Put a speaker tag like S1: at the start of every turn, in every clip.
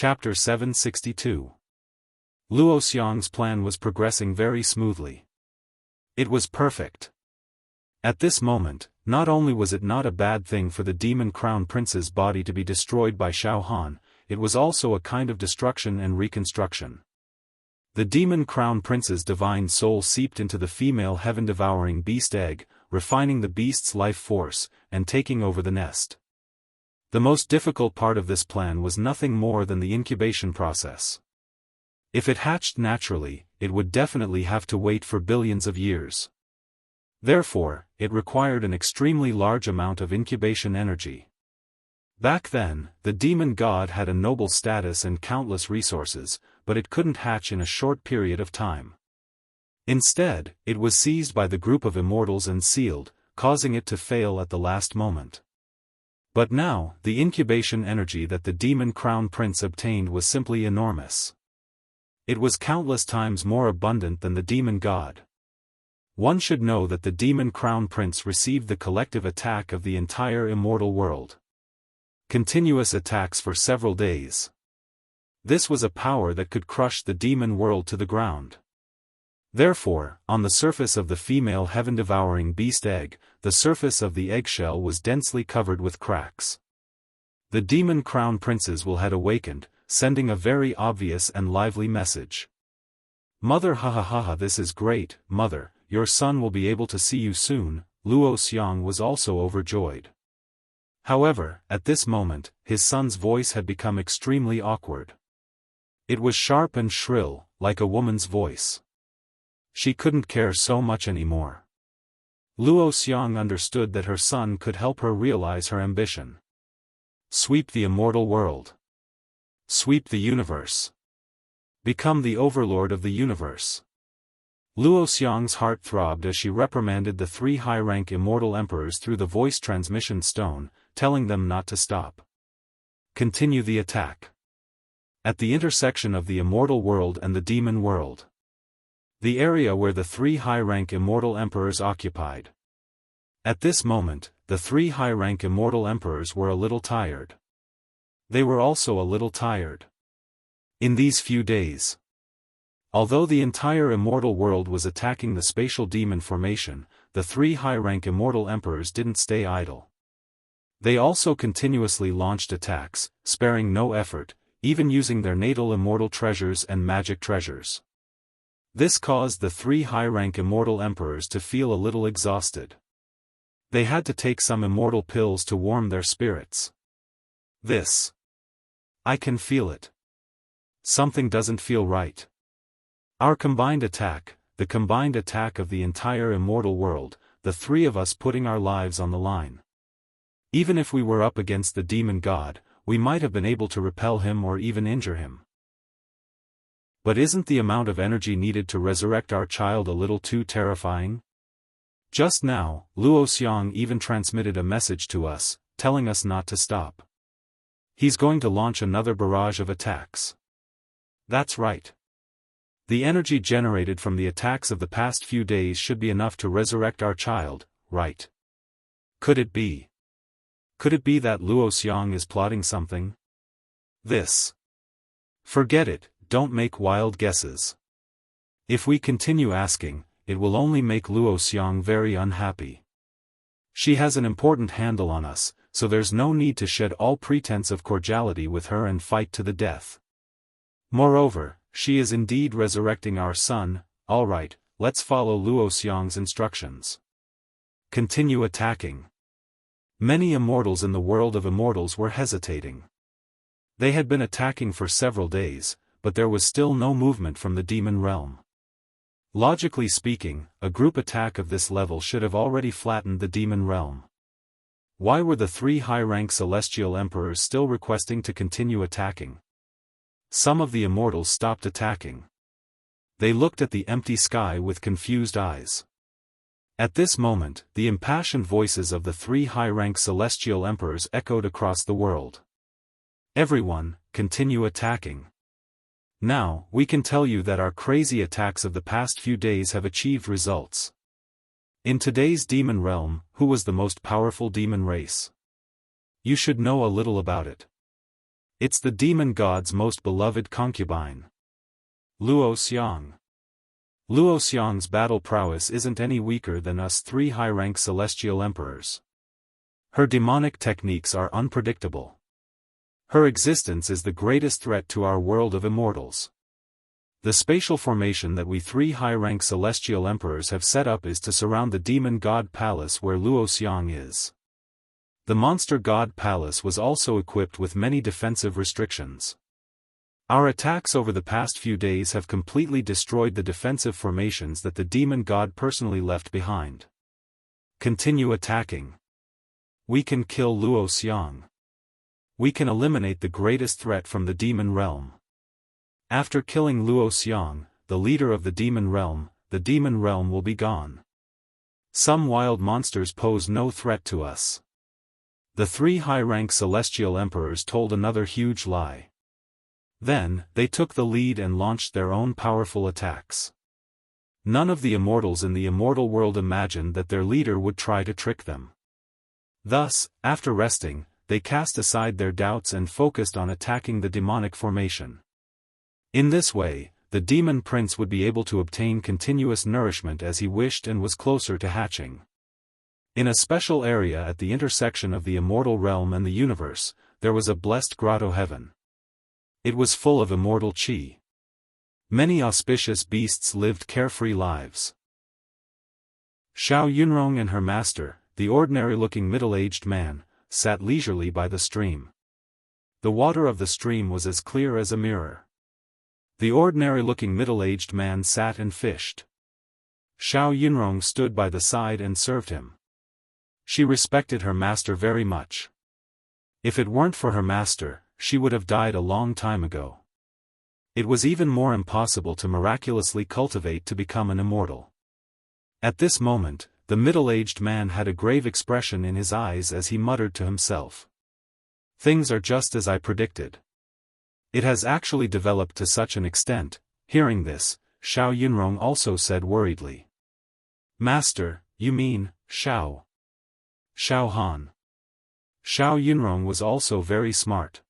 S1: Chapter 762. Luo Xiang's plan was progressing very smoothly. It was perfect. At this moment, not only was it not a bad thing for the Demon Crown Prince's body to be destroyed by Xiaofan, it was also a kind of destruction and reconstruction. The Demon Crown Prince's divine soul seeped into the female heaven-devouring beast egg, refining the beast's life force, and taking over the nest. The most difficult part of this plan was nothing more than the incubation process. If it hatched naturally, it would definitely have to wait for billions of years. Therefore, it required an extremely large amount of incubation energy. Back then, the demon god had a noble status and countless resources, but it couldn't hatch in a short period of time. Instead, it was seized by the group of immortals and sealed, causing it to fail at the last moment. But now, the incubation energy that the Demon Crown Prince obtained was simply enormous. It was countless times more abundant than the demon god. One should know that the Demon Crown Prince received the collective attack of the entire immortal world. Continuous attacks for several days. This was a power that could crush the demon world to the ground. Therefore, on the surface of the female heaven-devouring beast egg, the surface of the eggshell was densely covered with cracks. The Demon Crown Princes had awakened, sending a very obvious and lively message. Mother, ha ha ha ha, this is great, mother, your son will be able to see you soon. Luo Xiang was also overjoyed. However, at this moment, his son's voice had become extremely awkward. It was sharp and shrill, like a woman's voice. She couldn't care so much anymore. Luo Xiang understood that her son could help her realize her ambition. Sweep the immortal world. Sweep the universe. Become the overlord of the universe. Luo Xiang's heart throbbed as she reprimanded the three high-rank immortal emperors through the voice transmission stone, telling them not to stop. Continue the attack. At the intersection of the immortal world and the demon world. The area where the three high-rank immortal emperors occupied. At this moment, the three high-rank immortal emperors were a little tired. They were also a little tired. In these few days. Although the entire immortal world was attacking the spatial demon formation, the three high-rank immortal emperors didn't stay idle. They also continuously launched attacks, sparing no effort, even using their natal immortal treasures and magic treasures. This caused the three high-rank immortal emperors to feel a little exhausted. They had to take some immortal pills to warm their spirits. I can feel it. Something doesn't feel right. Our combined attack, the combined attack of the entire immortal world, the three of us putting our lives on the line. Even if we were up against the demon god, we might have been able to repel him or even injure him. But isn't the amount of energy needed to resurrect our child a little too terrifying? Just now, Luo Xiang even transmitted a message to us, telling us not to stop. He's going to launch another barrage of attacks. That's right. The energy generated from the attacks of the past few days should be enough to resurrect our child, right? Could it be? Could it be that Luo Xiang is plotting something? Forget it, don't make wild guesses. If we continue asking, it will only make Luo Xiang very unhappy. She has an important handle on us, so there's no need to shed all pretense of cordiality with her and fight to the death. Moreover, she is indeed resurrecting our son. Alright, let's follow Luo Xiang's instructions. Continue attacking. Many immortals in the world of immortals were hesitating. They had been attacking for several days, but there was still no movement from the demon realm. Logically speaking, a group attack of this level should have already flattened the demon realm. Why were the three high-rank celestial emperors still requesting to continue attacking? Some of the immortals stopped attacking. They looked at the empty sky with confused eyes. At this moment, the impassioned voices of the three high-rank celestial emperors echoed across the world. Everyone, continue attacking. Now, we can tell you that our crazy attacks of the past few days have achieved results. In today's demon realm, who was the most powerful demon race? You should know a little about it. It's the demon god's most beloved concubine. Luo Xiang. Luo Xiang's battle prowess isn't any weaker than us 3 high-rank celestial emperors. Her demonic techniques are unpredictable. Her existence is the greatest threat to our world of immortals. The spatial formation that we 3 high-rank celestial emperors have set up is to surround the demon god palace where Luo Xiang is. The monster god palace was also equipped with many defensive restrictions. Our attacks over the past few days have completely destroyed the defensive formations that the demon god personally left behind. Continue attacking. We can kill Luo Xiang. We can eliminate the greatest threat from the demon realm. After killing Luo Xiang, the leader of the demon realm will be gone. Some wild monsters pose no threat to us. The 3 high-rank celestial emperors told another huge lie. Then, they took the lead and launched their own powerful attacks. None of the immortals in the immortal world imagined that their leader would try to trick them. Thus, after resting, they cast aside their doubts and focused on attacking the demonic formation. In this way, the demon prince would be able to obtain continuous nourishment as he wished and was closer to hatching. In a special area at the intersection of the immortal realm and the universe, there was a blessed grotto heaven. It was full of immortal qi. Many auspicious beasts lived carefree lives. Xiao Yunrong and her master, the ordinary-looking middle-aged man, sat leisurely by the stream. The water of the stream was as clear as a mirror. The ordinary-looking middle-aged man sat and fished. Xiao Yunrong stood by the side and served him. She respected her master very much. If it weren't for her master, she would have died a long time ago. It was even more impossible to miraculously cultivate to become an immortal. At this moment, the middle-aged man had a grave expression in his eyes as he muttered to himself. Things are just as I predicted. It has actually developed to such an extent. Hearing this, Xiao Yunrong also said worriedly. Master, you mean, Xiao Han. Xiao Yunrong was also very smart.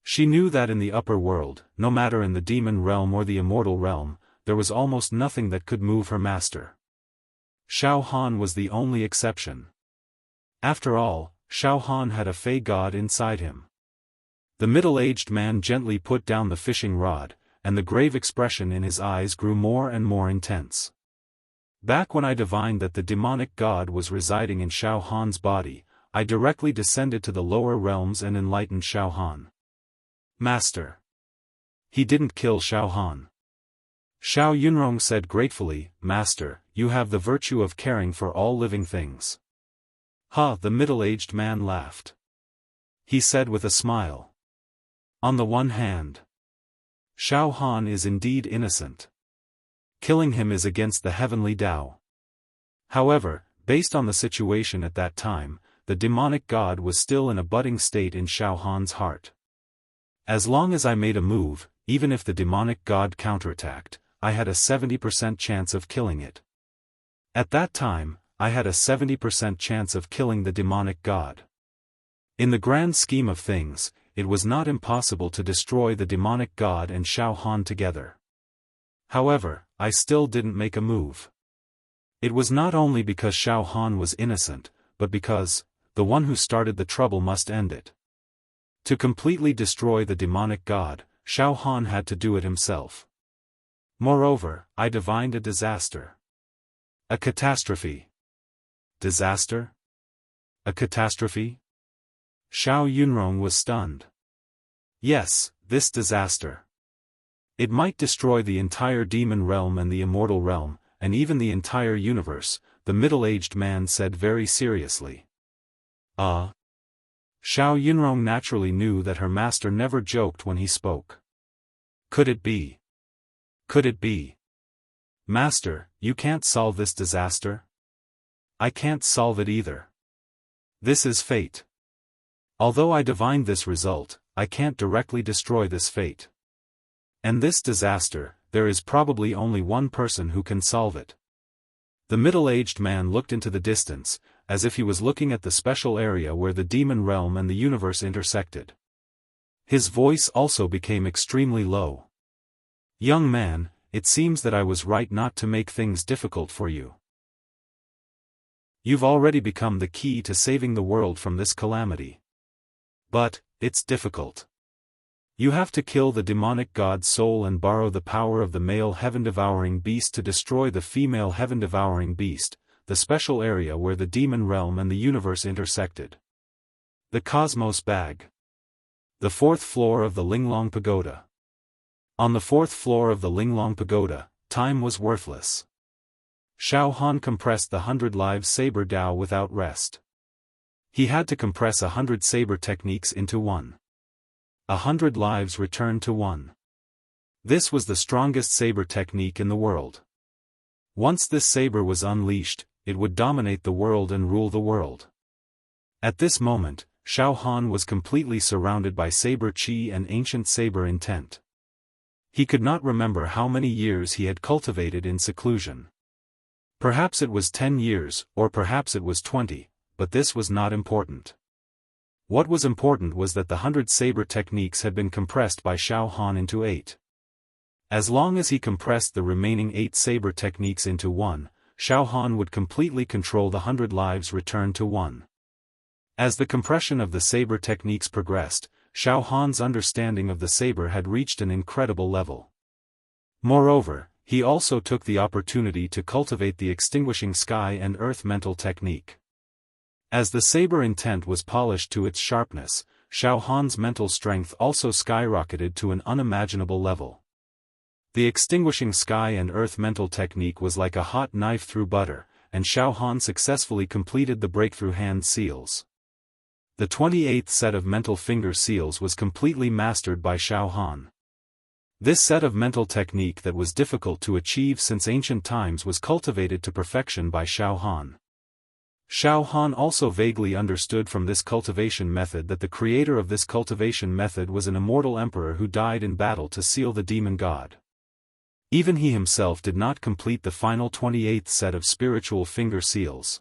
S1: She knew that in the upper world, no matter in the demon realm or the immortal realm, there was almost nothing that could move her master. Xiao Han was the only exception. After all, Xiao Han had a fey god inside him. The middle-aged man gently put down the fishing rod, and the grave expression in his eyes grew more and more intense. Back when I divined that the demonic god was residing in Xiao Han's body, I directly descended to the lower realms and enlightened Xiao Han. Master. He didn't kill Xiao Han. Xiao Yunrong said gratefully, Master, you have the virtue of caring for all living things. Ha! The middle-aged man laughed. He said with a smile. On the one hand, Xiao Han is indeed innocent. Killing him is against the heavenly Tao. However, based on the situation at that time, the demonic god was still in a budding state in Xiao Han's heart. As long as I made a move, even if the demonic god counterattacked, I had a 70% chance of killing it. At that time, I had a 70% chance of killing the demonic god. In the grand scheme of things, it was not impossible to destroy the demonic god and Xiao Han together. However, I still didn't make a move. It was not only because Xiao Han was innocent, but because, the one who started the trouble must end it. To completely destroy the demonic god, Xiao Han had to do it himself. Moreover, I divined a disaster. A catastrophe. Disaster? A catastrophe? Xiao Yunrong was stunned. Yes, this disaster. It might destroy the entire demon realm and the immortal realm, and even the entire universe, the middle-aged man said very seriously. Xiao Yunrong naturally knew that her master never joked when he spoke. Could it be? Could it be? Master, you can't solve this disaster? I can't solve it either. This is fate. Although I divined this result, I can't directly destroy this fate. And this disaster, there is probably only one person who can solve it. The middle-aged man looked into the distance, as if he was looking at the special area where the demon realm and the universe intersected. His voice also became extremely low. Young man, it seems that I was right not to make things difficult for you. You've already become the key to saving the world from this calamity. But, it's difficult. You have to kill the demonic god's soul and borrow the power of the male heaven-devouring beast to destroy the female heaven-devouring beast, the special area where the demon realm and the universe intersected. The Cosmos Bag. The 4th floor of the Linglong Pagoda. On the 4th floor of the Linglong Pagoda, time was worthless. Xiaofan compressed the 100 lives saber Dao without rest. He had to compress 100 saber techniques into one. 100 lives returned to one. This was the strongest saber technique in the world. Once this saber was unleashed, it would dominate the world and rule the world. At this moment, Xiaofan was completely surrounded by saber qi and ancient saber intent. He could not remember how many years he had cultivated in seclusion. Perhaps it was 10 years, or perhaps it was 20, but this was not important. What was important was that the 100 saber techniques had been compressed by Xiaofan into 8. As long as he compressed the remaining 8 saber techniques into one, Xiaofan would completely control the 100 lives returned to one. As the compression of the saber techniques progressed, Xiaofan's understanding of the saber had reached an incredible level. Moreover, he also took the opportunity to cultivate the extinguishing sky and earth mental technique. As the saber intent was polished to its sharpness, Xiaofan's mental strength also skyrocketed to an unimaginable level. The extinguishing sky and earth mental technique was like a hot knife through butter, and Xiaofan successfully completed the breakthrough hand seals. The 28th set of mental finger seals was completely mastered by Xiaofan. This set of mental technique that was difficult to achieve since ancient times was cultivated to perfection by Xiaofan. Xiaofan also vaguely understood from this cultivation method that the creator of this cultivation method was an immortal emperor who died in battle to seal the demon god. Even he himself did not complete the final 28th set of spiritual finger seals.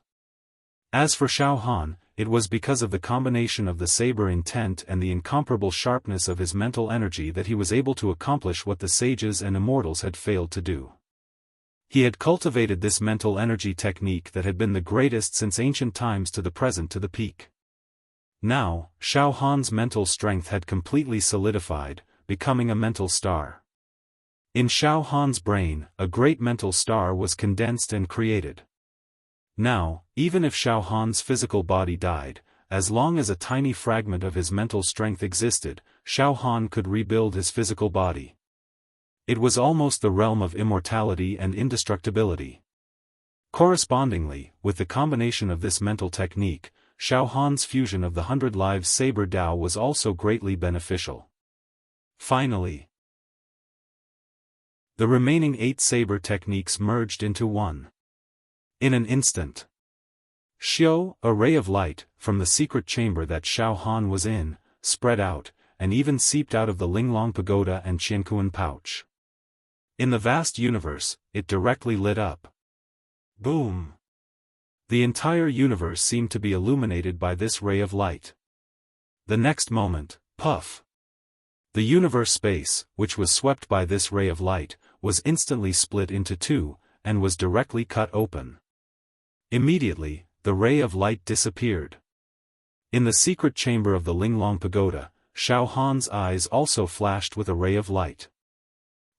S1: As for Xiaofan, it was because of the combination of the saber intent and the incomparable sharpness of his mental energy that he was able to accomplish what the sages and immortals had failed to do. He had cultivated this mental energy technique that had been the greatest since ancient times to the present to the peak. Now, Xiaofan's mental strength had completely solidified, becoming a mental star. In Xiaofan's brain, a great mental star was condensed and created. Now, even if Xiaofan's physical body died, as long as a tiny fragment of his mental strength existed, Xiaofan could rebuild his physical body. It was almost the realm of immortality and indestructibility. Correspondingly, with the combination of this mental technique, Xiaofan's fusion of the 100 lives saber Dao was also greatly beneficial. Finally, the remaining 8 saber techniques merged into one. In an instant, Xiao, a ray of light, from the secret chamber that Xiaofan was in, spread out, and even seeped out of the Linglong Pagoda and Qiankuan pouch. In the vast universe, it directly lit up. Boom! The entire universe seemed to be illuminated by this ray of light. The next moment, puff! The universe space, which was swept by this ray of light, was instantly split into two, and was directly cut open. Immediately, the ray of light disappeared. In the secret chamber of the Linglong Pagoda, Xiaofan's eyes also flashed with a ray of light.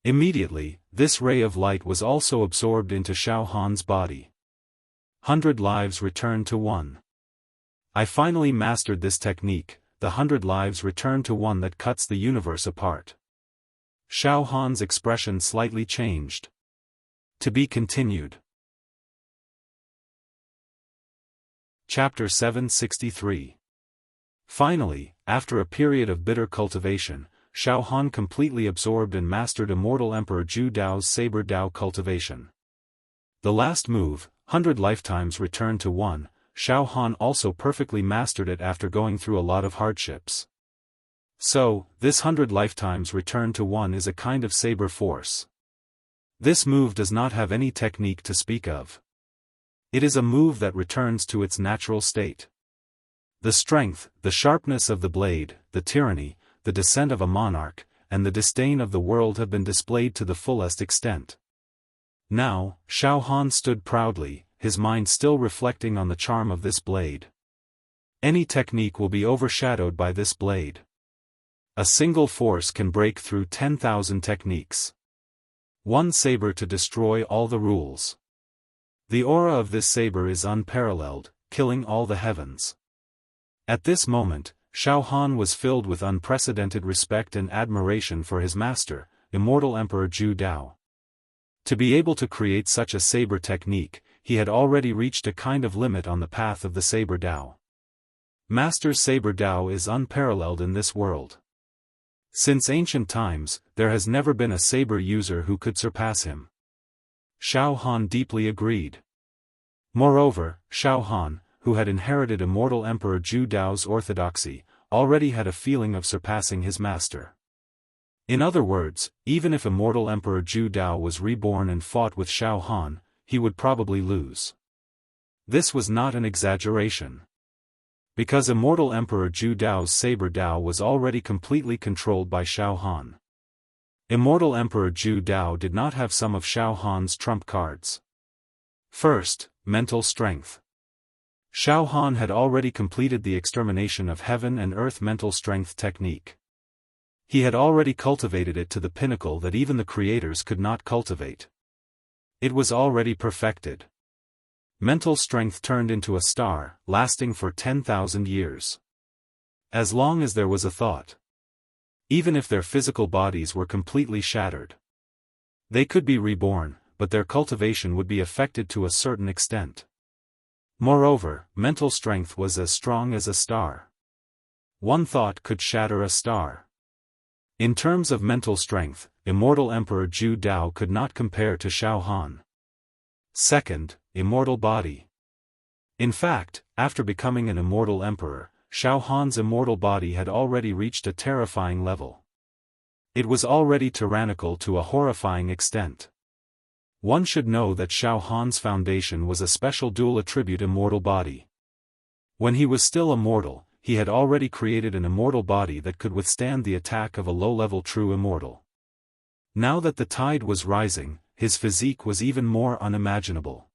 S1: Immediately, this ray of light was also absorbed into Xiaofan's body. 100 lives returned to one. I finally mastered this technique, the 100 lives returned to one that cuts the universe apart. Xiaofan's expression slightly changed. To be continued. Chapter 763. Finally, after a period of bitter cultivation, Xiaofan completely absorbed and mastered Immortal Emperor Zhu Dao's Saber Dao cultivation. The last move, 100 lifetimes returned to one, Xiaofan also perfectly mastered it after going through a lot of hardships. So, this 100 lifetimes returned to one is a kind of saber force. This move does not have any technique to speak of. It is a move that returns to its natural state. The strength, the sharpness of the blade, the tyranny, the descent of a monarch, and the disdain of the world have been displayed to the fullest extent. Now, Xiaofan stood proudly, his mind still reflecting on the charm of this blade. Any technique will be overshadowed by this blade. A single force can break through 10,000 techniques. One saber to destroy all the rules. The aura of this saber is unparalleled, killing all the heavens. At this moment, Xiaofan was filled with unprecedented respect and admiration for his master, Immortal Emperor Zhu Dao. To be able to create such a saber technique, he had already reached a kind of limit on the path of the saber Dao. Master's saber Dao is unparalleled in this world. Since ancient times, there has never been a saber user who could surpass him. Xiaofan deeply agreed. Moreover, Xiaofan, who had inherited Immortal Emperor Zhu Dao's orthodoxy, already had a feeling of surpassing his master. In other words, even if Immortal Emperor Zhu Dao was reborn and fought with Xiaofan, he would probably lose. This was not an exaggeration. Because Immortal Emperor Zhu Dao's saber Dao was already completely controlled by Xiaofan. Immortal Emperor Zhu Dao did not have some of Xiaofan's trump cards. First, mental strength. Xiaofan had already completed the extermination of heaven and earth mental strength technique. He had already cultivated it to the pinnacle that even the creators could not cultivate. It was already perfected. Mental strength turned into a star, lasting for 10,000 years. As long as there was a thought. Even if their physical bodies were completely shattered. They could be reborn, but their cultivation would be affected to a certain extent. Moreover, mental strength was as strong as a star. One thought could shatter a star. In terms of mental strength, Immortal Emperor Zhu Dao could not compare to Xiaofan. Second, immortal body. In fact, after becoming an immortal emperor, Xiaofan's immortal body had already reached a terrifying level. It was already tyrannical to a horrifying extent. One should know that Xiaofan's foundation was a special dual attribute immortal body. When he was still immortal, he had already created an immortal body that could withstand the attack of a low-level true immortal. Now that the tide was rising, his physique was even more unimaginable.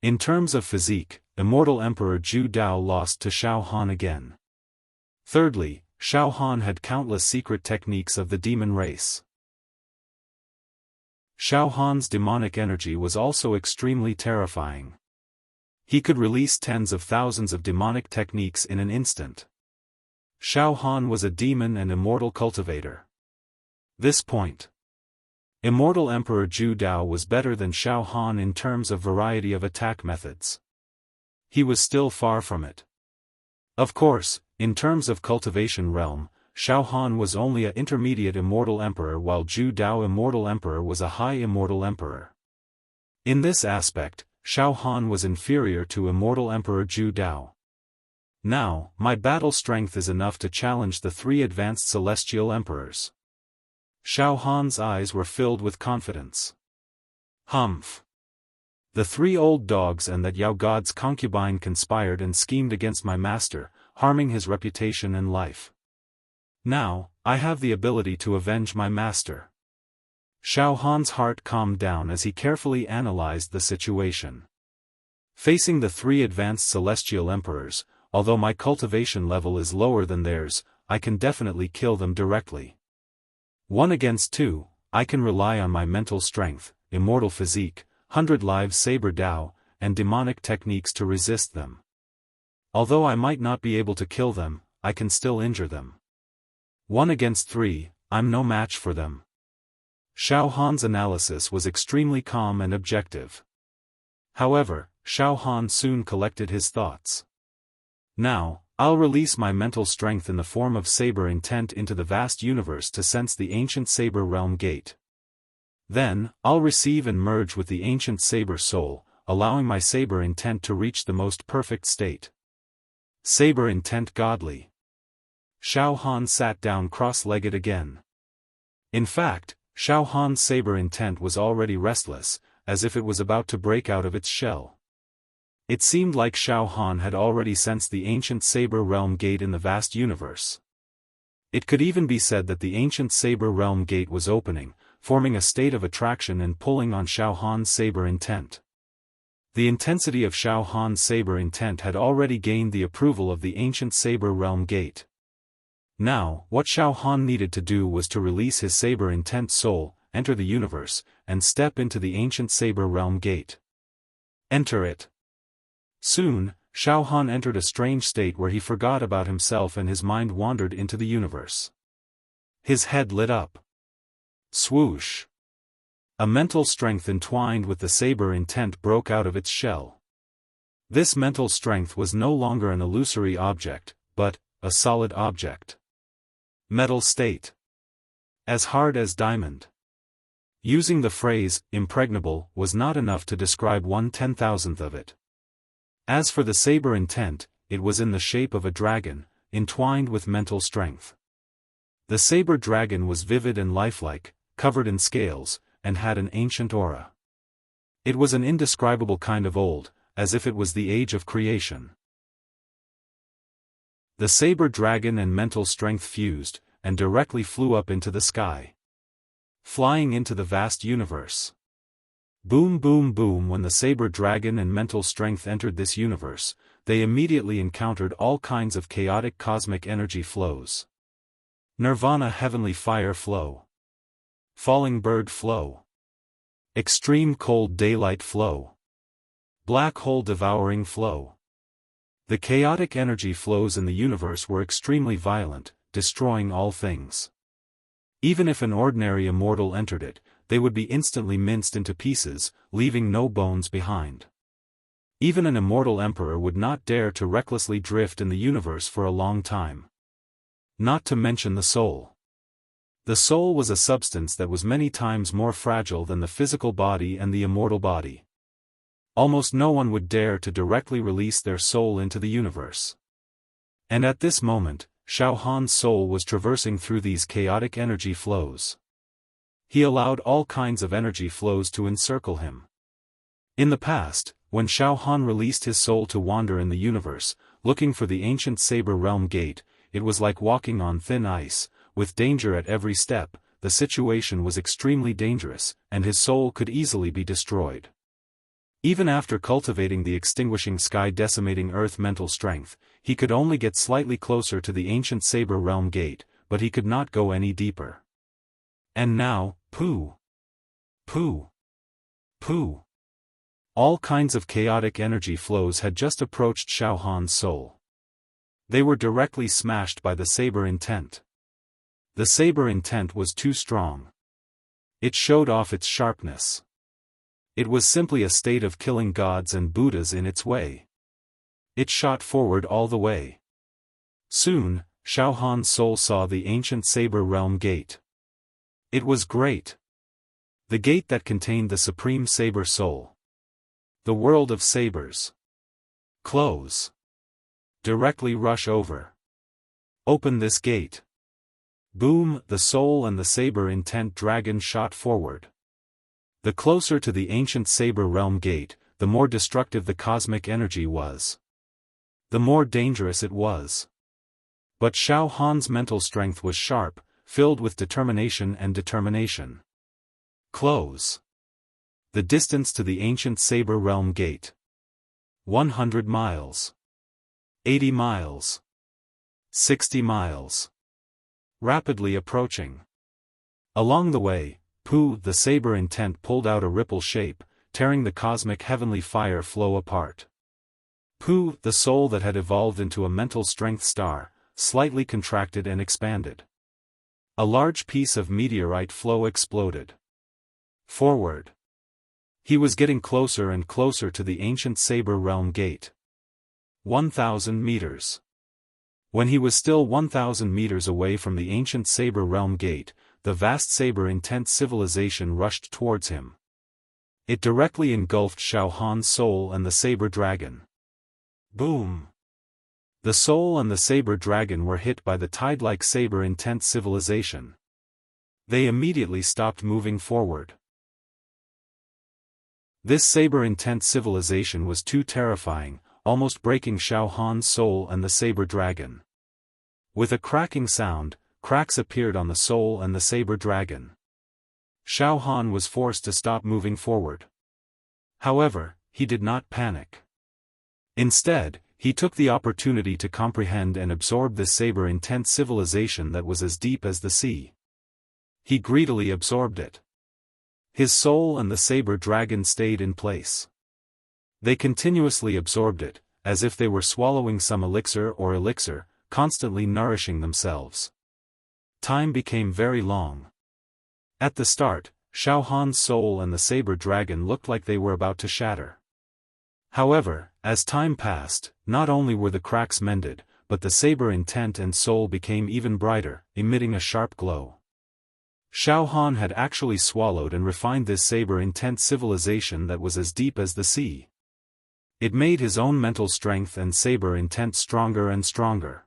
S1: In terms of physique, Immortal Emperor Zhu Dao lost to Xiaofan again. Thirdly, Xiaofan had countless secret techniques of the demon race. Xiaofan's demonic energy was also extremely terrifying. He could release tens of thousands of demonic techniques in an instant. Xiaofan was a demon and immortal cultivator. This point. Immortal Emperor Zhu Dao was better than Xiaofan in terms of variety of attack methods. He was still far from it. Of course, in terms of cultivation realm, Xiaofan was only an intermediate immortal emperor while Zhu Dao Immortal Emperor was a high immortal emperor. In this aspect, Xiaofan was inferior to Immortal Emperor Zhu Dao. Now, my battle strength is enough to challenge the three advanced celestial emperors. Xiaofan's eyes were filled with confidence. Humph! The three old dogs and that Yao God's concubine conspired and schemed against my master, harming his reputation and life. Now, I have the ability to avenge my master. Xiaofan's heart calmed down as he carefully analyzed the situation. Facing the three advanced celestial emperors, although my cultivation level is lower than theirs, I can definitely kill them directly. 1 against 2, I can rely on my mental strength, immortal physique, 100 lives saber Dao, and demonic techniques to resist them. Although I might not be able to kill them, I can still injure them. 1 against 3, I'm no match for them. Xiaofan's analysis was extremely calm and objective. However, Xiaofan soon collected his thoughts. Now, I'll release my mental strength in the form of saber intent into the vast universe to sense the ancient saber realm gate. Then, I'll receive and merge with the ancient saber soul, allowing my saber intent to reach the most perfect state. Saber intent godly. Xiaofan sat down cross-legged again. In fact, Xiaofan's saber intent was already restless, as if it was about to break out of its shell. It seemed like Xiaofan had already sensed the ancient saber realm gate in the vast universe. It could even be said that the ancient Saber Realm Gate was opening, forming a state of attraction and pulling on Xiaofan's saber intent. The intensity of Xiaofan's saber intent had already gained the approval of the ancient Saber Realm Gate. Now, what Xiaofan needed to do was to release his saber intent soul, enter the universe, and step into the ancient Saber Realm Gate. Enter it. Soon, Xiaofan entered a strange state where he forgot about himself and his mind wandered into the universe. His head lit up. Swoosh! A mental strength entwined with the saber intent broke out of its shell. This mental strength was no longer an illusory object, but a solid object. Metal state. As hard as diamond. Using the phrase, impregnable, was not enough to describe 1/10,000th of it. As for the saber intent, it was in the shape of a dragon, entwined with mental strength. The saber dragon was vivid and lifelike, covered in scales, and had an ancient aura. It was an indescribable kind of old, as if it was the age of creation. The saber dragon and mental strength fused, and directly flew up into the sky. Flying into the vast universe. Boom boom boom. When the saber dragon and mental strength entered this universe, they immediately encountered all kinds of chaotic cosmic energy flows. Nirvana heavenly fire flow. Falling bird flow. Extreme cold daylight flow. Black hole devouring flow. The chaotic energy flows in the universe were extremely violent, destroying all things. Even if an ordinary immortal entered it, they would be instantly minced into pieces, leaving no bones behind. Even an immortal emperor would not dare to recklessly drift in the universe for a long time. Not to mention the soul. The soul was a substance that was many times more fragile than the physical body and the immortal body. Almost no one would dare to directly release their soul into the universe. And at this moment, Xiaofan's soul was traversing through these chaotic energy flows. He allowed all kinds of energy flows to encircle him. In the past, when Xiaofan released his soul to wander in the universe, looking for the ancient Saber Realm Gate, it was like walking on thin ice, with danger at every step. The situation was extremely dangerous, and his soul could easily be destroyed. Even after cultivating the extinguishing sky decimating earth mental strength, he could only get slightly closer to the ancient Saber Realm Gate, but he could not go any deeper. And now, pooh! Pooh! Pooh! All kinds of chaotic energy flows had just approached Xiaofan's soul. They were directly smashed by the saber intent. The saber intent was too strong. It showed off its sharpness. It was simply a state of killing gods and Buddhas in its way. It shot forward all the way. Soon, Xiaofan's soul saw the ancient Saber Realm Gate. It was great. The gate that contained the supreme saber soul. The world of sabers. Close. Directly rush over. Open this gate. Boom! The soul and the saber intent dragon shot forward. The closer to the ancient Saber Realm Gate, the more destructive the cosmic energy was. The more dangerous it was. But Xiaofan's mental strength was sharp, filled with determination and determination. Close. The distance to the ancient Saber Realm Gate. 100 miles. 80 miles. 60 miles. Rapidly approaching. Along the way, Pooh, the saber intent pulled out a ripple shape, tearing the cosmic heavenly fire flow apart. Pooh, the soul that had evolved into a mental strength star, slightly contracted and expanded. A large piece of meteorite flow exploded. Forward. He was getting closer and closer to the ancient Saber Realm Gate. 1,000 meters. When he was still 1,000 meters away from the ancient Saber Realm Gate, the vast saber intent civilization rushed towards him. It directly engulfed Xiaofan's soul and the saber dragon. Boom! The soul and the saber dragon were hit by the tide-like saber intent civilization. They immediately stopped moving forward. This saber intent civilization was too terrifying, almost breaking Xiaofan's soul and the saber dragon. With a cracking sound, cracks appeared on the soul and the saber dragon. Xiaofan was forced to stop moving forward. However, he did not panic. Instead, he took the opportunity to comprehend and absorb this saber-intent civilization that was as deep as the sea. He greedily absorbed it. His soul and the saber dragon stayed in place. They continuously absorbed it, as if they were swallowing some elixir, constantly nourishing themselves. Time became very long. At the start, Xiaohan's soul and the saber dragon looked like they were about to shatter. However, as time passed, not only were the cracks mended, but the saber intent and soul became even brighter, emitting a sharp glow. Xiaofan had actually swallowed and refined this saber intent civilization that was as deep as the sea. It made his own mental strength and saber intent stronger and stronger.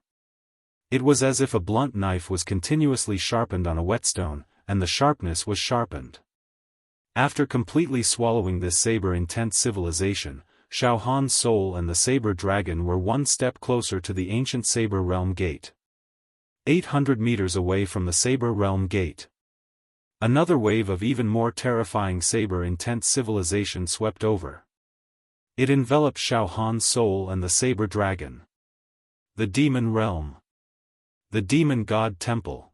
S1: It was as if a blunt knife was continuously sharpened on a whetstone, and the sharpness was sharpened. After completely swallowing this saber intent civilization, Xiaohan's soul and the saber dragon were one step closer to the ancient Saber Realm Gate. 800 meters away from the Saber Realm Gate, another wave of even more terrifying saber-intent civilization swept over. It enveloped Xiaohan's soul and the saber dragon. The Demon Realm. The Demon God Temple.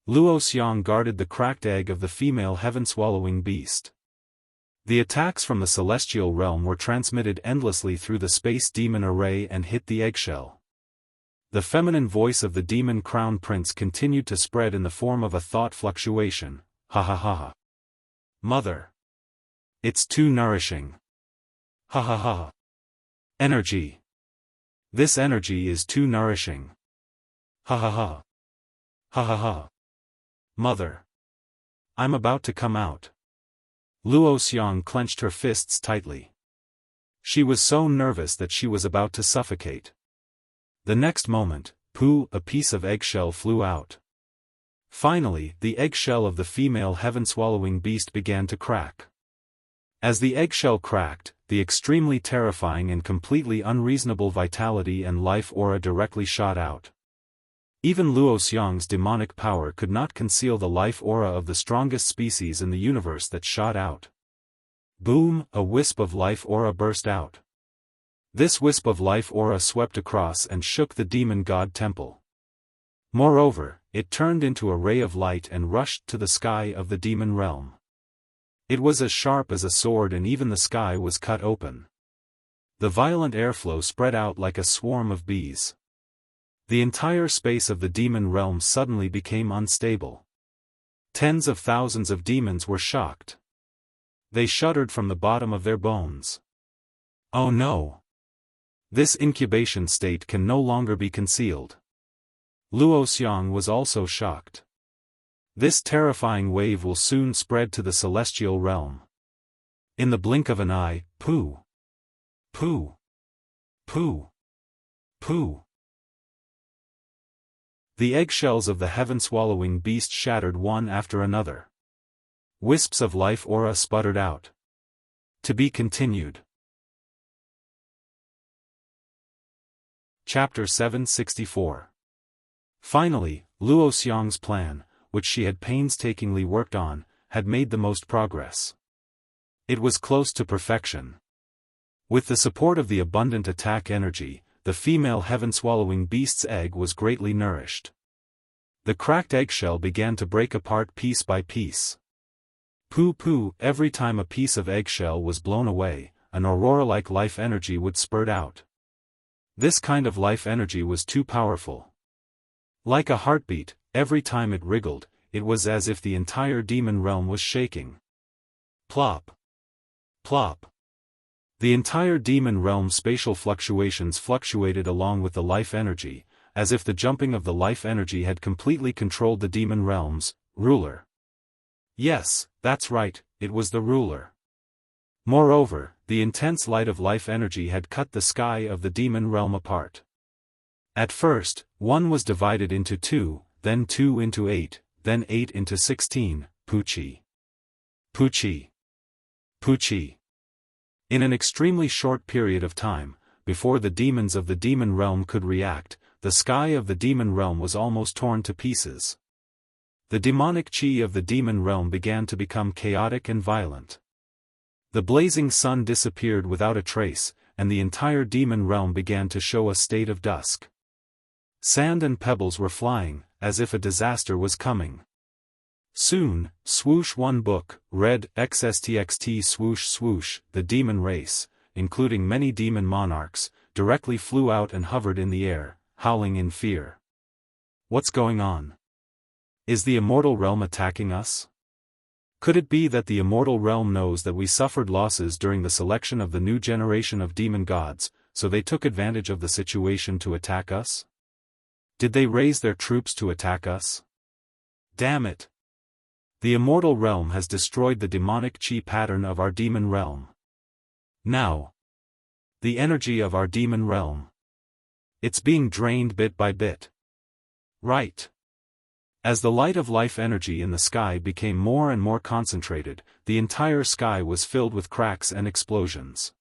S1: Luoxiang guarded the cracked egg of the female heaven-swallowing beast. The attacks from the celestial realm were transmitted endlessly through the space demon array and hit the eggshell. The feminine voice of the demon crown prince continued to spread in the form of a thought fluctuation. Ha ha ha ha. Mother. It's too nourishing. Ha ha ha. Energy. This energy is too nourishing. Ha ha ha. Ha ha ha. Mother. I'm about to come out. Luoxiang clenched her fists tightly. She was so nervous that she was about to suffocate. The next moment, a piece of eggshell flew out. Finally, the eggshell of the female heaven-swallowing beast began to crack. As the eggshell cracked, the extremely terrifying and completely unreasonable vitality and life aura directly shot out. Even Luoxiang's demonic power could not conceal the life aura of the strongest species in the universe that shot out. Boom! A wisp of life aura burst out. This wisp of life aura swept across and shook the demon god temple. Moreover, it turned into a ray of light and rushed to the sky of the demon realm. It was as sharp as a sword and even the sky was cut open. The violent airflow spread out like a swarm of bees. The entire space of the demon realm suddenly became unstable. Tens of thousands of demons were shocked. They shuddered from the bottom of their bones. Oh no! This incubation state can no longer be concealed. Luoxiang was also shocked. This terrifying wave will soon spread to the celestial realm. In the blink of an eye, poo! Poo! Poo! Poo! The eggshells of the heaven-swallowing beast shattered one after another. Wisps of life aura sputtered out. To be continued. Chapter 764. Finally, Luoxiang's plan, which she had painstakingly worked on, had made the most progress. It was close to perfection. With the support of the abundant attack energy, the female heaven-swallowing beast's egg was greatly nourished. The cracked eggshell began to break apart piece by piece. Poo! Every time a piece of eggshell was blown away, an aurora-like life energy would spurt out. This kind of life energy was too powerful. Like a heartbeat, every time it wriggled, it was as if the entire demon realm was shaking. Plop! Plop! The entire demon realm's spatial fluctuations fluctuated along with the life energy, as if the jumping of the life energy had completely controlled the demon realm's ruler. Yes, that's right, it was the ruler. Moreover, the intense light of life energy had cut the sky of the demon realm apart. At first, one was divided into 2, then 2 into 8, then 8 into 16, Puchi. Puchi. Puchi. In an extremely short period of time, before the demons of the demon realm could react, the sky of the demon realm was almost torn to pieces. The demonic chi of the demon realm began to become chaotic and violent. The blazing sun disappeared without a trace, and the entire demon realm began to show a state of dusk. Sand and pebbles were flying, as if a disaster was coming. Soon, swoosh one book, read XSTXT swoosh swoosh, the demon race, including many demon monarchs, directly flew out and hovered in the air, howling in fear. What's going on? Is the immortal realm attacking us? Could it be that the immortal realm knows that we suffered losses during the selection of the new generation of demon gods, so they took advantage of the situation to attack us? Did they raise their troops to attack us? Damn it! The immortal realm has destroyed the demonic chi pattern of our demon realm. Now, the energy of our demon realm. It's being drained bit by bit. Right. As the light of life energy in the sky became more and more concentrated, the entire sky was filled with cracks and explosions.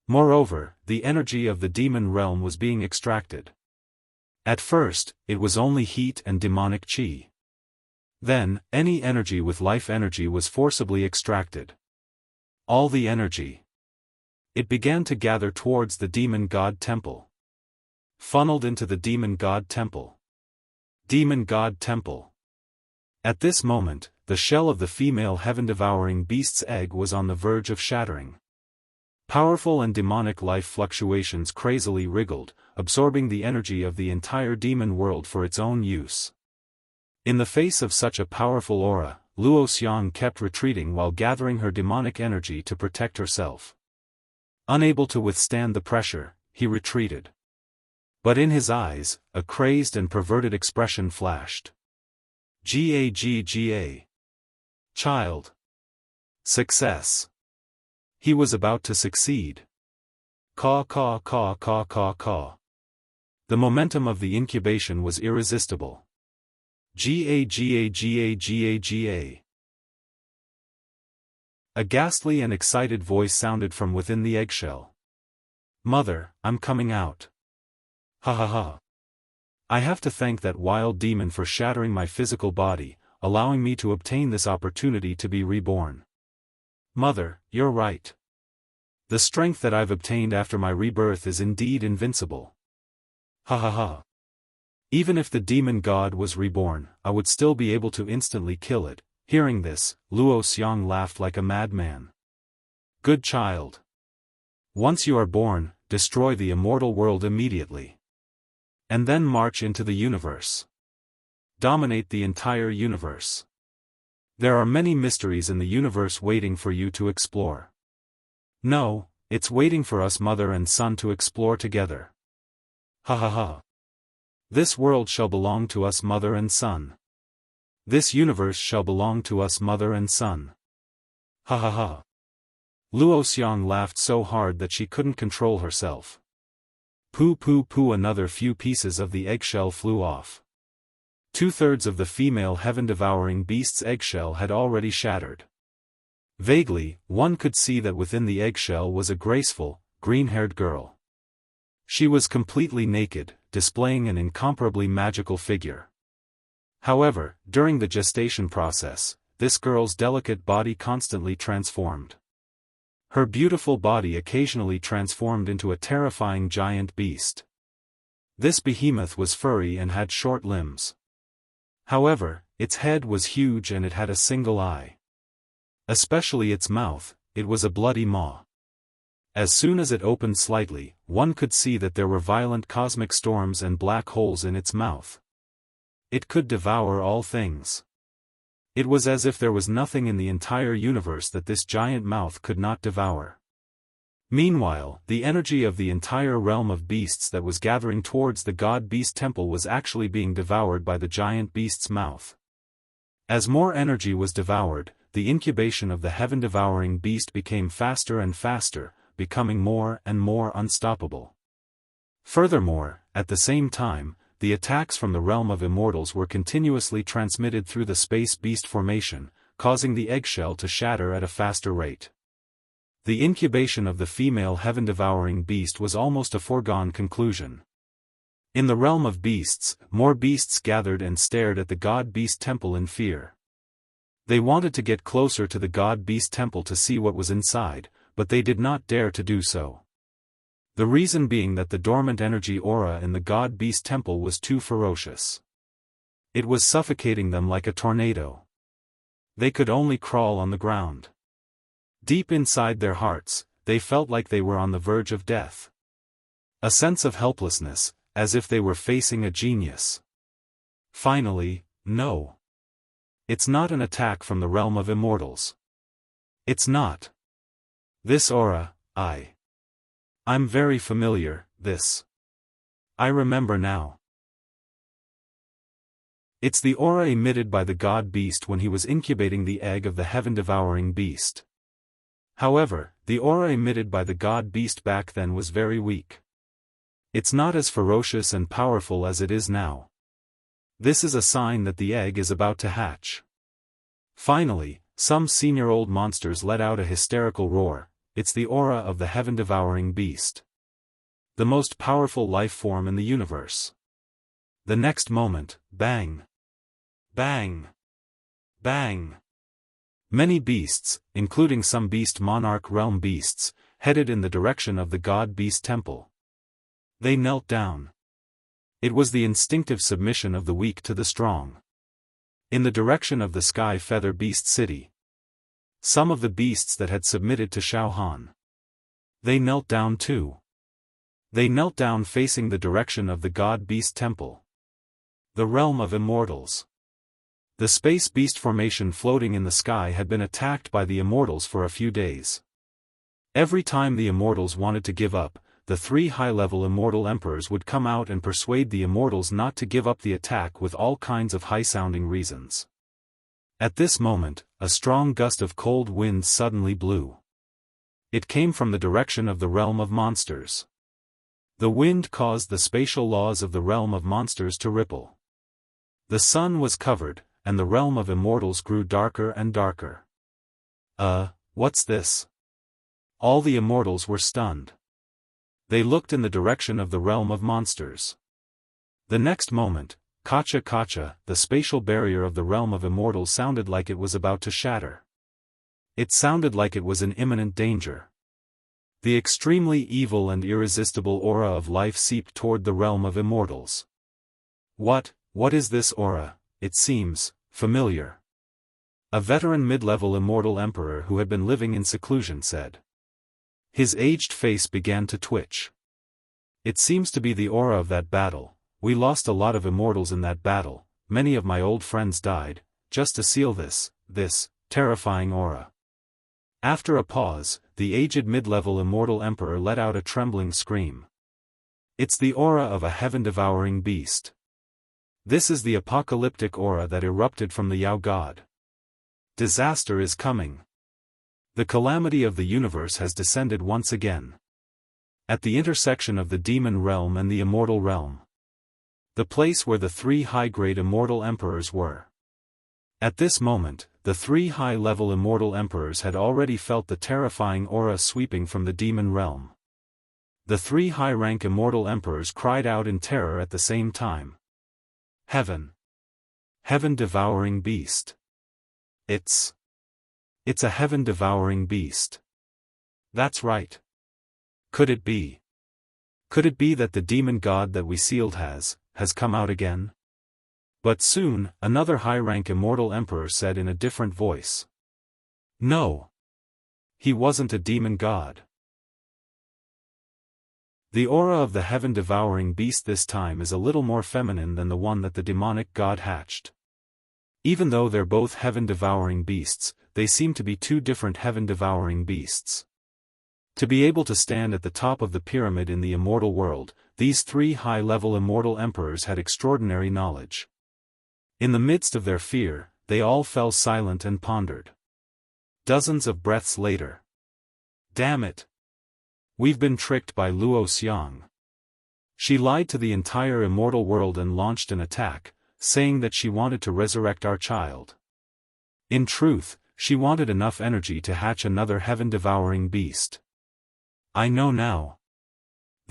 S1: Moreover, the energy of the demon realm was being extracted. At first, it was only heat and demonic chi. Then, any energy with life energy was forcibly extracted. All the energy. It began to gather towards the demon god temple. Funneled into the demon god temple. Demon God Temple. At this moment, the shell of the female heaven-devouring beast's egg was on the verge of shattering. Powerful and demonic life fluctuations crazily wriggled, absorbing the energy of the entire demon world for its own use. In the face of such a powerful aura, Luo Xiang kept retreating while gathering her demonic energy to protect herself. Unable to withstand the pressure, he retreated. But in his eyes, a crazed and perverted expression flashed. Gagga. Child. Success. He was about to succeed. Caw caw caw caw caw caw. The momentum of the incubation was irresistible. Gagga. A ghastly and excited voice sounded from within the eggshell. Mother, I'm coming out. Ha ha ha. I have to thank that wild demon for shattering my physical body, allowing me to obtain this opportunity to be reborn. Mother, you're right. The strength that I've obtained after my rebirth is indeed invincible. Ha ha ha. Even if the demon god was reborn, I would still be able to instantly kill it. Hearing this, Luo Xiang laughed like a madman. Good child. Once you are born, destroy the immortal world immediately. And then march into the universe. Dominate the entire universe. There are many mysteries in the universe waiting for you to explore. No, it's waiting for us mother and son to explore together. Ha ha ha. This world shall belong to us mother and son. This universe shall belong to us mother and son. Ha ha ha. Luo Xiang laughed so hard that she couldn't control herself. Poo poo poo. Another few pieces of the eggshell flew off. 2/3 of the female heaven-devouring beast's eggshell had already shattered. Vaguely, one could see that within the eggshell was a graceful, green-haired girl. She was completely naked, displaying an incomparably magical figure. However, during the gestation process, this girl's delicate body constantly transformed. Her beautiful body occasionally transformed into a terrifying giant beast. This behemoth was furry and had short limbs. However, its head was huge and it had a single eye. Especially its mouth, it was a bloody maw. As soon as it opened slightly, one could see that there were violent cosmic storms and black holes in its mouth. It could devour all things. It was as if there was nothing in the entire universe that this giant mouth could not devour. Meanwhile, the energy of the entire realm of beasts that was gathering towards the god-beast temple was actually being devoured by the giant beast's mouth. As more energy was devoured, the incubation of the heaven-devouring beast became faster and faster, becoming more and more unstoppable. Furthermore, at the same time, the attacks from the realm of immortals were continuously transmitted through the space beast formation, causing the eggshell to shatter at a faster rate. The incubation of the female heaven-devouring beast was almost a foregone conclusion. In the realm of beasts, more beasts gathered and stared at the god-beast temple in fear. They wanted to get closer to the god-beast temple to see what was inside, but they did not dare to do so. The reason being that the dormant energy aura in the god-beast temple was too ferocious. It was suffocating them like a tornado. They could only crawl on the ground. Deep inside their hearts, they felt like they were on the verge of death. A sense of helplessness, as if they were facing a genius. Finally, no. It's not an attack from the realm of immortals. It's not. This aura, I'm very familiar, this. I remember now. It's the aura emitted by the god-beast when he was incubating the egg of the heaven-devouring beast. However, the aura emitted by the god-beast back then was very weak. It's not as ferocious and powerful as it is now. This is a sign that the egg is about to hatch. Finally, some senior old monsters let out a hysterical roar. It's the aura of the heaven-devouring beast. The most powerful life form in the universe. The next moment, bang! Bang! Bang! Many beasts, including some beast monarch realm beasts, headed in the direction of the god-beast temple. They knelt down. It was the instinctive submission of the weak to the strong. In the direction of the sky feather beast city. Some of the beasts that had submitted to Xiaofan. They knelt down too. They knelt down facing the direction of the god-beast temple. The realm of immortals. The space beast formation floating in the sky had been attacked by the immortals for a few days. Every time the immortals wanted to give up, the 3 high-level immortal emperors would come out and persuade the immortals not to give up the attack with all kinds of high-sounding reasons. At this moment, a strong gust of cold wind suddenly blew. It came from the direction of the realm of monsters. The wind caused the spatial laws of the realm of monsters to ripple. The sun was covered, and the realm of immortals grew darker and darker. What's this? All the immortals were stunned. They looked in the direction of the realm of monsters. The next moment, Kacha, the spatial barrier of the realm of immortals sounded like it was about to shatter. It sounded like it was in imminent danger. The extremely evil and irresistible aura of life seeped toward the realm of immortals. What is this aura? It seems familiar. A veteran mid-level immortal emperor who had been living in seclusion said. His aged face began to twitch. It seems to be the aura of that battle. We lost a lot of immortals in that battle, many of my old friends died, just to seal this terrifying aura. After a pause, the aged mid-level immortal emperor let out a trembling scream. It's the aura of a heaven-devouring beast. This is the apocalyptic aura that erupted from the Yao god. Disaster is coming. The calamity of the universe has descended once again. At the intersection of the demon realm and the immortal realm. The place where the 3 high-grade immortal emperors were. At this moment, the 3 high-level immortal emperors had already felt the terrifying aura sweeping from the demon realm. The 3 high-rank immortal emperors cried out in terror at the same time. Heaven! Heaven-devouring beast! It's a heaven-devouring beast. That's right. Could it be? Could it be that the demon god that we sealed has come out again? But soon, another high-rank immortal emperor said in a different voice. No. He wasn't a demon god. The aura of the heaven-devouring beast this time is a little more feminine than the one that the demonic god hatched. Even though they're both heaven-devouring beasts, they seem to be 2 different heaven-devouring beasts. To be able to stand at the top of the pyramid in the immortal world, these 3 high-level immortal emperors had extraordinary knowledge. In the midst of their fear, they all fell silent and pondered. Dozens of breaths later. Damn it! We've been tricked by Luo Xiang. She lied to the entire immortal world and launched an attack, saying that she wanted to resurrect our child. In truth, she wanted enough energy to hatch another heaven-devouring beast. I know now.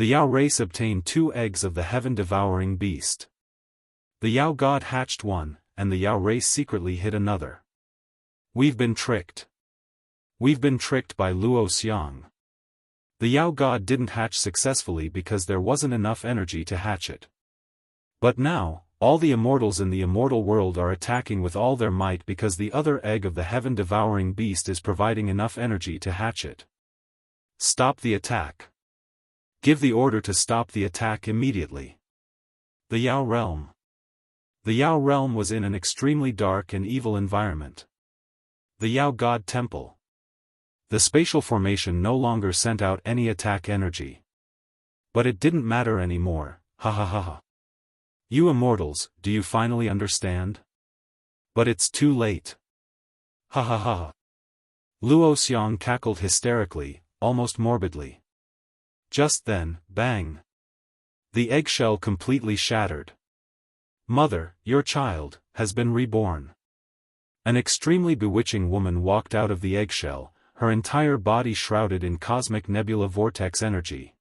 S1: The Yao race obtained 2 eggs of the heaven-devouring beast. The Yao god hatched one, and the Yao race secretly hid another. We've been tricked. We've been tricked by Luo Xiang. The Yao god didn't hatch successfully because there wasn't enough energy to hatch it. But now, all the immortals in the immortal world are attacking with all their might because the other egg of the heaven-devouring beast is providing enough energy to hatch it. Stop the attack. Give the order to stop the attack immediately. The Yao realm. The Yao realm was in an extremely dark and evil environment. The Yao god temple. The spatial formation no longer sent out any attack energy. But it didn't matter anymore, ha ha ha ha. You immortals, do you finally understand? But it's too late. Ha ha ha ha. Luo Xiang cackled hysterically, almost morbidly. Just then, bang. The eggshell completely shattered. Mother, your child, has been reborn. An extremely bewitching woman walked out of the eggshell, her entire body shrouded in cosmic nebula vortex energy.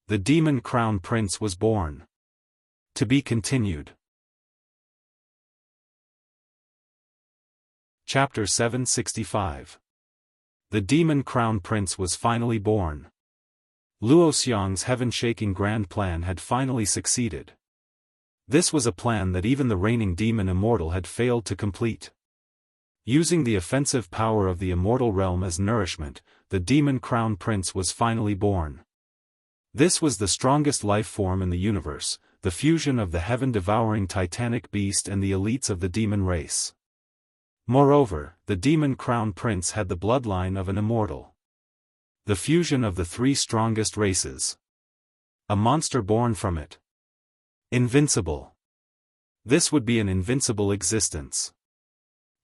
S1: The demon crown prince was born. To be continued. Chapter 765. The demon crown prince was finally born. Luo Xiang's heaven-shaking grand plan had finally succeeded. This was a plan that even the reigning demon immortal had failed to complete. Using the offensive power of the immortal realm as nourishment, the demon crown prince was finally born. This was the strongest life form in the universe, the fusion of the heaven-devouring titanic beast and the elites of the demon race. Moreover, the demon crown prince had the bloodline of an immortal. The fusion of the 3 strongest races. A monster born from it. Invincible. This would be an invincible existence.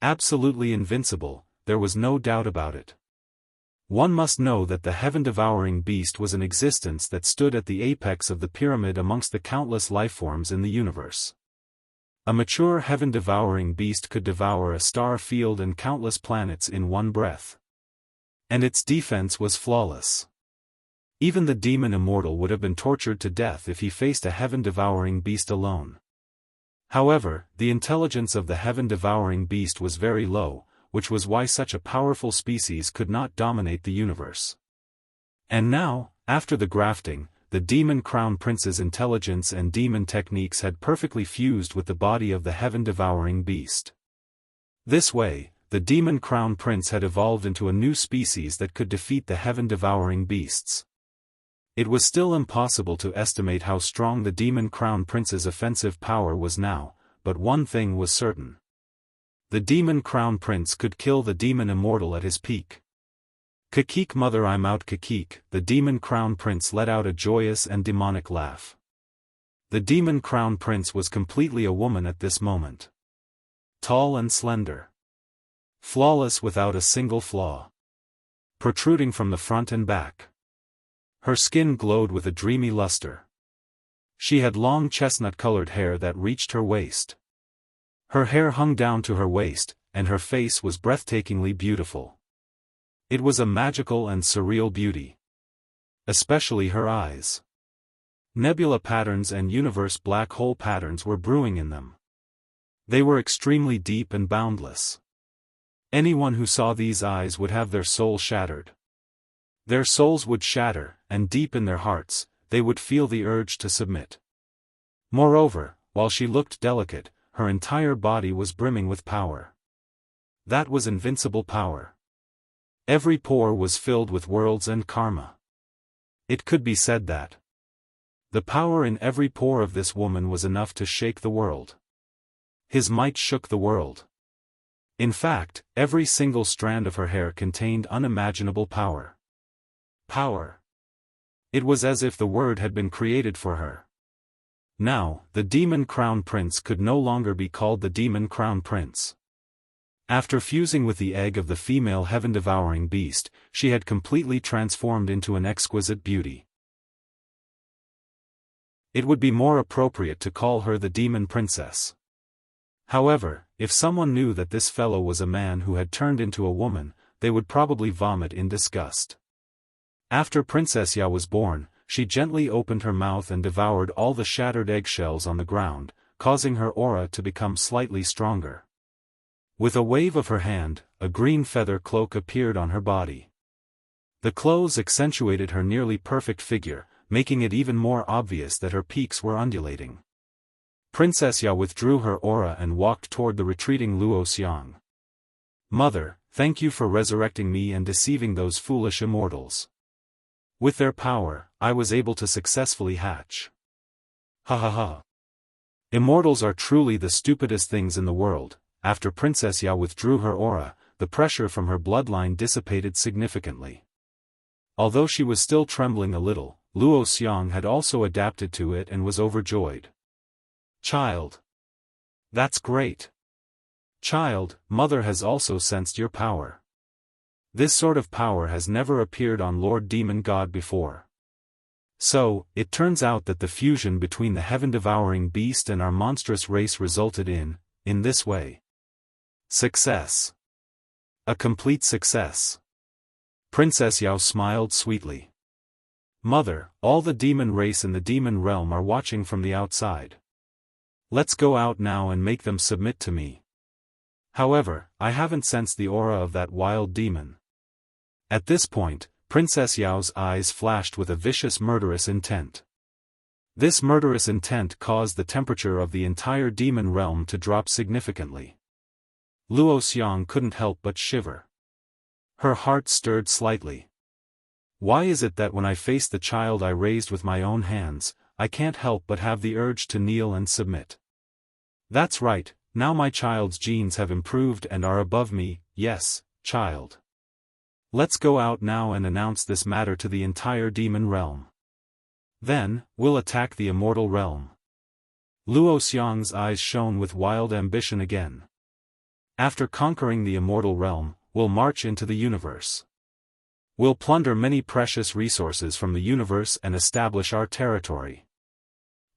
S1: Absolutely invincible, there was no doubt about it. One must know that the heaven-devouring beast was an existence that stood at the apex of the pyramid amongst the countless lifeforms in the universe. A mature heaven-devouring beast could devour a star field and countless planets in one breath. And its defense was flawless. Even the demon immortal would have been tortured to death if he faced a heaven-devouring beast alone. However, the intelligence of the heaven-devouring beast was very low, which was why such a powerful species could not dominate the universe. And now, after the grafting, the demon crown prince's intelligence and demon techniques had perfectly fused with the body of the heaven-devouring beast. This way, the demon crown prince had evolved into a new species that could defeat the heaven-devouring beasts. It was still impossible to estimate how strong the demon crown prince's offensive power was now, but one thing was certain. The demon crown prince could kill the demon immortal at his peak. Kikik mother I'm out Kikik, the demon crown prince let out a joyous and demonic laugh. The demon crown prince was completely a woman at this moment. Tall and slender. Flawless without a single flaw. Protruding from the front and back. Her skin glowed with a dreamy luster. She had long chestnut-colored hair that reached her waist. Her hair hung down to her waist, and her face was breathtakingly beautiful. It was a magical and surreal beauty. Especially her eyes. Nebula patterns and universe black hole patterns were brewing in them. They were extremely deep and boundless. Anyone who saw these eyes would have their soul shattered. Their souls would shatter, and deep in their hearts, they would feel the urge to submit. Moreover, while she looked delicate, her entire body was brimming with power. That was invincible power. Every pore was filled with worlds and karma. It could be said that the power in every pore of this woman was enough to shake the world. His might shook the world. In fact, every single strand of her hair contained unimaginable power. Power. It was as if the word had been created for her. Now, the demon crown prince could no longer be called the demon crown prince. After fusing with the egg of the female heaven-devouring beast, she had completely transformed into an exquisite beauty. It would be more appropriate to call her the demon princess. However, if someone knew that this fellow was a man who had turned into a woman, they would probably vomit in disgust. After Princess Yao was born, she gently opened her mouth and devoured all the shattered eggshells on the ground, causing her aura to become slightly stronger. With a wave of her hand, a green feather cloak appeared on her body. The clothes accentuated her nearly perfect figure, making it even more obvious that her peaks were undulating. Princess Yao withdrew her aura and walked toward the retreating Luo Xiang. "Mother, thank you for resurrecting me and deceiving those foolish immortals. With their power, I was able to successfully hatch." Ha ha ha. Immortals are truly the stupidest things in the world. After Princess Yao withdrew her aura, the pressure from her bloodline dissipated significantly. Although she was still trembling a little, Luo Xiang had also adapted to it and was overjoyed. "Child. That's great. Child, Mother has also sensed your power. This sort of power has never appeared on Lord Demon God before. So, it turns out that the fusion between the heaven-devouring beast and our monstrous race resulted in this way. Success. A complete success." Princess Yao smiled sweetly. "Mother, all the demon race in the demon realm are watching from the outside. Let's go out now and make them submit to me. However, I haven't sensed the aura of that wild demon." At this point, Princess Yao's eyes flashed with a vicious murderous intent. This murderous intent caused the temperature of the entire demon realm to drop significantly. Luo Xiang couldn't help but shiver. Her heart stirred slightly. Why is it that when I face the child I raised with my own hands, I can't help but have the urge to kneel and submit? That's right, now my child's genes have improved and are above me. Yes, child. Let's go out now and announce this matter to the entire demon realm. Then, we'll attack the immortal realm. Luo Xiang's eyes shone with wild ambition again. After conquering the immortal realm, we'll march into the universe. We'll plunder many precious resources from the universe and establish our territory.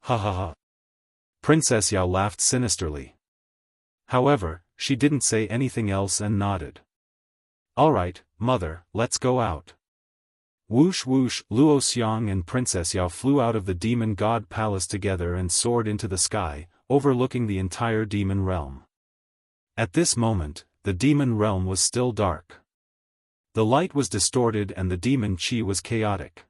S1: Ha ha ha. Princess Yao laughed sinisterly. However, she didn't say anything else and nodded. "All right, Mother, let's go out." Whoosh whoosh, Luo Xiang and Princess Yao flew out of the demon god palace together and soared into the sky, overlooking the entire demon realm. At this moment, the demon realm was still dark. The light was distorted and the demon chi was chaotic.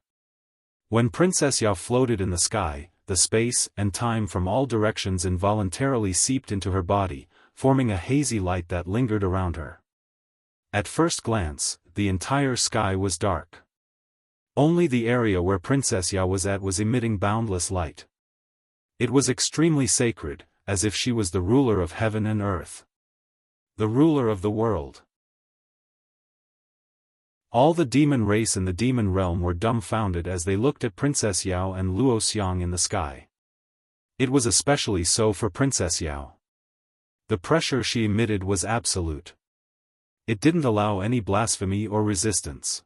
S1: When Princess Yao floated in the sky, the space and time from all directions involuntarily seeped into her body, forming a hazy light that lingered around her. At first glance, the entire sky was dark. Only the area where Princess Yao was at was emitting boundless light. It was extremely sacred, as if she was the ruler of heaven and earth. The ruler of the world. All the demon race in the demon realm were dumbfounded as they looked at Princess Yao and Luo Xiang in the sky. It was especially so for Princess Yao. The pressure she emitted was absolute. It didn't allow any blasphemy or resistance.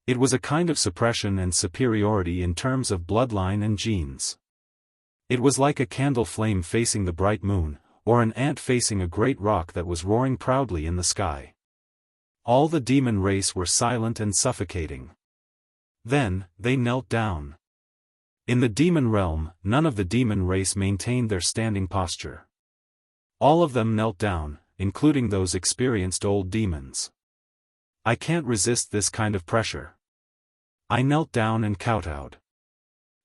S1: It was a kind of suppression and superiority in terms of bloodline and genes. It was like a candle flame facing the bright moon, or an ant facing a great rock that was roaring proudly in the sky. All the demon race were silent and suffocating. Then, they knelt down. In the demon realm, none of the demon race maintained their standing posture. All of them knelt down, including those experienced old demons. I can't resist this kind of pressure. I knelt down and kowtowed.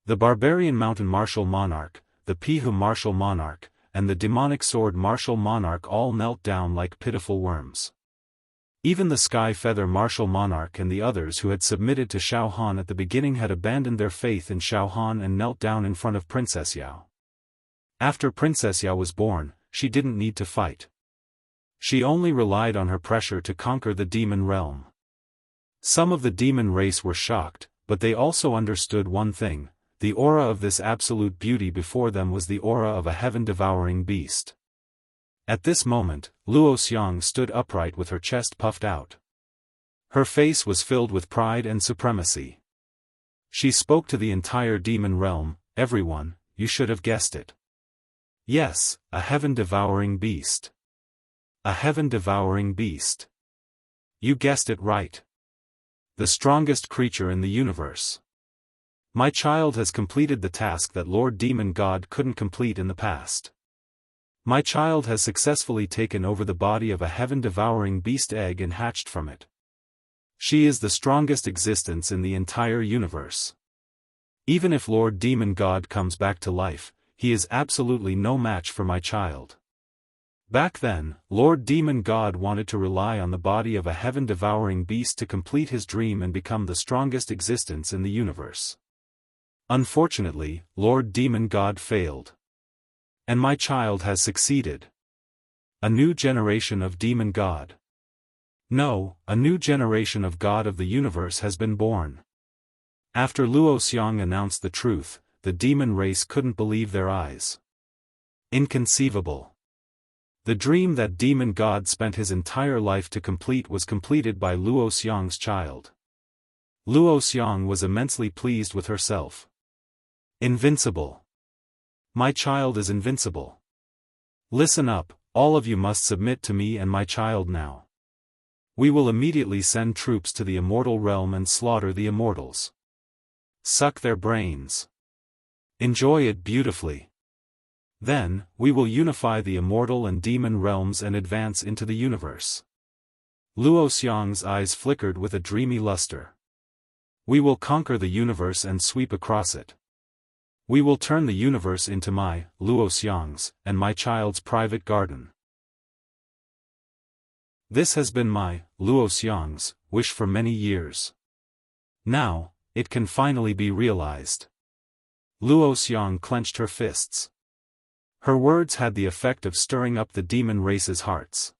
S1: The barbarian mountain martial monarch, the Pihu martial monarch, and the demonic sword martial monarch all knelt down like pitiful worms. Even the sky feather martial monarch and the others who had submitted to Xiaofan at the beginning had abandoned their faith in Xiaofan and knelt down in front of Princess Yao. After Princess Yao was born, she didn't need to fight. She only relied on her pressure to conquer the demon realm. Some of the demon race were shocked, but they also understood one thing: the aura of this absolute beauty before them was the aura of a heaven-devouring beast. At this moment, Luo Xiang stood upright with her chest puffed out. Her face was filled with pride and supremacy. She spoke to the entire demon realm. Everyone, you should have guessed it. Yes, a heaven-devouring beast. A heaven-devouring beast. You guessed it right. The strongest creature in the universe. My child has completed the task that Lord Demon God couldn't complete in the past. My child has successfully taken over the body of a heaven-devouring beast egg and hatched from it. She is the strongest existence in the entire universe. Even if Lord Demon God comes back to life, he is absolutely no match for my child. Back then, Lord Demon God wanted to rely on the body of a heaven-devouring beast to complete his dream and become the strongest existence in the universe. Unfortunately, Lord Demon God failed. And my child has succeeded. A new generation of Demon God. No, a new generation of God of the universe has been born. After Luo Xiang announced the truth, the demon race couldn't believe their eyes. Inconceivable. The dream that Demon God spent his entire life to complete was completed by Luo Xiang's child. Luo Xiang was immensely pleased with herself. Invincible. My child is invincible. Listen up, all of you must submit to me and my child now. We will immediately send troops to the immortal realm and slaughter the immortals. Suck their brains. Enjoy it beautifully. Then, we will unify the immortal and demon realms and advance into the universe. Luo Xiang's eyes flickered with a dreamy luster. We will conquer the universe and sweep across it. We will turn the universe into my, Luo Xiang's, and my child's private garden. This has been my, Luo Xiang's, wish for many years. Now, it can finally be realized. Luo Xiang clenched her fists. Her words had the effect of stirring up the demon race's hearts.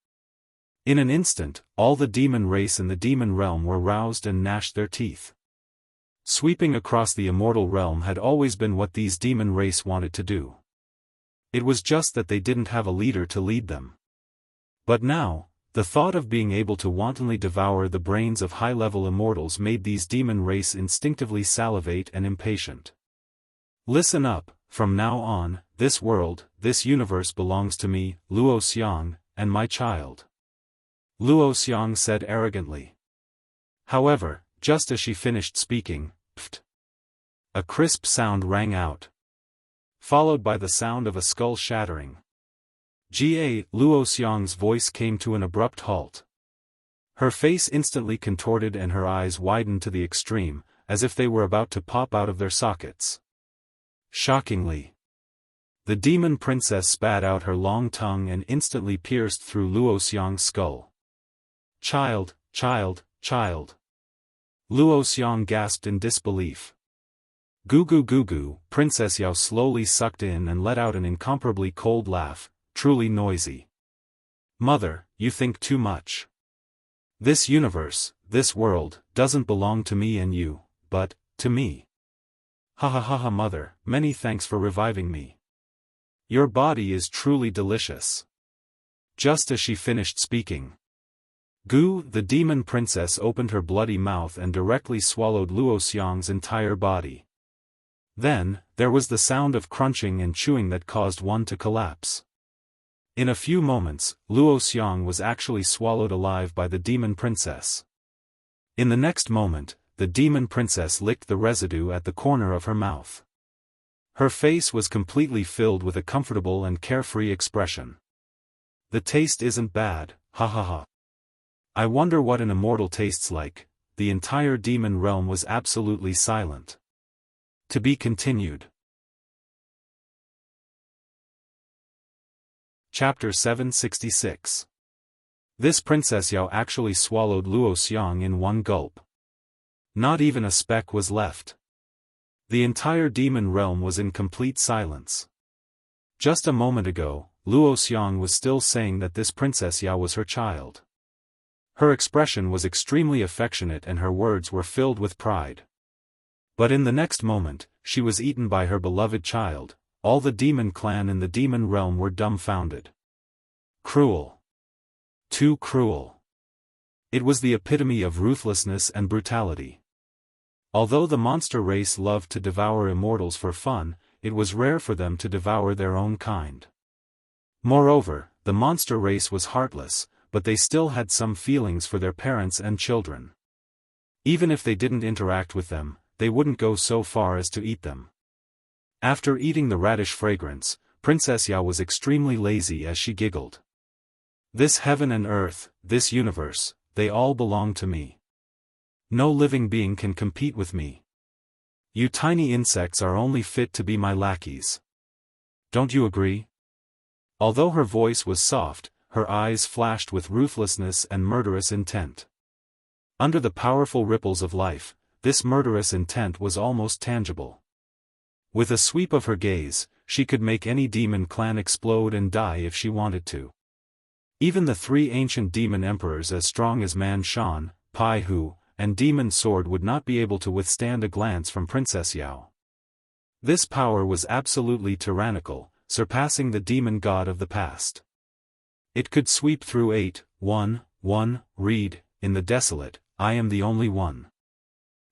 S1: In an instant, all the demon race in the demon realm were roused and gnashed their teeth. Sweeping across the immortal realm had always been what these demon race wanted to do. It was just that they didn't have a leader to lead them. But now, the thought of being able to wantonly devour the brains of high-level immortals made these demon race instinctively salivate and impatient. Listen up, from now on, this world, this universe belongs to me, Luo Xiang, and my child. Luo Xiang said arrogantly. However, just as she finished speaking, pft! A crisp sound rang out. Followed by the sound of a skull shattering. Luo Xiang's voice came to an abrupt halt. Her face instantly contorted and her eyes widened to the extreme, as if they were about to pop out of their sockets. Shockingly. The demon princess spat out her long tongue and instantly pierced through Luo Xiang's skull. Child, child, child. Luo Xiang gasped in disbelief. Goo goo goo goo, Princess Yao slowly sucked in and let out an incomparably cold laugh, truly noisy. Mother, you think too much. This universe, this world, doesn't belong to me and you, but, to me. Ha ha ha ha mother, many thanks for reviving me. Your body is truly delicious. Just as she finished speaking. Gu, the demon princess opened her bloody mouth and directly swallowed Luo Xiang's entire body. Then, there was the sound of crunching and chewing that caused one to collapse. In a few moments, Luo Xiang was actually swallowed alive by the demon princess. In the next moment, the demon princess licked the residue at the corner of her mouth. Her face was completely filled with a comfortable and carefree expression. The taste isn't bad, ha ha ha. I wonder what an immortal tastes like. The entire demon realm was absolutely silent. To be continued. Chapter 766. This Princess Yao actually swallowed Luo Xiang in one gulp. Not even a speck was left. The entire demon realm was in complete silence. Just a moment ago, Luo Xiang was still saying that this Princess Yao was her child. Her expression was extremely affectionate and her words were filled with pride. But in the next moment, she was eaten by her beloved child. All the demon clan in the demon realm were dumbfounded. Cruel. Too cruel. It was the epitome of ruthlessness and brutality. Although the monster race loved to devour immortals for fun, it was rare for them to devour their own kind. Moreover, the monster race was heartless, but they still had some feelings for their parents and children. Even if they didn't interact with them, they wouldn't go so far as to eat them. After eating the radish fragrance, Princess Yao was extremely lazy as she giggled. This heaven and earth, this universe, they all belong to me. No living being can compete with me. You tiny insects are only fit to be my lackeys. Don't you agree? Although her voice was soft, her eyes flashed with ruthlessness and murderous intent. Under the powerful ripples of life, this murderous intent was almost tangible. With a sweep of her gaze, she could make any demon clan explode and die if she wanted to. Even the 3 ancient demon emperors as strong as Man Shan, Pai Hu, and Demon Sword would not be able to withstand a glance from Princess Yao. This power was absolutely tyrannical, surpassing the demon god of the past. It could sweep through 8-1-1, read, in the desolate, I am the only one.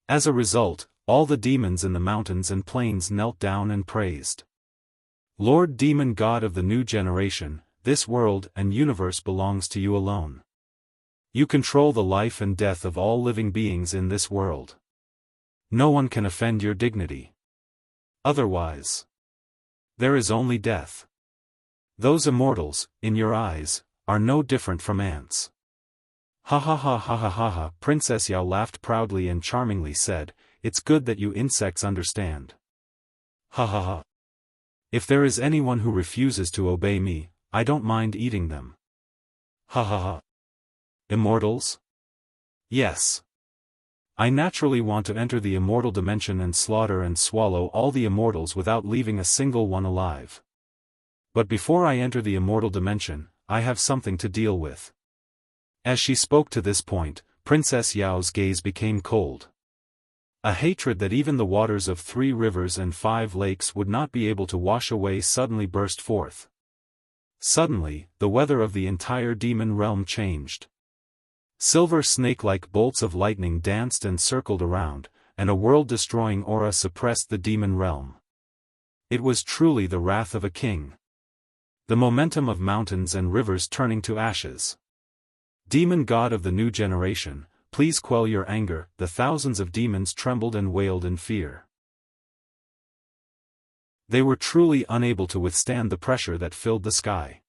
S1: As a result, all the demons in the mountains and plains knelt down and praised. Lord Demon God of the new generation, this world and universe belongs to you alone. You control the life and death of all living beings in this world. No one can offend your dignity. Otherwise, there is only death. Those immortals, in your eyes, are no different from ants. Ha ha ha ha ha ha ha. Princess Yao laughed proudly and charmingly said, it's good that you insects understand. Ha ha ha. If there is anyone who refuses to obey me, I don't mind eating them. Ha ha ha. Immortals? Yes. I naturally want to enter the immortal dimension and slaughter and swallow all the immortals without leaving a single one alive. But before I enter the immortal dimension, I have something to deal with. As she spoke to this point, Princess Yao's gaze became cold. A hatred that even the waters of 3 rivers and 5 lakes would not be able to wash away suddenly burst forth. Suddenly, the weather of the entire demon realm changed. Silver snake-like bolts of lightning danced and circled around, and a world-destroying aura suppressed the demon realm. It was truly the wrath of a king. The momentum of mountains and rivers turning to ashes. Demon God of the new generation, please quell your anger. The thousands of demons trembled and wailed in fear. They were truly unable to withstand the pressure that filled the sky.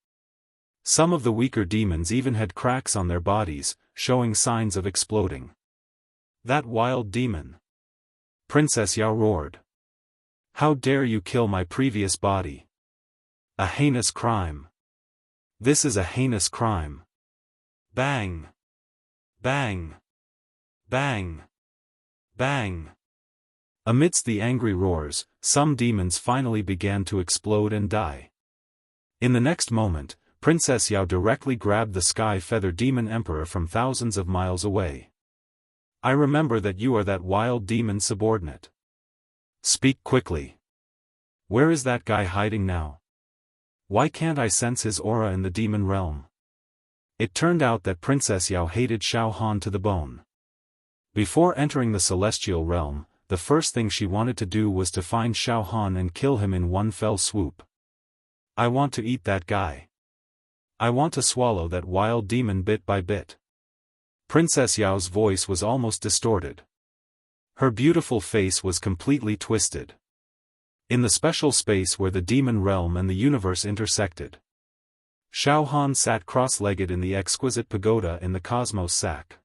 S1: Some of the weaker demons even had cracks on their bodies, showing signs of exploding. That wild demon! Princess Yao roared. How dare you kill my previous body? A heinous crime. This is a heinous crime. Bang! Bang! Bang! Bang! Amidst the angry roars, some demons finally began to explode and die. In the next moment, Princess Yao directly grabbed the Sky Feather Demon Emperor from thousands of miles away. I remember that you are that wild demon subordinate. Speak quickly. Where is that guy hiding now? Why can't I sense his aura in the demon realm? It turned out that Princess Yao hated Xiaofan to the bone. Before entering the celestial realm, the first thing she wanted to do was to find Xiaofan and kill him in one fell swoop. I want to eat that guy. I want to swallow that wild demon bit by bit. Princess Yao's voice was almost distorted. Her beautiful face was completely twisted. In the special space where the demon realm and the universe intersected, Xiaofan sat cross-legged in the exquisite pagoda in the cosmos sack.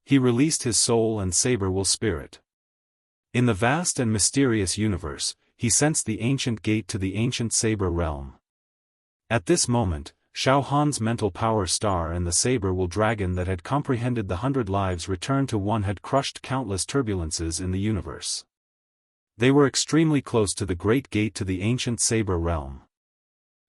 S1: He released his soul and saber-will spirit. In the vast and mysterious universe, he sensed the ancient gate to the ancient saber realm. At this moment, Xiaofan's mental power star and the saber-will dragon that had comprehended the 100 lives returned to one had crushed countless turbulences in the universe. They were extremely close to the great gate to the ancient saber realm.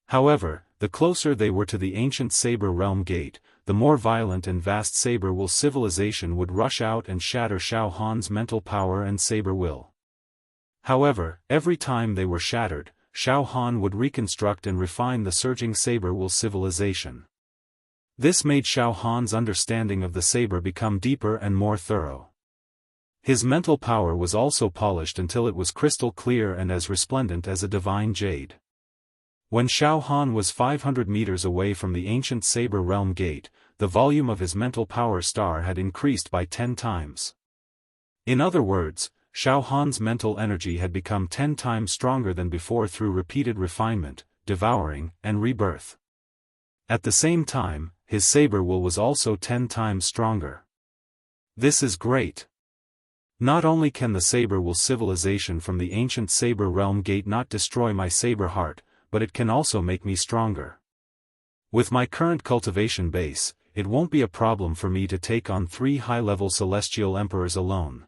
S1: However, the closer they were to the ancient saber realm gate, the more violent and vast saber-will civilization would rush out and shatter Xiaofan's mental power and saber-will. However, every time they were shattered, Xiaofan would reconstruct and refine the surging saber-will civilization. This made Xiaofan's understanding of the saber become deeper and more thorough. His mental power was also polished until it was crystal clear and as resplendent as a divine jade. When Xiaofan was 500 meters away from the ancient saber realm gate, the volume of his mental power star had increased by 10 times. In other words, Xiaofan's mental energy had become 10 times stronger than before through repeated refinement, devouring, and rebirth. At the same time, his saber will was also 10 times stronger. This is great. Not only can the saber will civilization from the ancient saber realm gate not destroy my saber heart, but it can also make me stronger. With my current cultivation base, it won't be a problem for me to take on 3 high-level celestial emperors alone.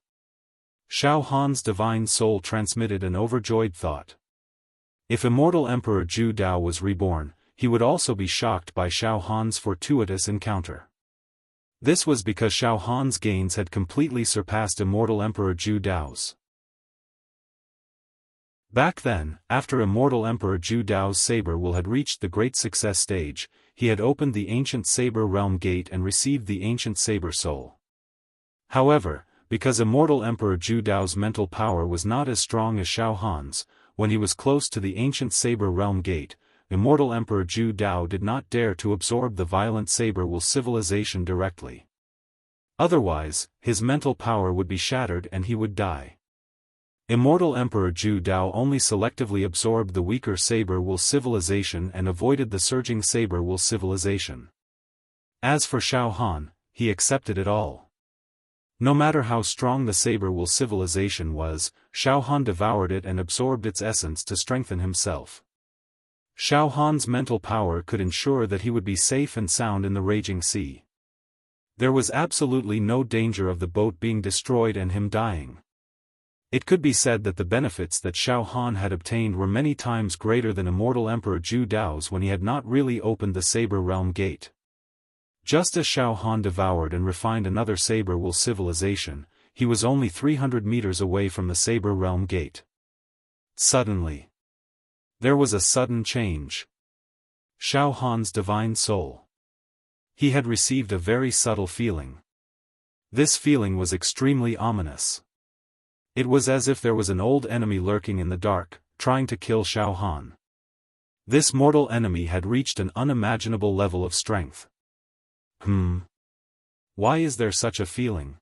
S1: Xiaofan's divine soul transmitted an overjoyed thought. If Immortal Emperor Zhu Dao was reborn, he would also be shocked by Xiaofan's fortuitous encounter. This was because Xiaofan's gains had completely surpassed Immortal Emperor Zhu Dao's. Back then, after Immortal Emperor Zhu Dao's saber will had reached the great success stage, he had opened the ancient saber realm gate and received the ancient saber soul. However, because Immortal Emperor Zhu Dao's mental power was not as strong as Xiaofan's, when he was close to the ancient saber realm gate, Immortal Emperor Zhu Dao did not dare to absorb the violent saber will civilization directly. Otherwise, his mental power would be shattered and he would die. Immortal Emperor Zhu Dao only selectively absorbed the weaker saber will civilization and avoided the surging saber will civilization. As for Xiaofan, he accepted it all. No matter how strong the saber will civilization was, Xiaofan devoured it and absorbed its essence to strengthen himself. Xiaofan's mental power could ensure that he would be safe and sound in the raging sea. There was absolutely no danger of the boat being destroyed and him dying. It could be said that the benefits that Xiaofan had obtained were many times greater than Immortal Emperor Zhu Dao's when he had not really opened the saber realm gate. Just as Xiaofan devoured and refined another saber will civilization, he was only 300 meters away from the saber realm gate. Suddenly, there was a sudden change. Xiaofan's divine soul. He had received a very subtle feeling. This feeling was extremely ominous. It was as if there was an old enemy lurking in the dark, trying to kill Xiaofan. This mortal enemy had reached an unimaginable level of strength. Why is there such a feeling?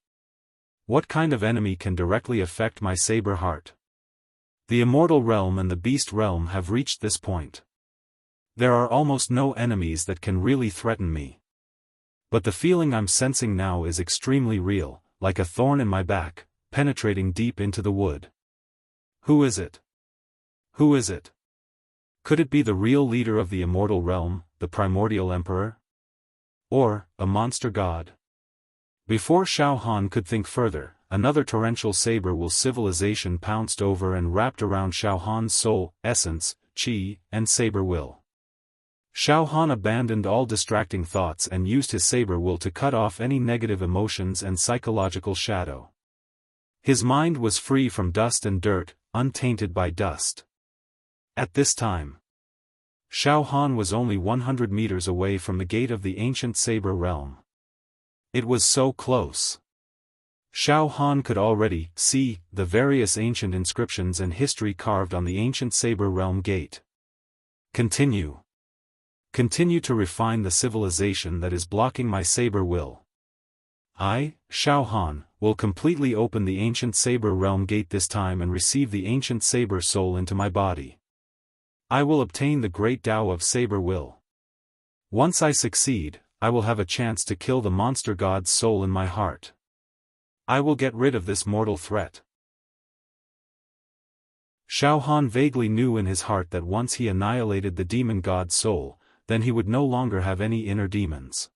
S1: What kind of enemy can directly affect my saber heart? The immortal realm and the beast realm have reached this point. There are almost no enemies that can really threaten me. But the feeling I'm sensing now is extremely real, like a thorn in my back, penetrating deep into the wood. Who is it? Who is it? Could it be the real leader of the immortal realm, the primordial emperor? Or, a monster god? Before Xiaofan could think further, another torrential saber will civilization pounced over and wrapped around Xiaofan's soul, essence, qi, and saber will. Xiaofan abandoned all distracting thoughts and used his saber will to cut off any negative emotions and psychological shadow. His mind was free from dust and dirt, untainted by dust. At this time, Xiaofan was only 100 meters away from the gate of the ancient saber realm. It was so close. Xiaofan could already see the various ancient inscriptions and history carved on the ancient saber realm gate. Continue. Continue to refine the civilization that is blocking my saber will. I, Xiaofan, will completely open the ancient saber realm gate this time and receive the ancient saber soul into my body. I will obtain the great Tao of saber will. Once I succeed, I will have a chance to kill the monster god's soul in my heart. I will get rid of this mortal threat. Xiaofan vaguely knew in his heart that once he annihilated the demon god's soul, then he would no longer have any inner demons.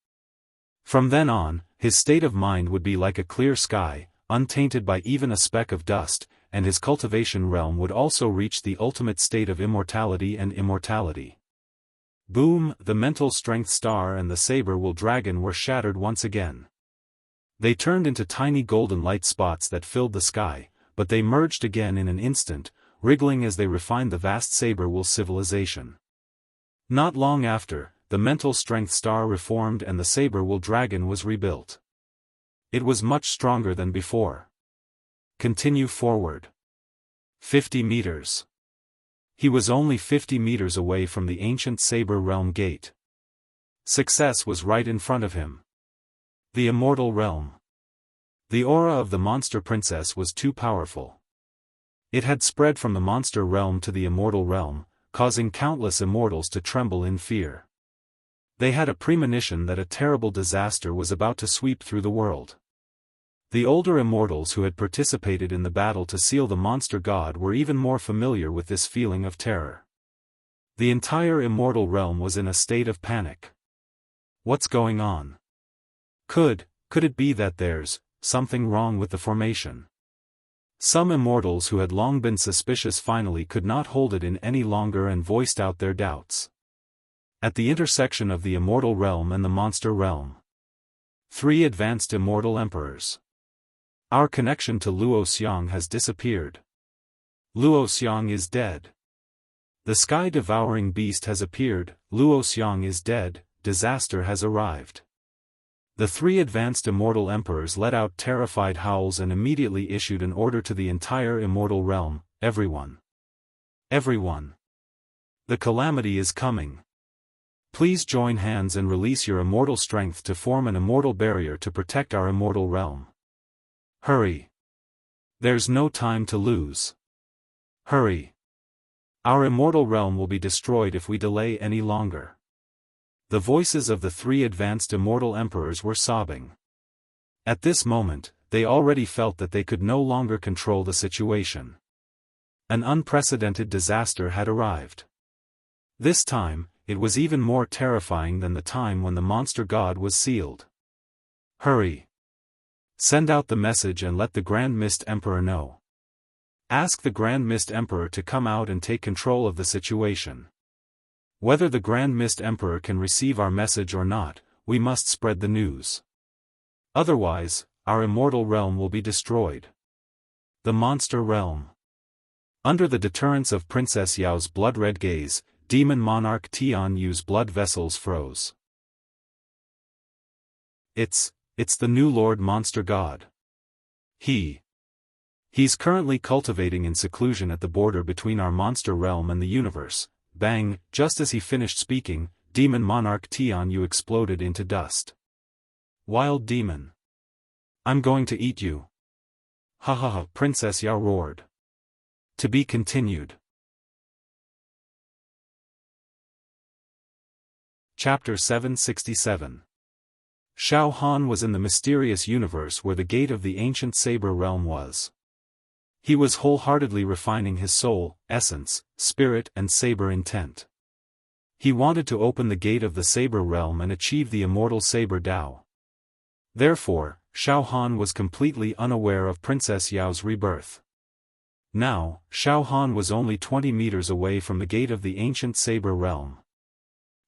S1: From then on, his state of mind would be like a clear sky, untainted by even a speck of dust, and his cultivation realm would also reach the ultimate state of immortality and immortality. Boom! The mental strength star and the saber will dragon were shattered once again. They turned into tiny golden light spots that filled the sky, but they merged again in an instant, wriggling as they refined the vast saber will civilization. Not long after, the mental strength star reformed and the saber will dragon was rebuilt. It was much stronger than before. Continue forward. 50 meters. He was only 50 meters away from the ancient saber realm gate. Success was right in front of him. The immortal realm. The aura of the monster princess was too powerful. It had spread from the monster realm to the immortal realm, causing countless immortals to tremble in fear. They had a premonition that a terrible disaster was about to sweep through the world. The older immortals who had participated in the battle to seal the monster god were even more familiar with this feeling of terror. The entire immortal realm was in a state of panic. What's going on? Could it be that there's something wrong with the formation? Some immortals who had long been suspicious finally could not hold it in any longer and voiced out their doubts. At the intersection of the immortal realm and the monster realm, 3 advanced immortal emperors. Our connection to Luoxiang has disappeared. Luoxiang is dead. The sky-devouring beast has appeared, Luoxiang is dead, disaster has arrived. The 3 advanced immortal emperors let out terrified howls and immediately issued an order to the entire immortal realm, everyone. Everyone. The calamity is coming. Please join hands and release your immortal strength to form an immortal barrier to protect our immortal realm. Hurry. There's no time to lose. Hurry. Our immortal realm will be destroyed if we delay any longer. The voices of the 3 advanced immortal emperors were sobbing. At this moment, they already felt that they could no longer control the situation. An unprecedented disaster had arrived. This time, it was even more terrifying than the time when the monster god was sealed. Hurry. Send out the message and let the Grand Mist Emperor know. Ask the Grand Mist Emperor to come out and take control of the situation. Whether the Grand Mist Emperor can receive our message or not, we must spread the news. Otherwise, our immortal realm will be destroyed. The monster realm. Under the deterrence of Princess Yao's blood-red gaze, demon monarch Tian Yu's blood vessels froze. It's the new Lord Monster God. He's currently cultivating in seclusion at the border between our monster realm and the universe. Bang, just as he finished speaking, demon monarch Tian Yu exploded into dust. Wild demon. I'm going to eat you. Ha ha ha, Princess Yao roared. To be continued. Chapter 767. Xiaofan was in the mysterious universe where the gate of the ancient saber realm was. He was wholeheartedly refining his soul, essence, spirit and saber intent. He wanted to open the gate of the saber realm and achieve the immortal saber Dao. Therefore, Xiaofan was completely unaware of Princess Yao's rebirth. Now, Xiaofan was only 20 meters away from the gate of the ancient saber realm.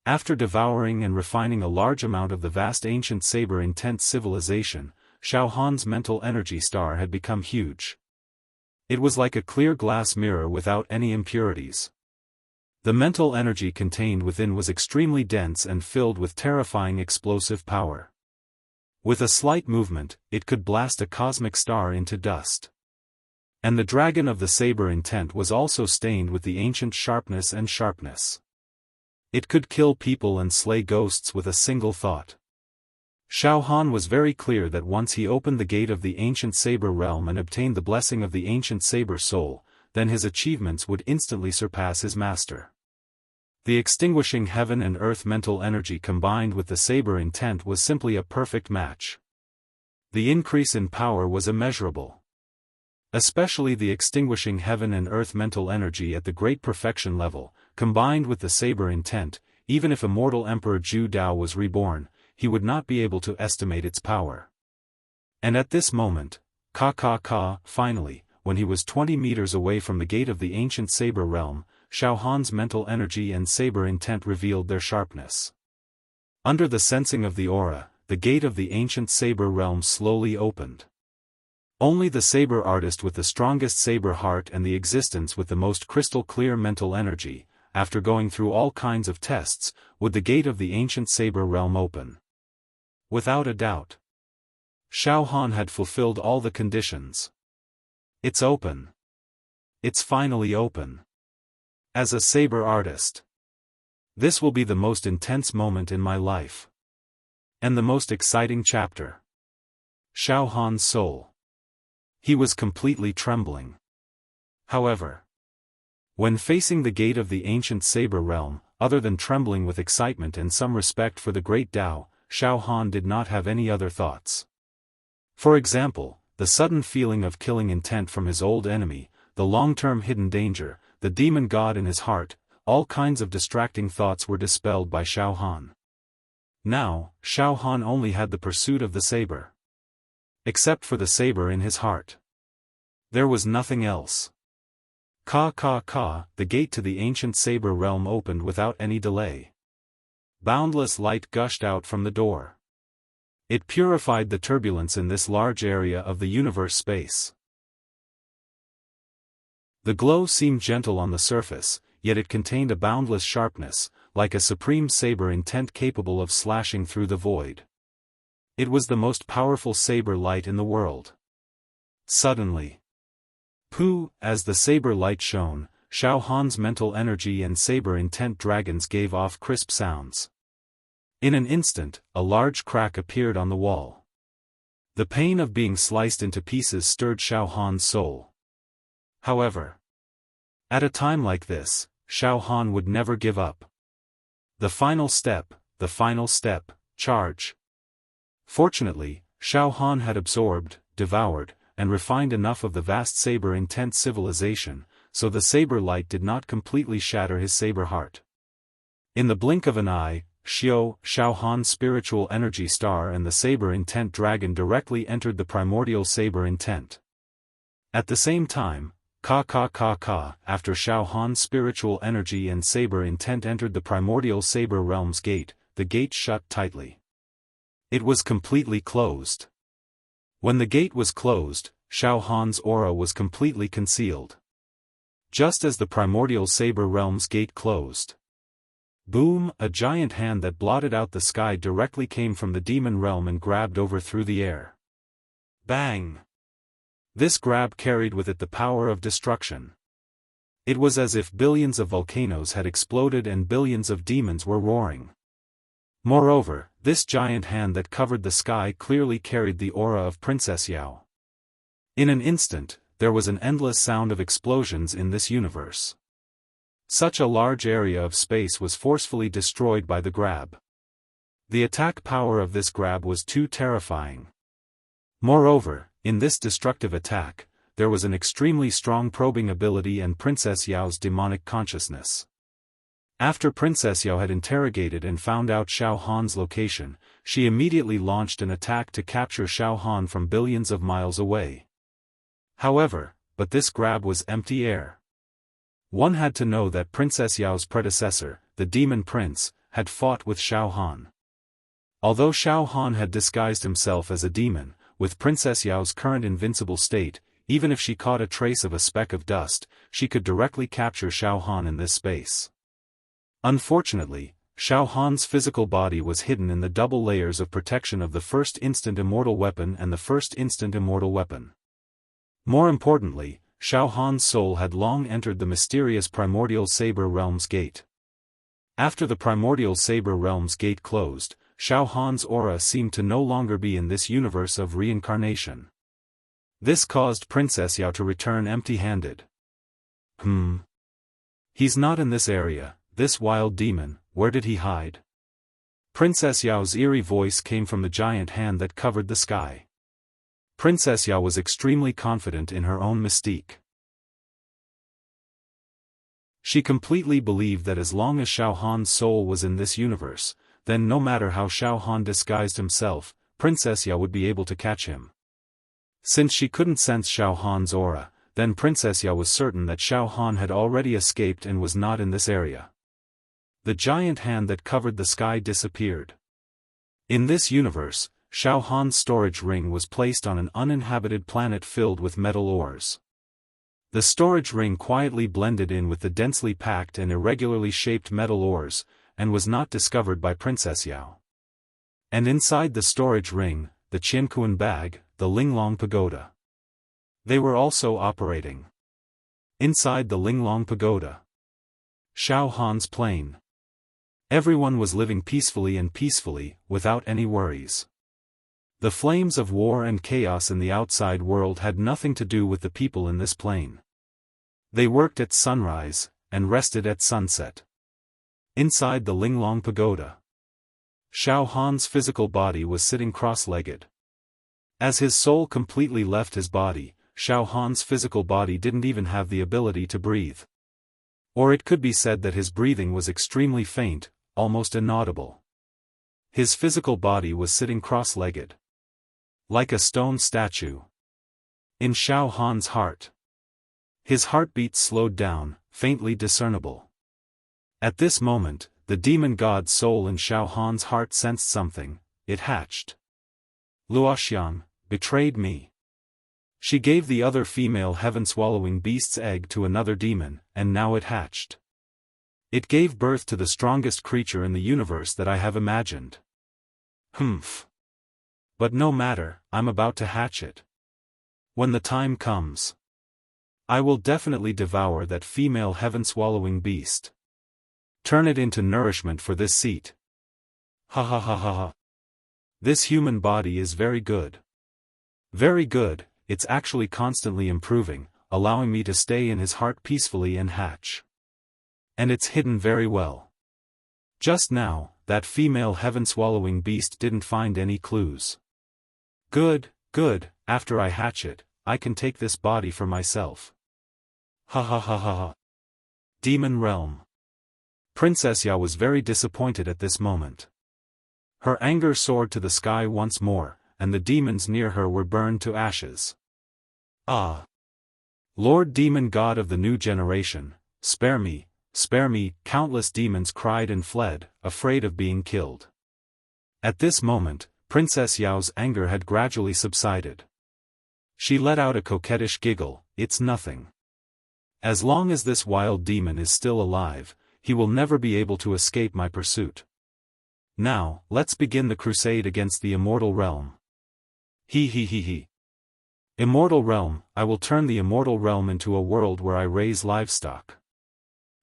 S1: After devouring and refining a large amount of the vast ancient saber intent civilization, Xiaofan's mental energy star had become huge. It was like a clear glass mirror without any impurities. The mental energy contained within was extremely dense and filled with terrifying explosive power. With a slight movement, it could blast a cosmic star into dust. And the dragon of the saber intent was also stained with the ancient sharpness and sharpness. It could kill people and slay ghosts with a single thought. Xiaofan was very clear that once he opened the gate of the ancient saber realm and obtained the blessing of the ancient saber soul, then his achievements would instantly surpass his master. The extinguishing heaven and earth mental energy combined with the saber intent was simply a perfect match. The increase in power was immeasurable. Especially the extinguishing heaven and earth mental energy at the great perfection level, combined with the saber intent, even if immortal Emperor Zhu Dao was reborn, he would not be able to estimate its power. And at this moment, finally, when he was 20 meters away from the gate of the ancient saber realm, Xiaofan's mental energy and saber intent revealed their sharpness. Under the sensing of the aura, the gate of the ancient saber realm slowly opened. Only the saber artist with the strongest saber heart and the existence with the most crystal clear mental energy, after going through all kinds of tests, would the gate of the ancient saber realm open. Without a doubt. Xiaofan had fulfilled all the conditions. It's open. It's finally open. As a saber artist, this will be the most intense moment in my life. And the most exciting chapter. Xiaofan's soul. He was completely trembling. However, when facing the gate of the ancient saber realm, other than trembling with excitement and some respect for the great Tao, Xiaofan did not have any other thoughts. For example, the sudden feeling of killing intent from his old enemy, the long-term hidden danger, the demon god in his heart, all kinds of distracting thoughts were dispelled by Xiaofan. Now, Xiaofan only had the pursuit of the saber. Except for the saber in his heart. There was nothing else. The gate to the ancient saber realm opened without any delay. Boundless light gushed out from the door. It purified the turbulence in this large area of the universe space. The glow seemed gentle on the surface, yet it contained a boundless sharpness, like a supreme saber intent capable of slashing through the void. It was the most powerful saber light in the world. Suddenly, as the saber light shone, Xiaofan's mental energy and saber intent dragons gave off crisp sounds. In an instant, a large crack appeared on the wall. The pain of being sliced into pieces stirred Xiaofan's soul. However, at a time like this, Xiaofan would never give up. The final step, charge. Fortunately, Xiaofan had absorbed, devoured, and refined enough of the vast saber-intent civilization, so the saber light did not completely shatter his saber heart. In the blink of an eye, Xiaofan's spiritual energy star and the saber-intent dragon directly entered the primordial saber-intent. At the same time, after Xiaofan's spiritual energy and saber-intent entered the primordial saber realm's gate, the gate shut tightly. It was completely closed. When the gate was closed, Xiaofan's aura was completely concealed. Just as the primordial saber realm's gate closed. Boom! A giant hand that blotted out the sky directly came from the demon realm and grabbed over through the air. Bang! This grab carried with it the power of destruction. It was as if billions of volcanoes had exploded and billions of demons were roaring. Moreover, this giant hand that covered the sky clearly carried the aura of Princess Yao. In an instant, there was an endless sound of explosions in this universe. Such a large area of space was forcefully destroyed by the grab. The attack power of this grab was too terrifying. Moreover, in this destructive attack, there was an extremely strong probing ability and Princess Yao's demonic consciousness. After Princess Yao had interrogated and found out Xiaofan's location, she immediately launched an attack to capture Xiaofan from billions of miles away. However, but this grab was empty air. One had to know that Princess Yao's predecessor, the Demon Prince, had fought with Xiaofan. Although Xiaofan had disguised himself as a demon, with Princess Yao's current invincible state, even if she caught a trace of a speck of dust, she could directly capture Xiaofan in this space. Unfortunately, Xiaofan's physical body was hidden in the double layers of protection of the first instant immortal weapon and the first instant immortal weapon. More importantly, Xiaofan's soul had long entered the mysterious primordial saber realm's gate. After the primordial saber realm's gate closed, Xiaofan's aura seemed to no longer be in this universe of reincarnation. This caused Princess Yao to return empty-handed. He's not in this area. This wild demon, where did he hide? Princess Yao's eerie voice came from the giant hand that covered the sky. Princess Yao was extremely confident in her own mystique. She completely believed that as long as Xiaofan's soul was in this universe, then no matter how Xiaofan disguised himself, Princess Yao would be able to catch him. Since she couldn't sense Xiaofan's aura, then Princess Yao was certain that Xiaofan had already escaped and was not in this area. The giant hand that covered the sky disappeared. In this universe, Xiaofan's storage ring was placed on an uninhabited planet filled with metal ores. The storage ring quietly blended in with the densely packed and irregularly shaped metal ores, and was not discovered by Princess Yao. And inside the storage ring, the Qiankuan bag, the Linglong Pagoda. They were also operating. Inside the Linglong Pagoda. Xiaofan's plane. Everyone was living peacefully, without any worries. The flames of war and chaos in the outside world had nothing to do with the people in this plane. They worked at sunrise, and rested at sunset. Inside the Linglong Pagoda, Xiaofan's physical body was sitting cross-legged. As his soul completely left his body, Xiaofan's physical body didn't even have the ability to breathe. Or it could be said that his breathing was extremely faint, almost inaudible. His physical body was sitting cross-legged, like a stone statue. In Xiaofan's heart, his heartbeat slowed down, faintly discernible. At this moment, the demon god's soul in Xiaofan's heart sensed something. It hatched. Luoxiang betrayed me. She gave the other female heaven-swallowing beast's egg to another demon, and now it hatched. It gave birth to the strongest creature in the universe that I have imagined. Humph. But no matter, I'm about to hatch it. When the time comes, I will definitely devour that female heaven-swallowing beast. Turn it into nourishment for this seat. Ha ha ha ha ha. This human body is very good. Very good, it's actually constantly improving, allowing me to stay in his heart peacefully and hatch. And it's hidden very well. Just now, that female heaven-swallowing beast didn't find any clues. Good, good, after I hatch it, I can take this body for myself. Ha ha ha ha ha. Demon Realm. Princess Ya was very disappointed at this moment. Her anger soared to the sky once more, and the demons near her were burned to ashes. Ah! Lord Demon God of the new generation, spare me, spare me! Countless demons cried and fled, afraid of being killed. At this moment, Princess Yao's anger had gradually subsided. She let out a coquettish giggle. It's nothing. As long as this wild demon is still alive, he will never be able to escape my pursuit. Now, let's begin the crusade against the Immortal Realm. He he he he. Immortal Realm, I will turn the Immortal Realm into a world where I raise livestock.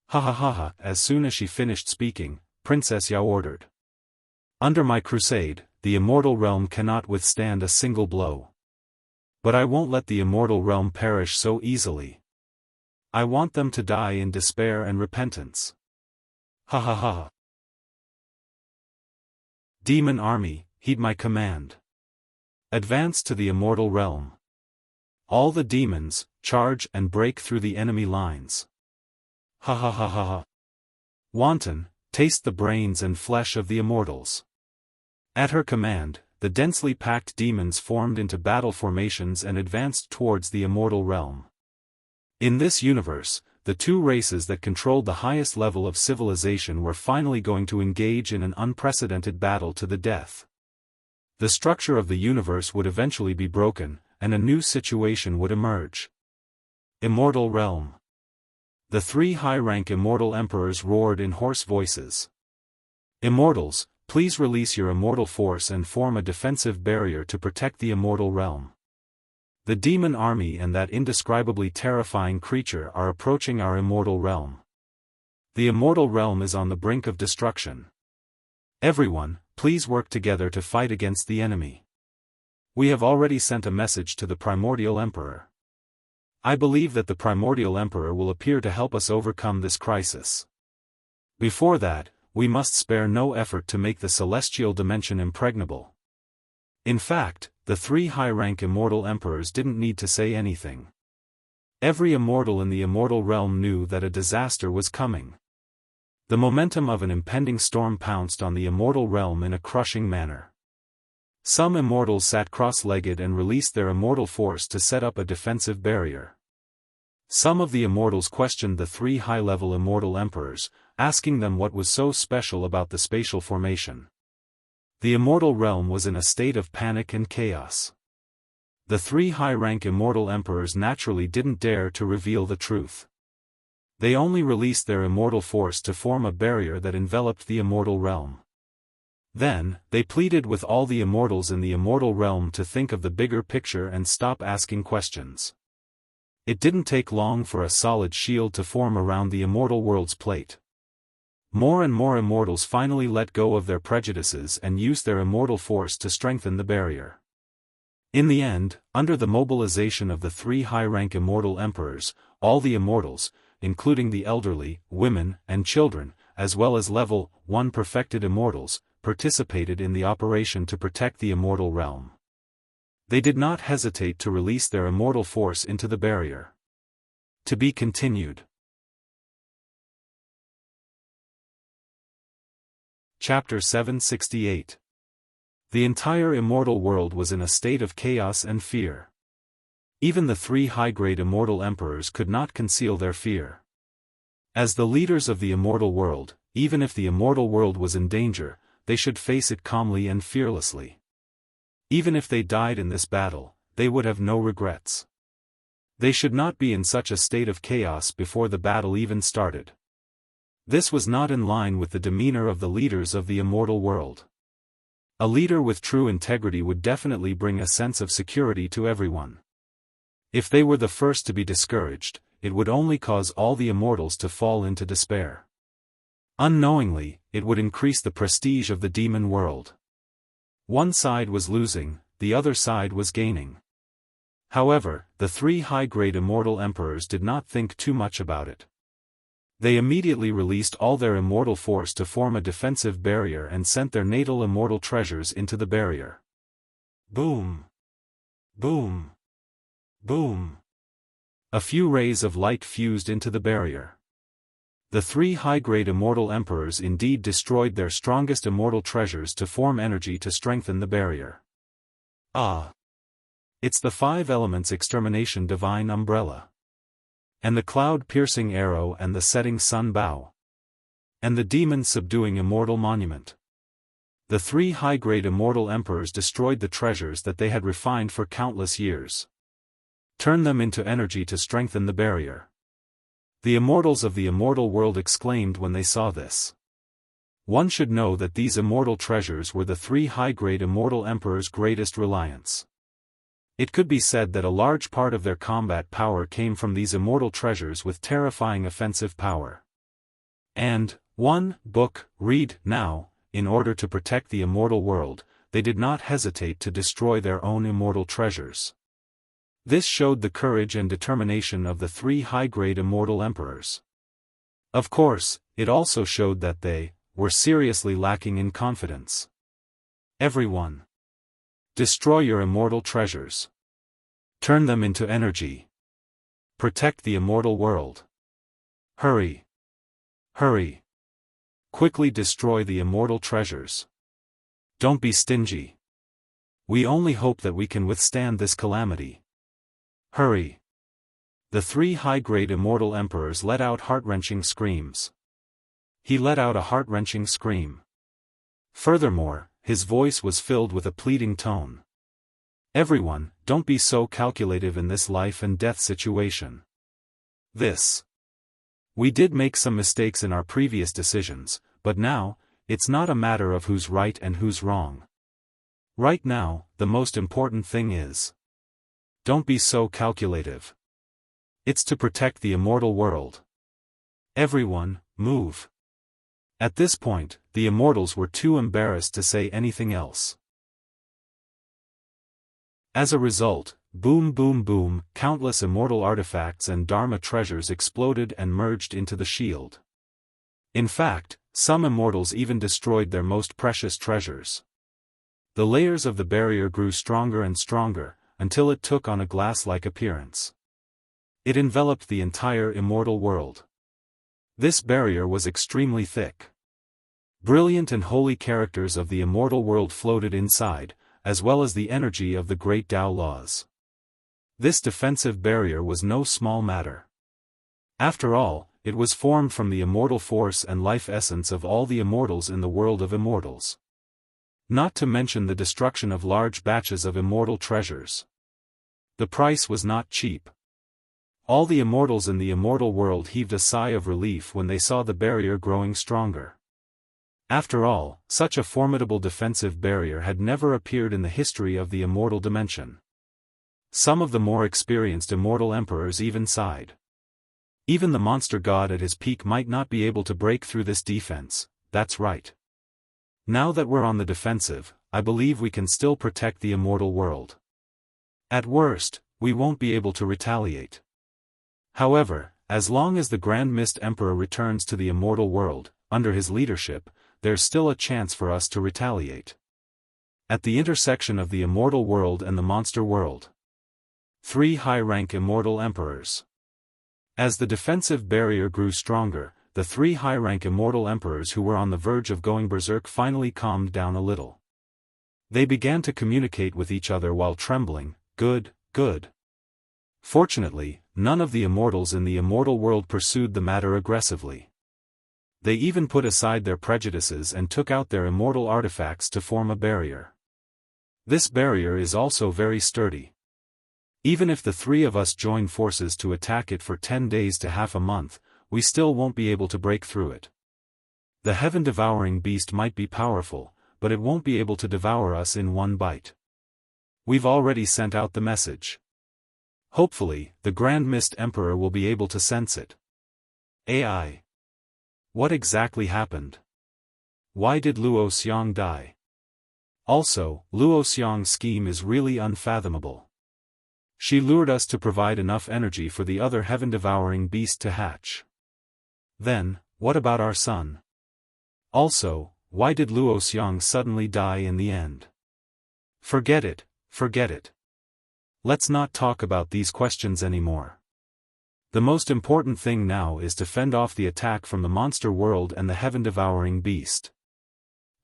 S1: Ha ha ha ha. As soon as she finished speaking, Princess Yao ordered. Under my crusade, the Immortal Realm cannot withstand a single blow. But I won't let the Immortal Realm perish so easily. I want them to die in despair and repentance. Ha ha ha. Demon army, heed my command. Advance to the Immortal Realm. All the demons, charge and break through the enemy lines. Ha ha ha ha ha. Wanton, taste the brains and flesh of the immortals. At her command, the densely packed demons formed into battle formations and advanced towards the Immortal Realm. In this universe, the two races that controlled the highest level of civilization were finally going to engage in an unprecedented battle to the death. The structure of the universe would eventually be broken, and a new situation would emerge. Immortal Realm. The three high-rank Immortal Emperors roared in hoarse voices. Immortals, please release your immortal force and form a defensive barrier to protect the Immortal Realm. The demon army and that indescribably terrifying creature are approaching our Immortal Realm. The Immortal Realm is on the brink of destruction. Everyone, please work together to fight against the enemy. We have already sent a message to the Primordial Emperor. I believe that the Primordial Emperor will appear to help us overcome this crisis. Before that, we must spare no effort to make the celestial dimension impregnable. In fact, the three high-rank Immortal Emperors didn't need to say anything. Every immortal in the Immortal Realm knew that a disaster was coming. The momentum of an impending storm pounced on the Immortal Realm in a crushing manner. Some immortals sat cross-legged and released their immortal force to set up a defensive barrier. Some of the immortals questioned the three high-level Immortal Emperors, asking them what was so special about the spatial formation. The Immortal Realm was in a state of panic and chaos. The three high-rank Immortal Emperors naturally didn't dare to reveal the truth. They only released their immortal force to form a barrier that enveloped the Immortal Realm. Then, they pleaded with all the immortals in the Immortal Realm to think of the bigger picture and stop asking questions. It didn't take long for a solid shield to form around the Immortal World's plate. More and more immortals finally let go of their prejudices and used their immortal force to strengthen the barrier. In the end, under the mobilization of the 3 high-rank immortal emperors, all the immortals, including the elderly, women, and children, as well as level 1 perfected immortals, participated in the operation to protect the immortal realm. They did not hesitate to release their immortal force into the barrier. To be continued. Chapter 768. The entire immortal world was in a state of chaos and fear. Even the 3 high-grade immortal emperors could not conceal their fear. As the leaders of the immortal world, even if the immortal world was in danger, they should face it calmly and fearlessly. Even if they died in this battle, they would have no regrets. They should not be in such a state of chaos before the battle even started. This was not in line with the demeanor of the leaders of the immortal world. A leader with true integrity would definitely bring a sense of security to everyone. If they were the first to be discouraged, it would only cause all the immortals to fall into despair. Unknowingly, it would increase the prestige of the demon world. One side was losing, the other side was gaining. However, the 3 high-grade immortal emperors did not think too much about it. They immediately released all their immortal force to form a defensive barrier and sent their natal immortal treasures into the barrier. Boom! Boom! Boom! A few rays of light fused into the barrier. The 3 high-grade immortal emperors indeed destroyed their strongest immortal treasures to form energy to strengthen the barrier. Ah! It's the 5 elements extermination divine umbrella. And the cloud-piercing arrow and the setting sun bow. And the demon subduing immortal monument. The 3 high-grade immortal emperors destroyed the treasures that they had refined for countless years. Turned them into energy to strengthen the barrier. The immortals of the immortal world exclaimed when they saw this. One should know that these immortal treasures were the 3 high-grade immortal emperors' greatest reliance. It could be said that a large part of their combat power came from these immortal treasures with terrifying offensive power. And, book, read, now, in order to protect the immortal world, they did not hesitate to destroy their own immortal treasures. This showed the courage and determination of the 3 high-grade immortal emperors. Of course, it also showed that they were seriously lacking in confidence. Everyone. Destroy your immortal treasures. Turn them into energy. Protect the immortal world. Hurry. Hurry. Quickly destroy the immortal treasures. Don't be stingy. We only hope that we can withstand this calamity. Hurry. The 3 high-grade immortal emperors let out heart-wrenching screams. He let out a heart-wrenching scream. Furthermore, his voice was filled with a pleading tone. Everyone, don't be so calculative in this life and death situation. We did make some mistakes in our previous decisions, but now, it's not a matter of who's right and who's wrong. Right now, the most important thing is, don't be so calculative. It's to protect the immortal world. Everyone, move. At this point, the immortals were too embarrassed to say anything else. As a result, boom boom boom, countless immortal artifacts and Dharma treasures exploded and merged into the shield. In fact, some immortals even destroyed their most precious treasures. The layers of the barrier grew stronger and stronger, until it took on a glass-like appearance. It enveloped the entire immortal world. This barrier was extremely thick. Brilliant and holy characters of the immortal world floated inside, as well as the energy of the great Tao laws. This defensive barrier was no small matter. After all, it was formed from the immortal force and life essence of all the immortals in the world of immortals. Not to mention the destruction of large batches of immortal treasures. The price was not cheap. All the immortals in the immortal world heaved a sigh of relief when they saw the barrier growing stronger. After all, such a formidable defensive barrier had never appeared in the history of the immortal dimension. Some of the more experienced immortal emperors even sighed. Even the monster god at his peak might not be able to break through this defense, that's right. Now that we're on the defensive, I believe we can still protect the immortal world. At worst, we won't be able to retaliate. However, as long as the Grand Mist Emperor returns to the immortal world, under his leadership, there's still a chance for us to retaliate. At the intersection of the immortal world and the monster world. 3 high-rank immortal emperors. As the defensive barrier grew stronger, the 3 high-rank immortal emperors who were on the verge of going berserk finally calmed down a little. They began to communicate with each other while trembling. Good. Fortunately, none of the immortals in the immortal world pursued the matter aggressively. They even put aside their prejudices and took out their immortal artifacts to form a barrier. This barrier is also very sturdy. Even if the 3 of us join forces to attack it for 10 days to half a month, we still won't be able to break through it. The heaven-devouring beast might be powerful, but it won't be able to devour us in one bite. We've already sent out the message. Hopefully, the Grand Mist Emperor will be able to sense it. AI. What exactly happened? Why did Luo Xiang die? Also, Luo Xiang's scheme is really unfathomable. She lured us to provide enough energy for the other heaven-devouring beast to hatch. Then, what about our son? Also, why did Luo Xiang suddenly die in the end? Forget it. Let's not talk about these questions anymore. The most important thing now is to fend off the attack from the monster world and the heaven-devouring beast.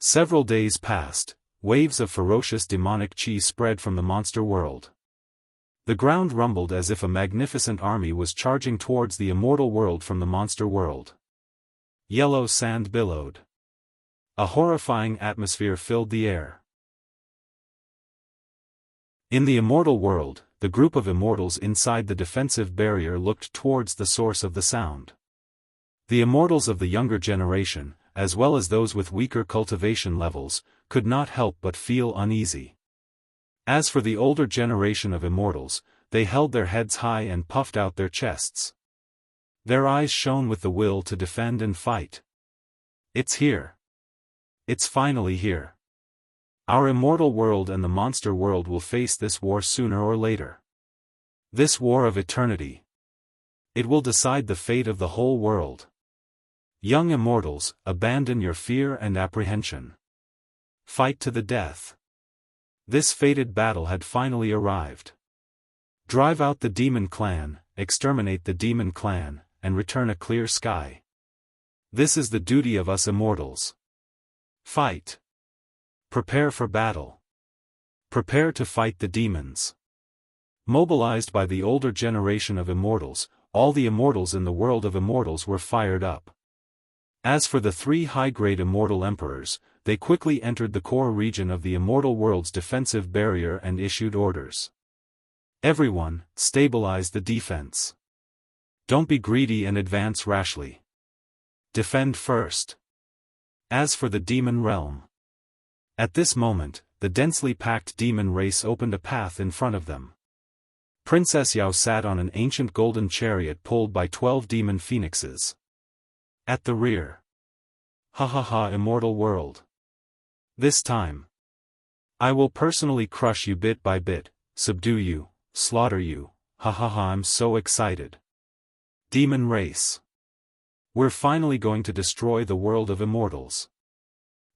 S1: Several days passed, waves of ferocious demonic chi spread from the monster world. The ground rumbled as if a magnificent army was charging towards the immortal world from the monster world. Yellow sand billowed. A horrifying atmosphere filled the air. In the immortal world, the group of immortals inside the defensive barrier looked towards the source of the sound. The immortals of the younger generation, as well as those with weaker cultivation levels, could not help but feel uneasy. As for the older generation of immortals, they held their heads high and puffed out their chests. Their eyes shone with the will to defend and fight. It's here. It's finally here. Our immortal world and the monster world will face this war sooner or later. This war of eternity. It will decide the fate of the whole world. Young immortals, abandon your fear and apprehension. Fight to the death. This fated battle had finally arrived. Drive out the demon clan, exterminate the demon clan, and return a clear sky. This is the duty of us immortals. Fight. Prepare for battle. Prepare to fight the demons. Mobilized by the older generation of immortals, all the immortals in the world of immortals were fired up. As for the 3 high-grade immortal emperors, they quickly entered the core region of the immortal world's defensive barrier and issued orders. Everyone, stabilize the defense. Don't be greedy and advance rashly. Defend first. As for the demon realm. At this moment, the densely packed demon race opened a path in front of them. Princess Yao sat on an ancient golden chariot pulled by 12 demon phoenixes. At the rear. Ha, immortal world. This time. I will personally crush you bit by bit, subdue you, slaughter you, ha, I'm so excited. Demon race. We're finally going to destroy the world of immortals.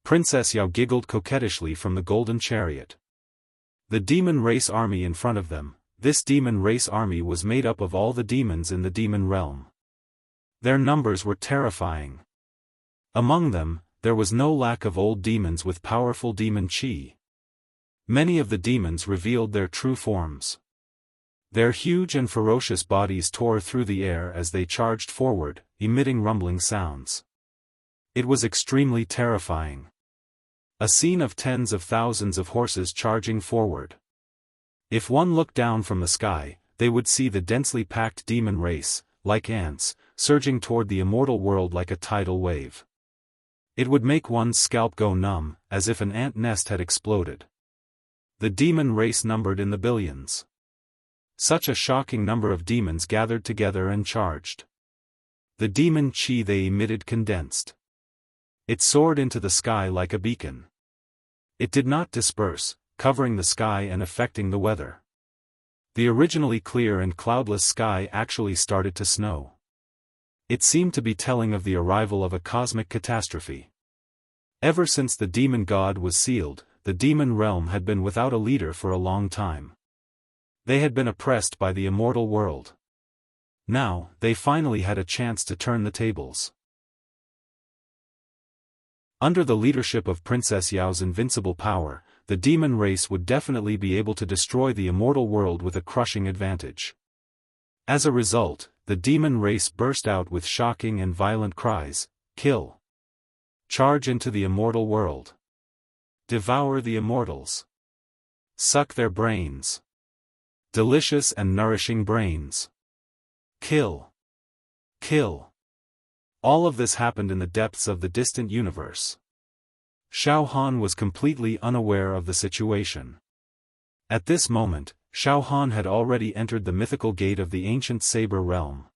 S1: Princess Yao giggled coquettishly from the golden chariot. The demon race army in front of them, this demon race army was made up of all the demons in the demon realm. Their numbers were terrifying. Among them, there was no lack of old demons with powerful demon chi. Many of the demons revealed their true forms. Their huge and ferocious bodies tore through the air as they charged forward, emitting rumbling sounds. It was extremely terrifying. A scene of tens of thousands of horses charging forward. If one looked down from the sky, they would see the densely packed demon race, like ants, surging toward the immortal world like a tidal wave. It would make one's scalp go numb, as if an ant nest had exploded. The demon race numbered in the billions. Such a shocking number of demons gathered together and charged. The demon chi they emitted condensed. It soared into the sky like a beacon. It did not disperse, covering the sky and affecting the weather. The originally clear and cloudless sky actually started to snow. It seemed to be telling of the arrival of a cosmic catastrophe. Ever since the demon god was sealed, the demon realm had been without a leader for a long time. They had been oppressed by the immortal world. Now, they finally had a chance to turn the tables. Under the leadership of Princess Yao's invincible power, the demon race would definitely be able to destroy the immortal world with a crushing advantage. As a result, the demon race burst out with shocking and violent cries: kill! Charge into the immortal world! Devour the immortals! Suck their brains! Delicious and nourishing brains! Kill! Kill! All of this happened in the depths of the distant universe. Xiaofan was completely unaware of the situation. At this moment, Xiaofan had already entered the mythical gate of the ancient Saber realm.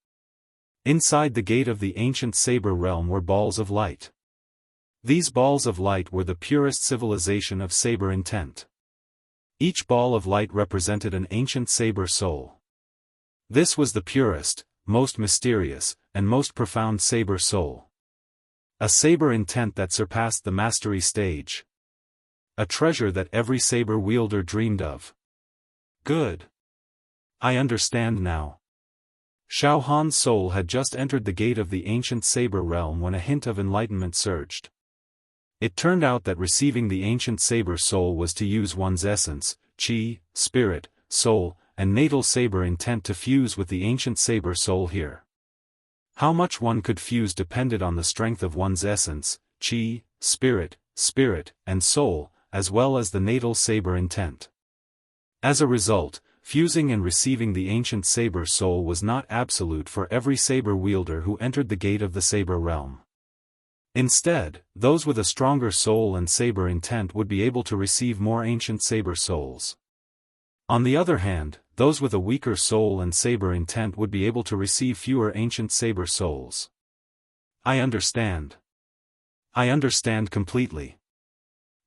S1: Inside the gate of the ancient Saber realm were balls of light. These balls of light were the purest civilization of Saber intent. Each ball of light represented an ancient Saber soul. This was the purest, most mysterious, and most profound Saber soul. A Saber intent that surpassed the mastery stage. A treasure that every Saber wielder dreamed of. Good. I understand now. Xiaohan's soul had just entered the gate of the ancient Saber realm when a hint of enlightenment surged. It turned out that receiving the ancient Saber soul was to use one's essence, chi, spirit, soul, and natal Saber intent to fuse with the ancient Saber soul here. How much one could fuse depended on the strength of one's essence, chi, spirit, and soul, as well as the natal Saber intent. As a result, fusing and receiving the ancient Saber soul was not absolute for every Saber wielder who entered the gate of the Saber realm. Instead, those with a stronger soul and Saber intent would be able to receive more ancient Saber souls. On the other hand, those with a weaker soul and Saber intent would be able to receive fewer ancient Saber souls. I understand. I understand completely.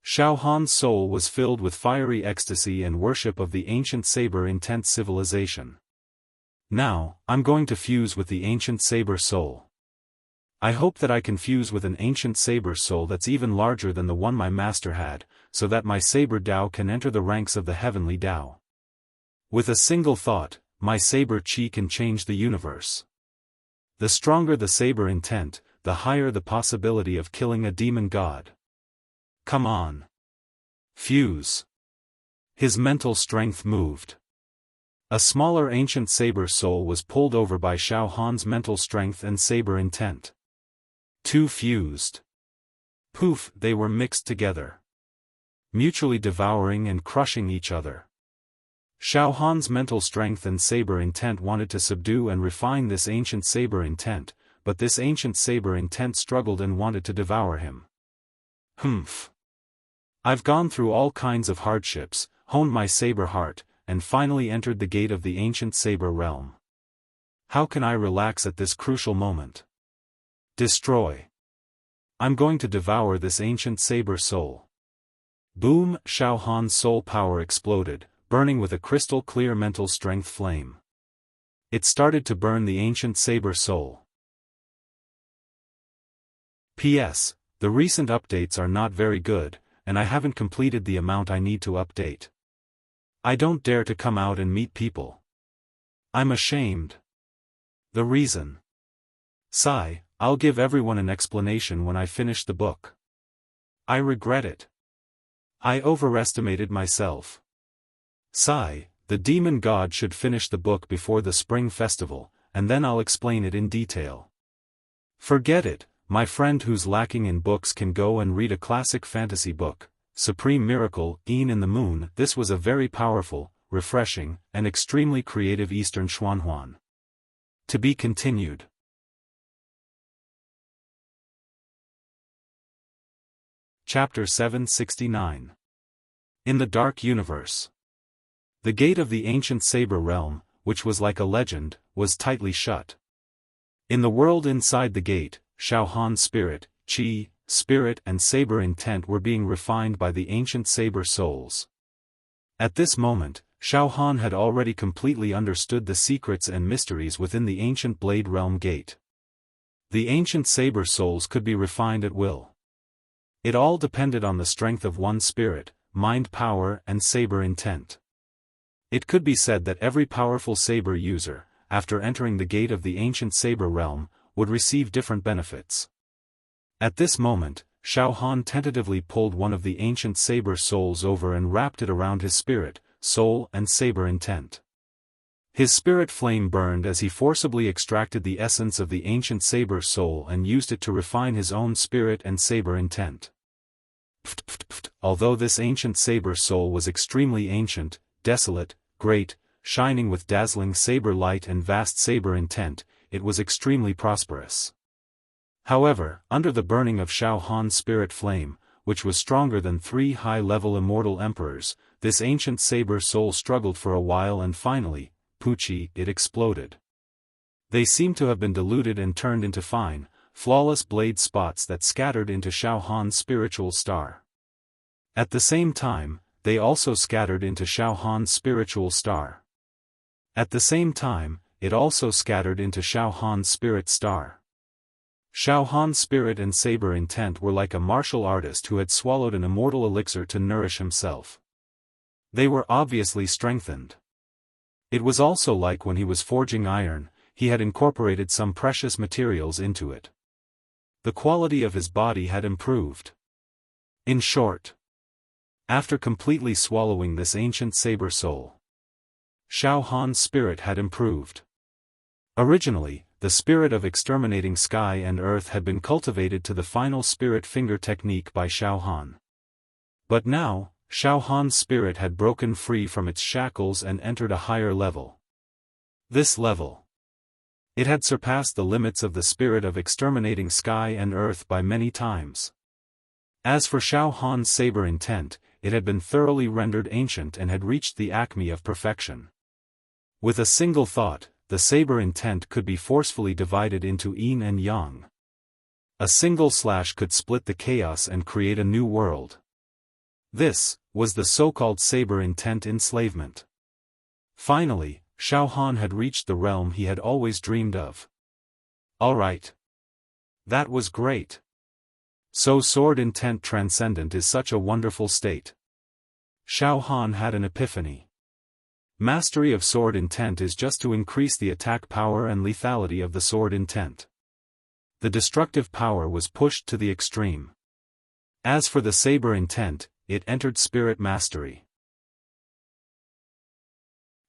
S1: Xiaohan's soul was filled with fiery ecstasy and worship of the ancient Saber intent civilization. Now, I'm going to fuse with the ancient Saber soul. I hope that I can fuse with an ancient Saber soul that's even larger than the one my master had, so that my Saber Dao can enter the ranks of the heavenly Dao. With a single thought, my Saber Chi can change the universe. The stronger the Saber intent, the higher the possibility of killing a demon god. Come on. Fuse. His mental strength moved. A smaller ancient Saber soul was pulled over by Xiaohan's mental strength and Saber intent. Two fused. Poof, they were mixed together. Mutually devouring and crushing each other. Xiaohan's mental strength and Saber intent wanted to subdue and refine this ancient Saber intent, but this ancient Saber intent struggled and wanted to devour him. Humph. I've gone through all kinds of hardships, honed my Saber heart, and finally entered the gate of the ancient Saber realm. How can I relax at this crucial moment? Destroy. I'm going to devour this ancient Saber soul. Boom! Xiaohan's soul power exploded, burning with a crystal-clear mental strength flame. It started to burn the ancient Saber soul. P.S. The recent updates are not very good, and I haven't completed the amount I need to update. I don't dare to come out and meet people. I'm ashamed. The reason? Sigh, I'll give everyone an explanation when I finish the book. I regret it. I overestimated myself. Sigh, the demon god should finish the book before the spring festival, and then I'll explain it in detail. Forget it, my friend who's lacking in books can go and read a classic fantasy book, Supreme Miracle, Een in the Moon. This was a very powerful, refreshing, and extremely creative Eastern Xuanhuan. To be continued. Chapter 769. In the Dark Universe. The gate of the ancient Saber realm, which was like a legend, was tightly shut. In the world inside the gate, Xiaohan's spirit, chi, spirit and Saber intent were being refined by the ancient Saber souls. At this moment, Xiaofan had already completely understood the secrets and mysteries within the ancient Blade Realm Gate. The ancient saber souls could be refined at will. It all depended on the strength of one's spirit, mind power and saber intent. It could be said that every powerful saber user, after entering the gate of the ancient saber realm, would receive different benefits. At this moment, Xiaofan tentatively pulled one of the ancient saber souls over and wrapped it around his spirit, soul and saber intent. His spirit flame burned as he forcibly extracted the essence of the ancient saber soul and used it to refine his own spirit and saber intent. Although this ancient saber soul was extremely ancient, desolate, great, shining with dazzling saber light and vast saber intent, it was extremely prosperous. However, under the burning of Xiaohan's spirit flame, which was stronger than 3 high-level immortal emperors, this ancient saber soul struggled for a while and finally, it exploded. They seemed to have been diluted and turned into fine, flawless blade spots that scattered into Xiaohan's spiritual star. At the same time, they also scattered into Xiaohan's spiritual star. At the same time, it also scattered into Xiaohan's spirit star. Xiaohan's spirit and saber intent were like a martial artist who had swallowed an immortal elixir to nourish himself. They were obviously strengthened. It was also like when he was forging iron, he had incorporated some precious materials into it. The quality of his body had improved. In short, after completely swallowing this ancient saber soul, Xiaohan's spirit had improved. Originally, the spirit of exterminating sky and earth had been cultivated to the final spirit finger technique by Xiaohan. But now, Xiaohan's spirit had broken free from its shackles and entered a higher level. This level, it had surpassed the limits of the spirit of exterminating sky and earth by many times. As for Xiaohan's saber intent, it had been thoroughly rendered ancient and had reached the acme of perfection. With a single thought, the saber intent could be forcefully divided into yin and yang. A single slash could split the chaos and create a new world. This was the so-called saber intent enslavement. Finally, Xiaohan had reached the realm he had always dreamed of. Alright. That was great. So sword intent transcendent is such a wonderful state. Xiaohan had an epiphany. Mastery of sword intent is just to increase the attack power and lethality of the sword intent. The destructive power was pushed to the extreme. As for the saber intent, it entered spirit mastery.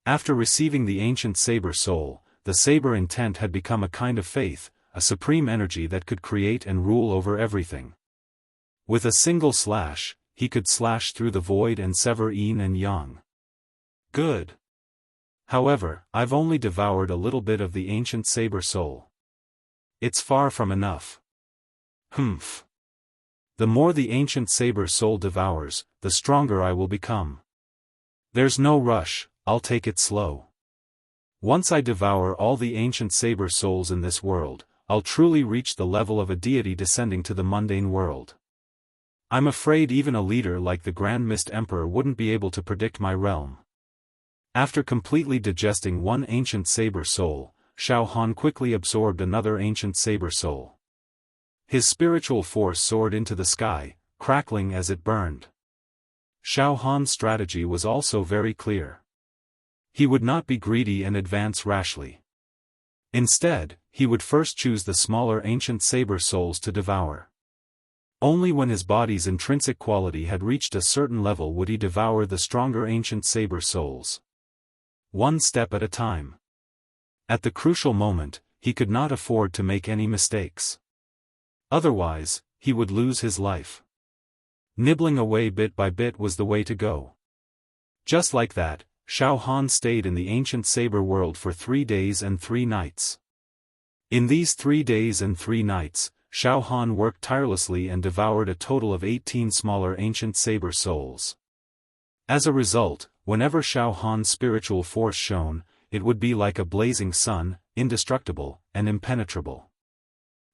S1: After receiving the ancient saber soul, the saber intent had become a kind of faith, a supreme energy that could create and rule over everything. With a single slash, he could slash through the void and sever yin and yang. Good. However, I've only devoured a little bit of the ancient saber soul. It's far from enough. Humph. The more the ancient saber soul devours, the stronger I will become. There's no rush, I'll take it slow. Once I devour all the ancient saber souls in this world, I'll truly reach the level of a deity descending to the mundane world. I'm afraid even a leader like the Grand Mist Emperor wouldn't be able to predict my realm. After completely digesting one ancient saber soul, Xiaohan quickly absorbed another ancient saber soul. His spiritual force soared into the sky, crackling as it burned. Xiaohan's strategy was also very clear. He would not be greedy and advance rashly. Instead, he would first choose the smaller ancient saber souls to devour. Only when his body's intrinsic quality had reached a certain level would he devour the stronger ancient saber souls. One step at a time. At the crucial moment, he could not afford to make any mistakes. Otherwise, he would lose his life. Nibbling away bit by bit was the way to go. Just like that, Xiaohan stayed in the ancient saber world for 3 days and 3 nights. In these 3 days and 3 nights, Xiaohan worked tirelessly and devoured a total of 18 smaller ancient saber souls. As a result, whenever Xiaohan's spiritual force shone, it would be like a blazing sun, indestructible and impenetrable.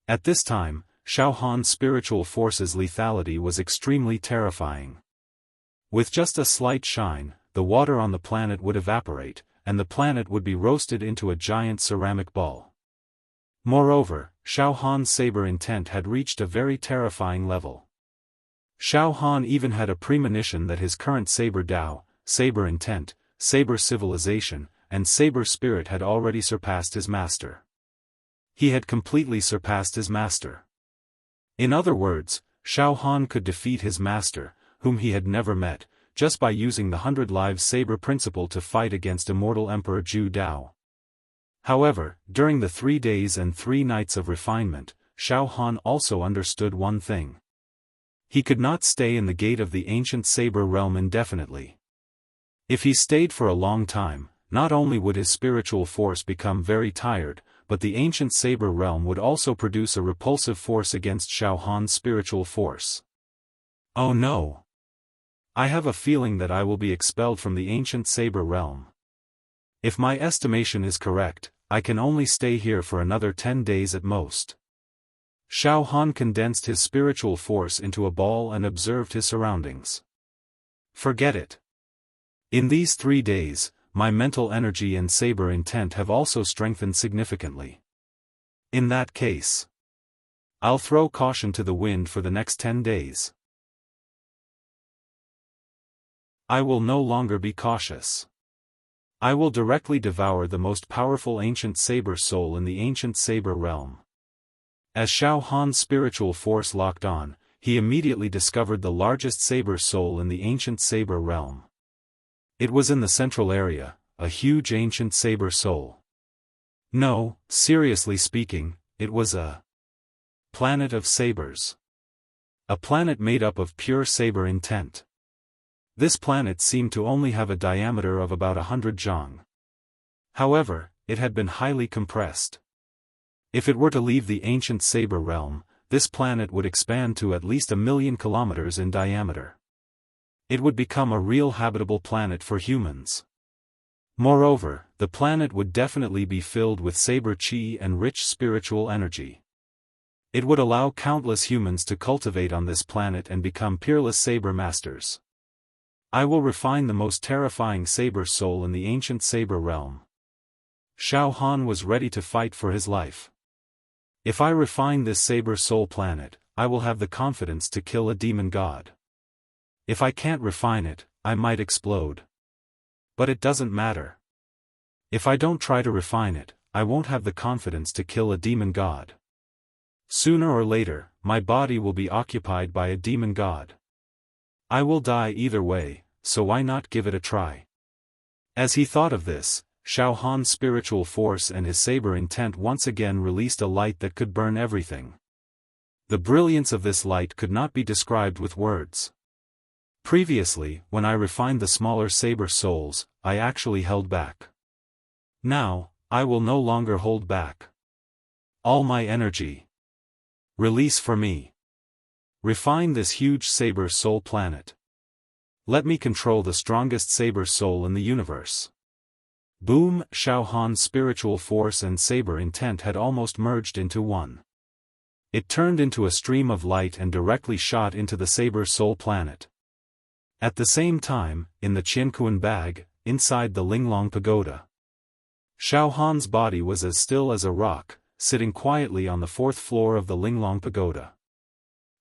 S1: At this time, Xiaohan's spiritual force's lethality was extremely terrifying. With just a slight shine, the water on the planet would evaporate, and the planet would be roasted into a giant ceramic ball. Moreover, Xiaofan's saber intent had reached a very terrifying level. Xiaofan even had a premonition that his current saber Dao, saber intent, saber civilization, and saber spirit had already surpassed his master. He had completely surpassed his master. In other words, Xiaofan could defeat his master, whom he had never met, just by using the 100 lives saber principle to fight against Immortal Emperor Zhu Dao. However, during the 3 days and 3 nights of refinement, Xiaofan also understood one thing. He could not stay in the gate of the ancient saber realm indefinitely. If he stayed for a long time, not only would his spiritual force become very tired, but the ancient saber realm would also produce a repulsive force against Xiaofan's spiritual force. Oh no! I have a feeling that I will be expelled from the ancient saber realm. If my estimation is correct, I can only stay here for another 10 days at most. Xiaofan condensed his spiritual force into a ball and observed his surroundings. Forget it. In these 3 days, my mental energy and saber intent have also strengthened significantly. In that case, I'll throw caution to the wind for the next 10 days. I will no longer be cautious. I will directly devour the most powerful ancient saber soul in the ancient saber realm. As Xiaofan's spiritual force locked on, he immediately discovered the largest saber soul in the ancient saber realm. It was in the central area, a huge ancient saber soul. No, seriously speaking, it was a planet of sabers. A planet made up of pure saber intent. This planet seemed to only have a diameter of about 100 zhang. However, it had been highly compressed. If it were to leave the ancient saber realm, this planet would expand to at least 1,000,000 kilometers in diameter. It would become a real habitable planet for humans. Moreover, the planet would definitely be filled with saber chi and rich spiritual energy. It would allow countless humans to cultivate on this planet and become peerless saber masters. I will refine the most terrifying saber soul in the ancient saber realm. Xiaofan was ready to fight for his life. If I refine this saber soul planet, I will have the confidence to kill a demon god. If I can't refine it, I might explode. But it doesn't matter. If I don't try to refine it, I won't have the confidence to kill a demon god. Sooner or later, my body will be occupied by a demon god. I will die either way, so why not give it a try? As he thought of this, Xiaofan's spiritual force and his saber intent once again released a light that could burn everything. The brilliance of this light could not be described with words. Previously, when I refined the smaller saber souls, I actually held back. Now, I will no longer hold back. All my energy. Release for me. Refine this huge saber soul planet. Let me control the strongest saber soul in the universe. Boom! Xiaofan's spiritual force and saber intent had almost merged into one. It turned into a stream of light and directly shot into the saber soul planet. At the same time, in the Qiankuan bag, inside the Linglong pagoda, Xiaofan's body was as still as a rock, sitting quietly on the 4th floor of the Linglong pagoda.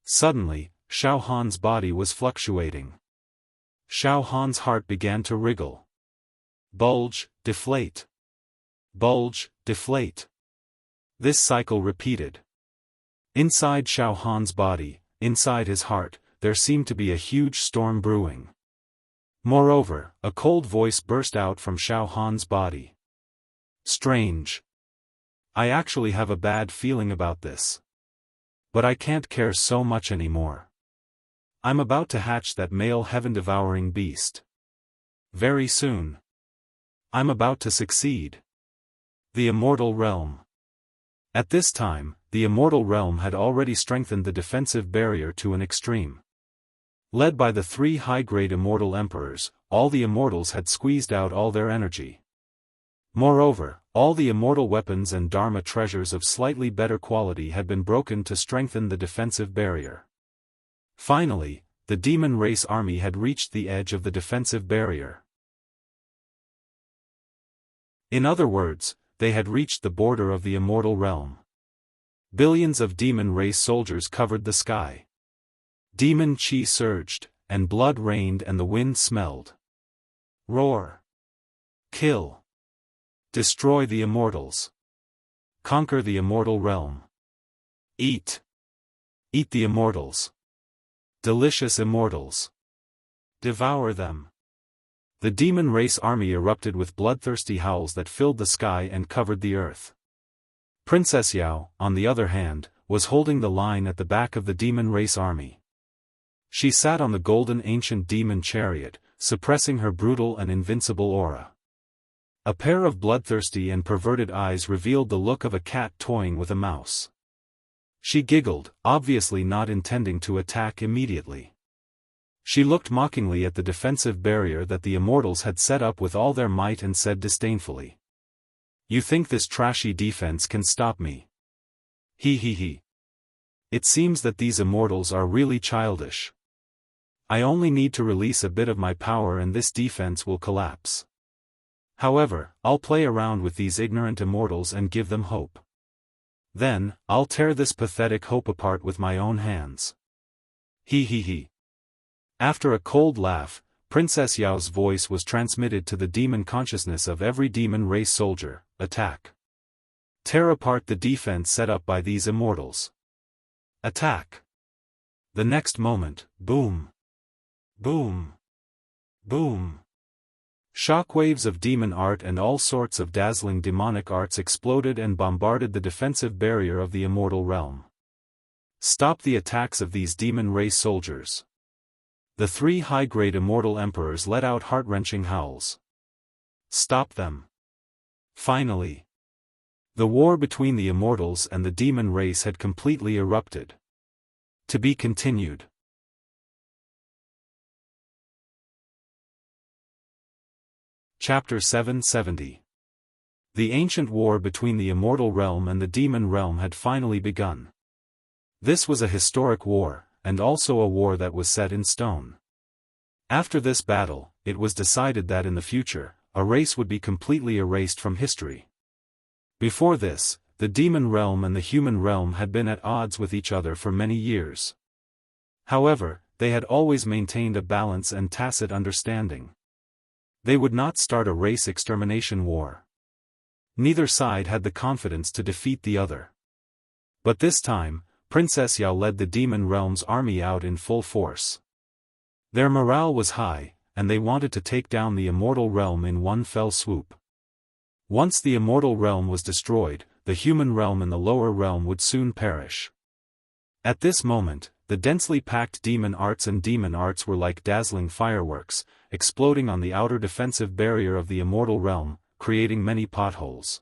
S1: Suddenly, Xiaofan's body was fluctuating. Xiaofan's heart began to wriggle. Bulge, deflate. Bulge, deflate. This cycle repeated. Inside Xiaofan's body, inside his heart, there seemed to be a huge storm brewing. Moreover, a cold voice burst out from Xiaofan's body. Strange. I actually have a bad feeling about this. But I can't care so much anymore. I'm about to hatch that male heaven-devouring beast. Very soon. I'm about to succeed. The Immortal Realm. At this time, the Immortal Realm had already strengthened the defensive barrier to an extreme. Led by the 3 high-grade Immortal Emperors, all the Immortals had squeezed out all their energy. Moreover, all the immortal weapons and Dharma treasures of slightly better quality had been broken to strengthen the defensive barrier. Finally, the demon race army had reached the edge of the defensive barrier. In other words, they had reached the border of the immortal realm. Billions of demon race soldiers covered the sky. Demon chi surged, and blood rained and the wind smelled. Roar. Kill. Destroy the immortals. Conquer the immortal realm. Eat. Eat the immortals. Delicious immortals. Devour them. The demon race army erupted with bloodthirsty howls that filled the sky and covered the earth. Princess Yao, on the other hand, was holding the line at the back of the demon race army. She sat on the golden ancient demon chariot, suppressing her brutal and invincible aura. A pair of bloodthirsty and perverted eyes revealed the look of a cat toying with a mouse. She giggled, obviously not intending to attack immediately. She looked mockingly at the defensive barrier that the immortals had set up with all their might and said disdainfully, "You think this trashy defense can stop me? He he he. It seems that these immortals are really childish. I only need to release a bit of my power and this defense will collapse. However, I'll play around with these ignorant immortals and give them hope. Then, I'll tear this pathetic hope apart with my own hands. He he he." After a cold laugh, Princess Yao's voice was transmitted to the demon consciousness of every demon race soldier: attack. Tear apart the defense set up by these immortals. Attack. The next moment, boom. Boom. Boom. Shockwaves of demon art and all sorts of dazzling demonic arts exploded and bombarded the defensive barrier of the immortal realm. Stop the attacks of these demon race soldiers. The three high-grade immortal emperors let out heart-wrenching howls. Stop them. Finally. The war between the immortals and the demon race had completely erupted. To be continued. Chapter 770. The ancient war between the immortal realm and the demon realm had finally begun. This was a historic war, and also a war that was set in stone. After this battle, it was decided that in the future, a race would be completely erased from history. Before this, the demon realm and the human realm had been at odds with each other for many years. However, they had always maintained a balance and tacit understanding. They would not start a race extermination war. Neither side had the confidence to defeat the other. But this time, Princess Yao led the demon realm's army out in full force. Their morale was high, and they wanted to take down the immortal realm in one fell swoop. Once the immortal realm was destroyed, the human realm and the lower realm would soon perish. At this moment, the densely packed demon arts were like dazzling fireworks, exploding on the outer defensive barrier of the immortal realm, creating many potholes.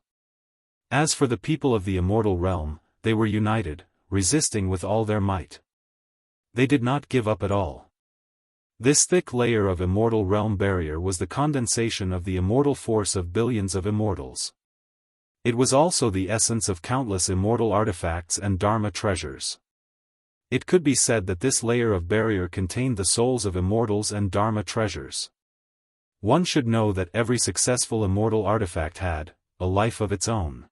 S1: As for the people of the immortal realm, they were united, resisting with all their might. They did not give up at all. This thick layer of immortal realm barrier was the condensation of the immortal force of billions of immortals. It was also the essence of countless immortal artifacts and dharma treasures. It could be said that this layer of barrier contained the souls of immortals and dharma treasures. One should know that every successful immortal artifact had a life of its own.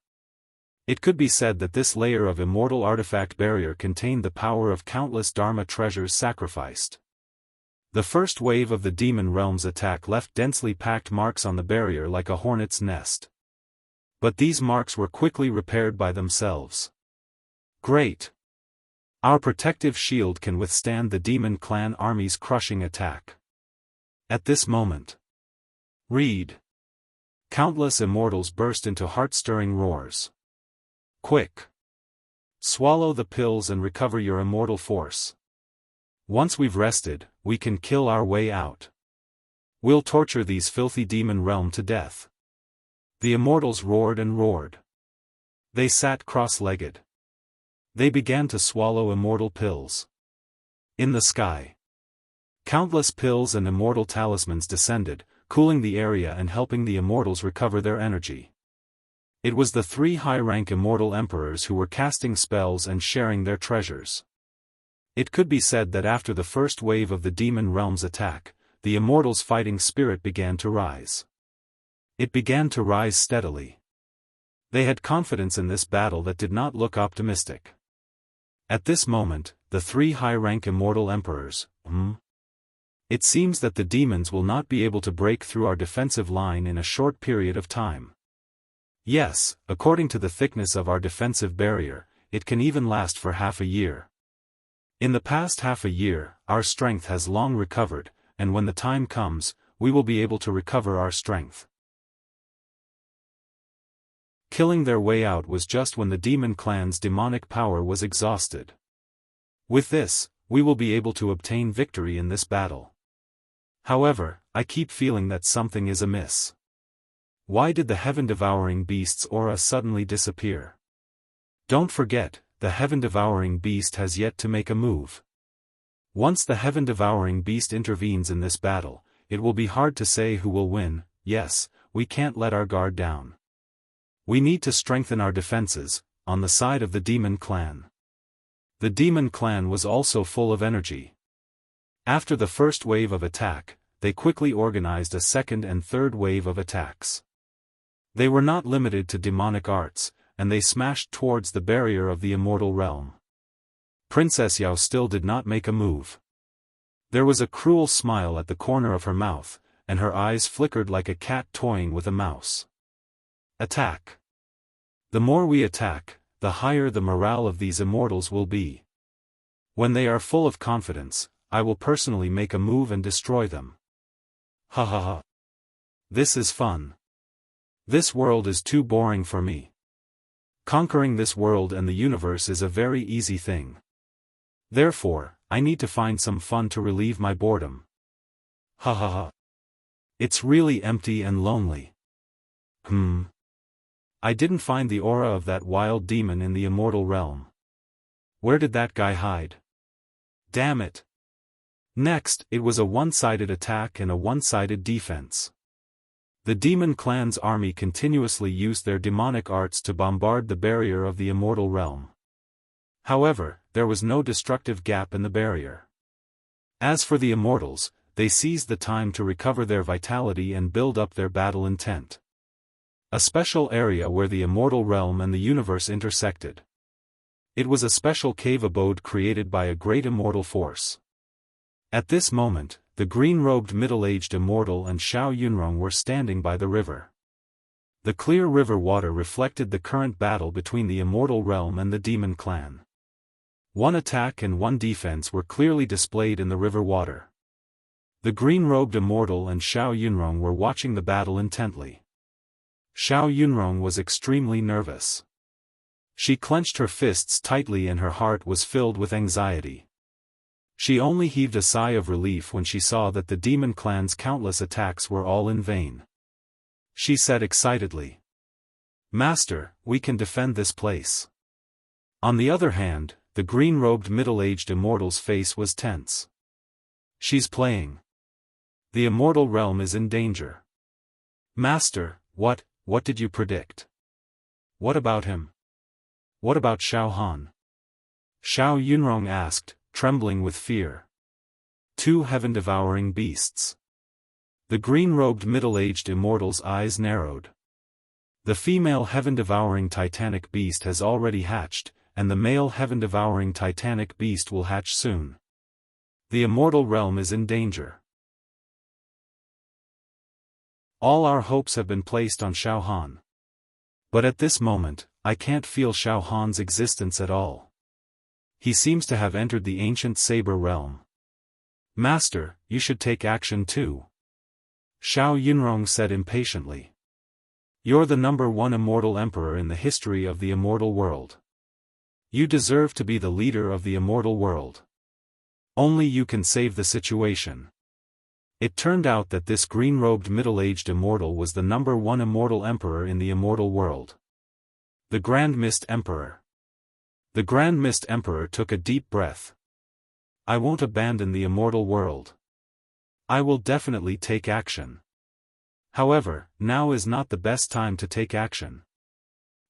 S1: It could be said that this layer of immortal artifact barrier contained the power of countless dharma treasures sacrificed. The first wave of the demon realm's attack left densely packed marks on the barrier like a hornet's nest. But these marks were quickly repaired by themselves. Great! Our protective shield can withstand the demon clan army's crushing attack. At this moment. Read. Countless immortals burst into heart-stirring roars. Quick! Swallow the pills and recover your immortal force. Once we've rested, we can kill our way out. We'll torture these filthy demon realm to death. The immortals roared and roared. They sat cross-legged. They began to swallow immortal pills. In the sky. Countless pills and immortal talismans descended, cooling the area and helping the immortals recover their energy. It was the three high-rank immortal emperors who were casting spells and sharing their treasures. It could be said that after the first wave of the demon realm's attack, the immortals' fighting spirit began to rise. It began to rise steadily. They had confidence in this battle that did not look optimistic. At this moment, the 3 high-rank immortal emperors, It seems that the demons will not be able to break through our defensive line in a short period of time. Yes, according to the thickness of our defensive barrier, it can even last for half a year. In the past half a year, our strength has long recovered, and when the time comes, we will be able to recover our strength. Killing their way out was just when the demon clan's demonic power was exhausted. With this, we will be able to obtain victory in this battle. However, I keep feeling that something is amiss. Why did the heaven-devouring beast's aura suddenly disappear? Don't forget, the heaven-devouring beast has yet to make a move. Once the heaven-devouring beast intervenes in this battle, it will be hard to say who will win. Yes, we can't let our guard down. We need to strengthen our defenses, on the side of the demon clan. The demon clan was also full of energy. After the first wave of attack, they quickly organized a second and third wave of attacks. They were not limited to demonic arts, and they smashed towards the barrier of the immortal realm. Princess Yao still did not make a move. There was a cruel smile at the corner of her mouth, and her eyes flickered like a cat toying with a mouse. Attack. The more we attack, the higher the morale of these immortals will be. When they are full of confidence, I will personally make a move and destroy them. Ha ha ha. This is fun. This world is too boring for me. Conquering this world and the universe is a very easy thing. Therefore, I need to find some fun to relieve my boredom. Ha ha ha. It's really empty and lonely. I didn't find the aura of that wild demon in the immortal realm. Where did that guy hide? Damn it. Next, it was a one-sided attack and a one-sided defense. The demon clan's army continuously used their demonic arts to bombard the barrier of the immortal realm. However, there was no destructive gap in the barrier. As for the immortals, they seized the time to recover their vitality and build up their battle intent. A special area where the immortal realm and the universe intersected. It was a special cave abode created by a great immortal force. At this moment, the green-robed middle-aged immortal and Xiao Yunrong were standing by the river. The clear river water reflected the current battle between the immortal realm and the demon clan. One attack and one defense were clearly displayed in the river water. The green-robed immortal and Xiao Yunrong were watching the battle intently. Xiao Yunrong was extremely nervous. She clenched her fists tightly and her heart was filled with anxiety. She only heaved a sigh of relief when she saw that the demon clan's countless attacks were all in vain. She said excitedly, "Master, we can defend this place." On the other hand, the green-robed middle-aged immortal's face was tense. "She's playing. The immortal realm is in danger." "Master, what did you predict? What about him? What about Xiaofan?" Xiao Yunrong asked, trembling with fear. Two heaven-devouring beasts. The green-robed middle-aged immortal's eyes narrowed. The female heaven-devouring titanic beast has already hatched, and the male heaven-devouring titanic beast will hatch soon. The immortal realm is in danger. All our hopes have been placed on Xiaofan. But at this moment, I can't feel Xiaofan's existence at all. He seems to have entered the ancient saber realm. "Master, you should take action too," Xiao Yunrong said impatiently. "You're the #1 immortal emperor in the history of the immortal world. You deserve to be the leader of the immortal world. Only you can save the situation." It turned out that this green-robed middle-aged immortal was the #1 immortal emperor in the immortal world. The Grand Mist Emperor. The Grand Mist Emperor took a deep breath. "I won't abandon the immortal world. I will definitely take action. However, now is not the best time to take action.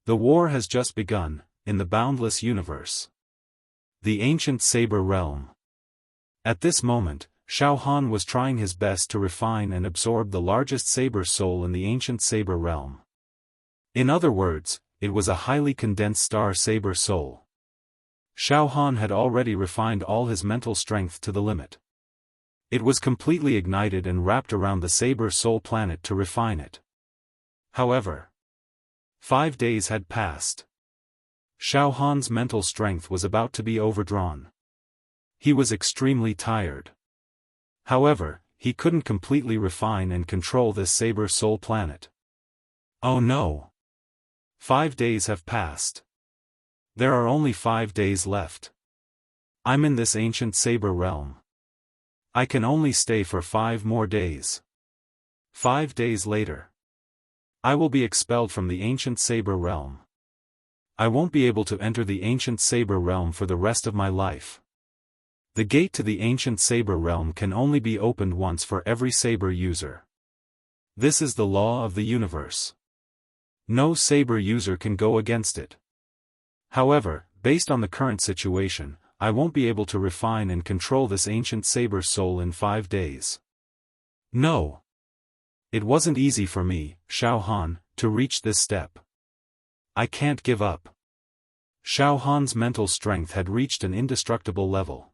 S1: The war has just begun, in the boundless universe. The ancient saber realm." At this moment, Xiaofan was trying his best to refine and absorb the largest saber soul in the ancient saber realm. In other words, it was a highly condensed star saber soul. Xiaofan had already refined all his mental strength to the limit. It was completely ignited and wrapped around the saber soul planet to refine it. However, 5 days had passed. Xiaofan's mental strength was about to be overdrawn. He was extremely tired. However, he couldn't completely refine and control this saber soul planet. Oh no! 5 days have passed. There are only 5 days left. I'm in this ancient saber realm. I can only stay for 5 more days. 5 days later, I will be expelled from the ancient saber realm. I won't be able to enter the ancient saber realm for the rest of my life. The gate to the ancient saber realm can only be opened once for every saber user. This is the law of the universe. No saber user can go against it. However, based on the current situation, I won't be able to refine and control this ancient saber soul in 5 days. No. It wasn't easy for me, Xiaofan, to reach this step. I can't give up. Xiaofan's mental strength had reached an indestructible level.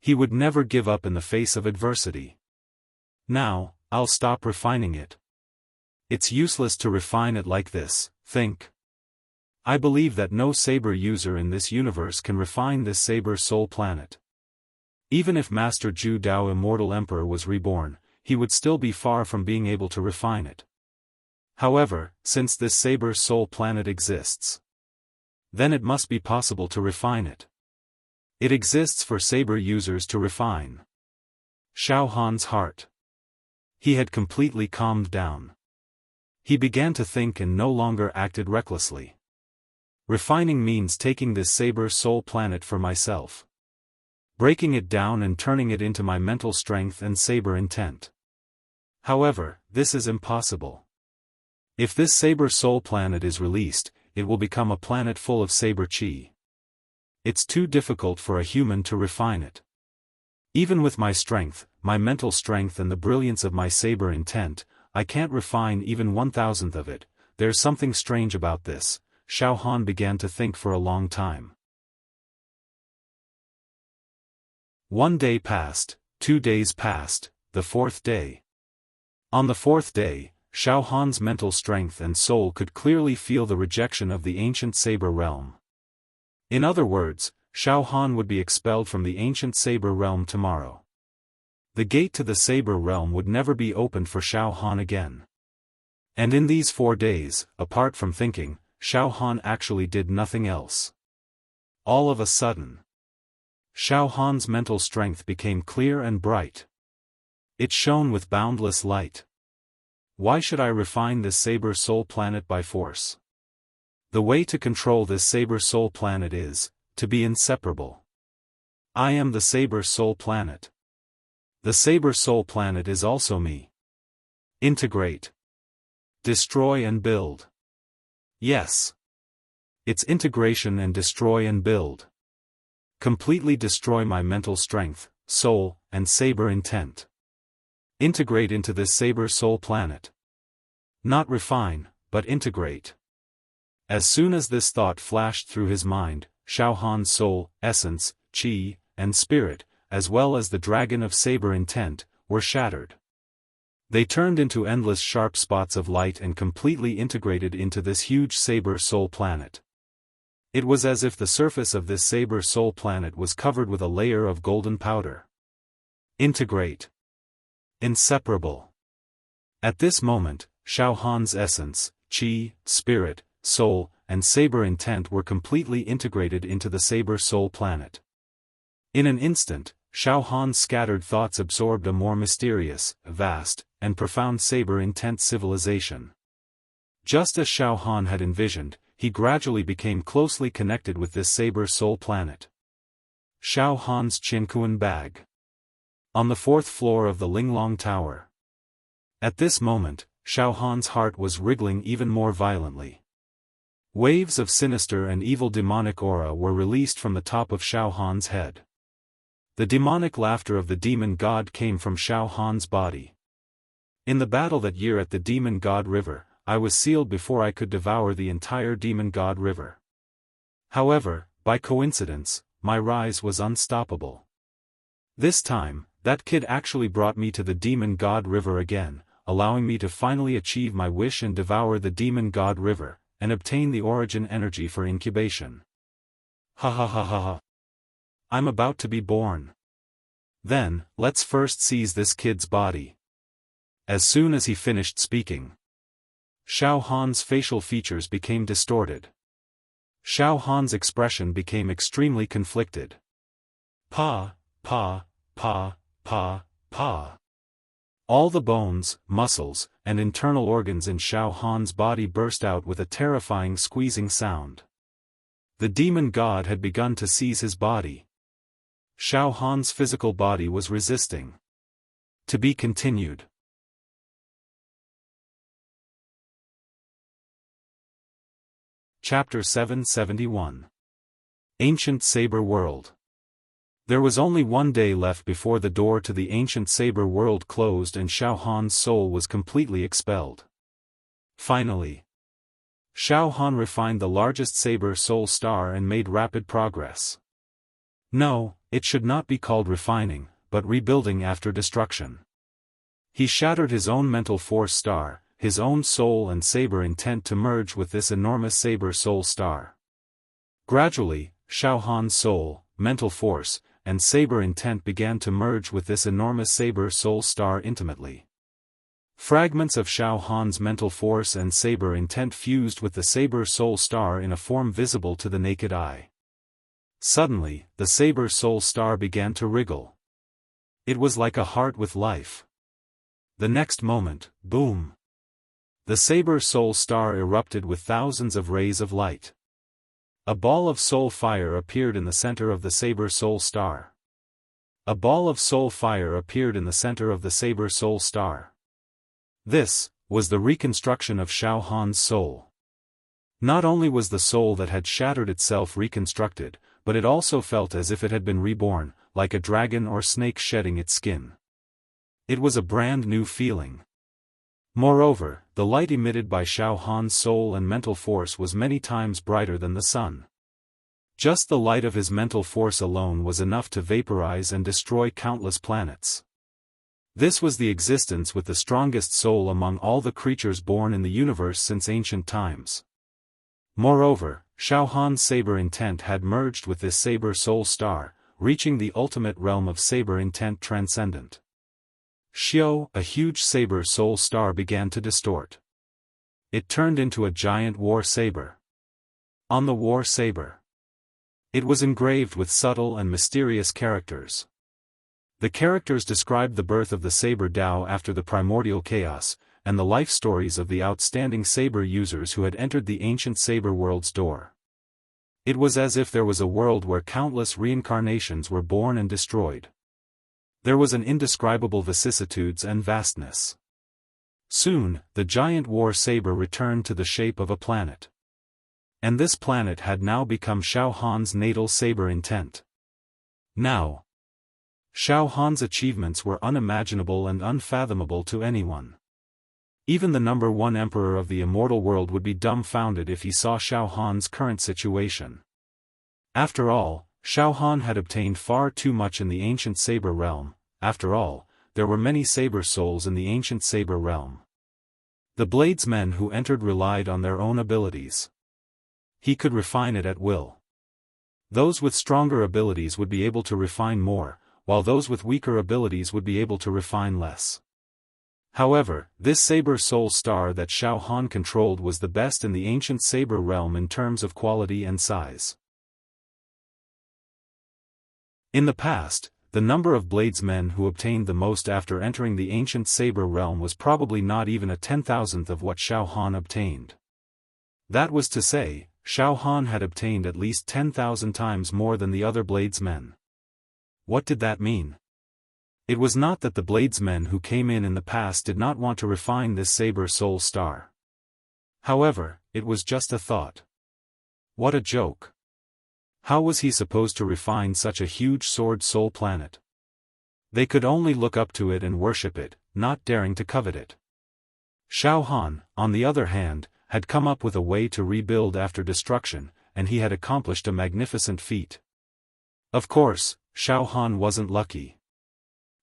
S1: He would never give up in the face of adversity. Now, I'll stop refining it. It's useless to refine it like this, think. I believe that no saber user in this universe can refine this saber soul planet. Even if Master Zhu Dao Immortal Emperor was reborn, he would still be far from being able to refine it. However, since this saber soul planet exists, then it must be possible to refine it. It exists for saber users to refine. Xiaofan's heart. He had completely calmed down. He began to think and no longer acted recklessly. Refining means taking this saber soul planet for myself. Breaking it down and turning it into my mental strength and saber intent. However, this is impossible. If this saber soul planet is released, it will become a planet full of saber chi. It's too difficult for a human to refine it. Even with my strength, my mental strength and the brilliance of my saber intent, I can't refine even 1,000th of it. There's something strange about this. Xiaofan began to think for a long time. 1 day passed, 2 days passed, the 4th day. On the 4th day, Xiaofan's mental strength and soul could clearly feel the rejection of the ancient saber realm. In other words, Xiaofan would be expelled from the ancient saber realm tomorrow. The gate to the saber realm would never be opened for Xiaofan again. And in these 4 days, apart from thinking, Xiaofan actually did nothing else. All of a sudden, Xiaofan's mental strength became clear and bright. It shone with boundless light. Why should I refine this saber soul planet by force? The way to control this saber soul planet is to be inseparable. I am the saber soul planet. The saber soul planet is also me. Integrate. Destroy and build. Yes. It's integration and destroy and build. Completely destroy my mental strength, soul, and saber intent. Integrate into this saber soul planet. Not refine, but integrate. As soon as this thought flashed through his mind, Xiaofan's soul, essence, chi, and spirit, as well as the dragon of saber intent, were shattered. They turned into endless sharp spots of light and completely integrated into this huge saber soul planet. It was as if the surface of this saber soul planet was covered with a layer of golden powder. Integrate. Inseparable. At this moment, Xiaofan's essence, chi, spirit, soul, and saber intent were completely integrated into the saber soul planet. In an instant, Xiaofan's scattered thoughts absorbed a more mysterious, vast, and profound saber intent civilization. Just as Xiaofan had envisioned, he gradually became closely connected with this saber soul planet. Xiaofan's Qinkuan bag. On the 4th floor of the Linglong Tower. At this moment, Xiaofan's heart was wriggling even more violently. Waves of sinister and evil demonic aura were released from the top of Xiaofan's head. The demonic laughter of the demon god came from Xiaofan's body. In the battle that year at the demon god river, I was sealed before I could devour the entire demon god river. However, by coincidence, my rise was unstoppable. This time, that kid actually brought me to the demon god river again, allowing me to finally achieve my wish and devour the demon god river, and obtain the origin energy for incubation. Ha ha ha ha ha. I'm about to be born. Then, let's first seize this kid's body. As soon as he finished speaking, Xiaofan's facial features became distorted. Xiaofan's expression became extremely conflicted. Pa, pa, pa, pa, pa. All the bones, muscles, and internal organs in Xiaofan's body burst out with a terrifying squeezing sound. The demon god had begun to seize his body. Xiaofan's physical body was resisting. To be continued. Chapter 771. Ancient Saber World. There was only one day left before the door to the ancient Saber World closed and Xiaofan's soul was completely expelled. Finally, Xiaofan refined the largest Saber Soul Star and made rapid progress. No, it should not be called refining, but rebuilding after destruction. He shattered his own mental force star, his own soul and saber intent to merge with this enormous Saber Soul Star. Gradually, Xiaofan's soul, mental force, and saber intent began to merge with this enormous Saber Soul Star intimately. Fragments of Xiaofan's mental force and saber intent fused with the Saber Soul Star in a form visible to the naked eye. Suddenly, the Saber Soul Star began to wriggle. It was like a heart with life. The next moment, boom! The Saber Soul Star erupted with thousands of rays of light. A ball of soul fire appeared in the center of the Saber Soul Star. A ball of soul fire appeared in the center of the Saber Soul Star. This was the reconstruction of Xiaofan's soul. Not only was the soul that had shattered itself reconstructed, but it also felt as if it had been reborn, like a dragon or snake shedding its skin. It was a brand new feeling. Moreover, the light emitted by Xiaofan's soul and mental force was many times brighter than the sun. Just the light of his mental force alone was enough to vaporize and destroy countless planets. This was the existence with the strongest soul among all the creatures born in the universe since ancient times. Moreover, Xiaofan's saber intent had merged with this Saber Soul Star, reaching the ultimate realm of saber intent transcendent. Xiao, a huge Saber Soul Star, began to distort. It turned into a giant war saber. On the war saber, it was engraved with subtle and mysterious characters. The characters described the birth of the Saber Tao after the primordial chaos, and the life stories of the outstanding saber users who had entered the ancient Saber World's door. It was as if there was a world where countless reincarnations were born and destroyed. There was an indescribable vicissitudes and vastness. Soon, the giant war saber returned to the shape of a planet. And this planet had now become Xiaofan's natal saber intent. Now, Xiaofan's achievements were unimaginable and unfathomable to anyone. Even the number one emperor of the immortal world would be dumbfounded if he saw Xiaofan's current situation. After all, Xiaofan had obtained far too much in the ancient saber realm. After all, there were many saber souls in the ancient saber realm. The bladesmen who entered relied on their own abilities. He could refine it at will. Those with stronger abilities would be able to refine more, while those with weaker abilities would be able to refine less. However, this Saber Soul Star that Xiaofan controlled was the best in the ancient saber realm in terms of quality and size. In the past, the number of bladesmen who obtained the most after entering the ancient saber realm was probably not even a 10,000th of what Xiaofan obtained. That was to say, Xiaofan had obtained at least 10,000 times more than the other bladesmen. What did that mean? It was not that the bladesmen who came in the past did not want to refine this Saber Soul Star. However, it was just a thought. What a joke. How was he supposed to refine such a huge sword soul planet? They could only look up to it and worship it, not daring to covet it. Xiaofan, on the other hand, had come up with a way to rebuild after destruction, and he had accomplished a magnificent feat. Of course, Xiaofan wasn't lucky.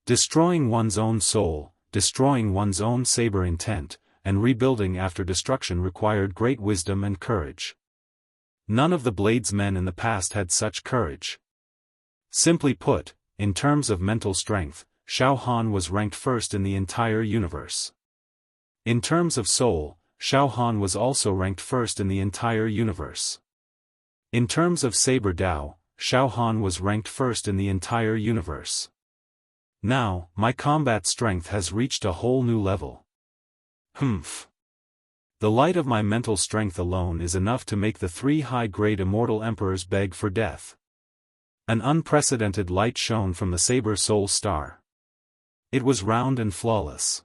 S1: Destroying one's own soul, destroying one's own saber intent, and rebuilding after destruction required great wisdom and courage. None of the Blades men in the past had such courage. Simply put, in terms of mental strength, Xiaofan was ranked first in the entire universe. In terms of soul, Xiaofan was also ranked first in the entire universe. In terms of saber Dao, Xiaofan was ranked first in the entire universe. Now, my combat strength has reached a whole new level. Humph. The light of my mental strength alone is enough to make the 3 high-grade immortal emperors beg for death. An unprecedented light shone from the saber soul star. It was round and flawless.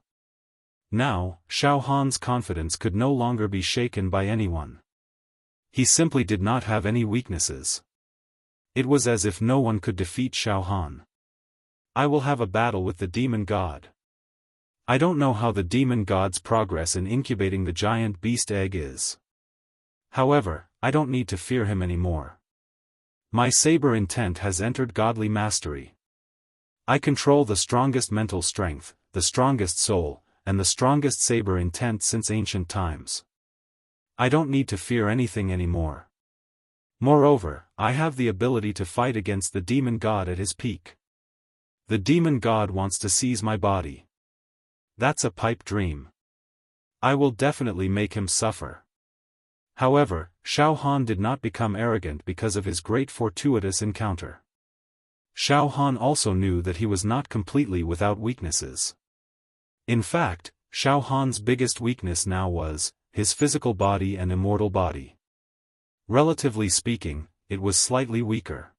S1: Now, Xiaohan's confidence could no longer be shaken by anyone. He simply did not have any weaknesses. It was as if no one could defeat Xiaofan. I will have a battle with the demon god. I don't know how the demon god's progress in incubating the giant beast egg is. However, I don't need to fear him anymore. My saber intent has entered godly mastery. I control the strongest mental strength, the strongest soul, and the strongest saber intent since ancient times. I don't need to fear anything anymore. Moreover, I have the ability to fight against the demon god at his peak. The demon god wants to seize my body. That's a pipe dream. I will definitely make him suffer. However, Xiaofan did not become arrogant because of his great fortuitous encounter. Xiaofan also knew that he was not completely without weaknesses. In fact, Xiaohan's biggest weakness now was his physical body and immortal body. Relatively speaking, it was slightly weaker.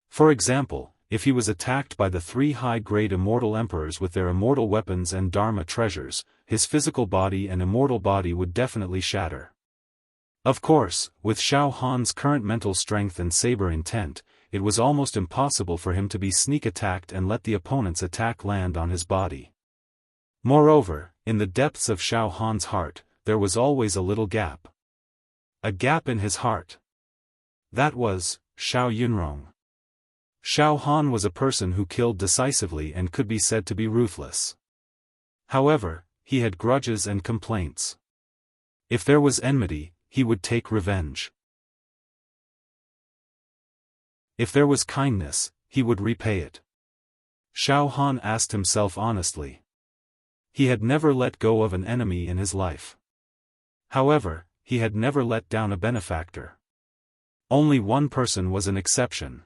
S1: For example, if he was attacked by the 3 high-grade immortal emperors with their immortal weapons and Dharma treasures, his physical body and immortal body would definitely shatter. Of course, with Xiaohan's current mental strength and saber intent, it was almost impossible for him to be sneak attacked and let the opponent's attack land on his body. Moreover, in the depths of Xiaohan's heart, there was always a little gap. A gap in his heart. That was Xiao Yunrong. Xiaohan was a person who killed decisively and could be said to be ruthless. However, he had grudges and complaints. If there was enmity, he would take revenge. If there was kindness, he would repay it. Xiaohan asked himself honestly. He had never let go of an enemy in his life. However, he had never let down a benefactor. Only one person was an exception.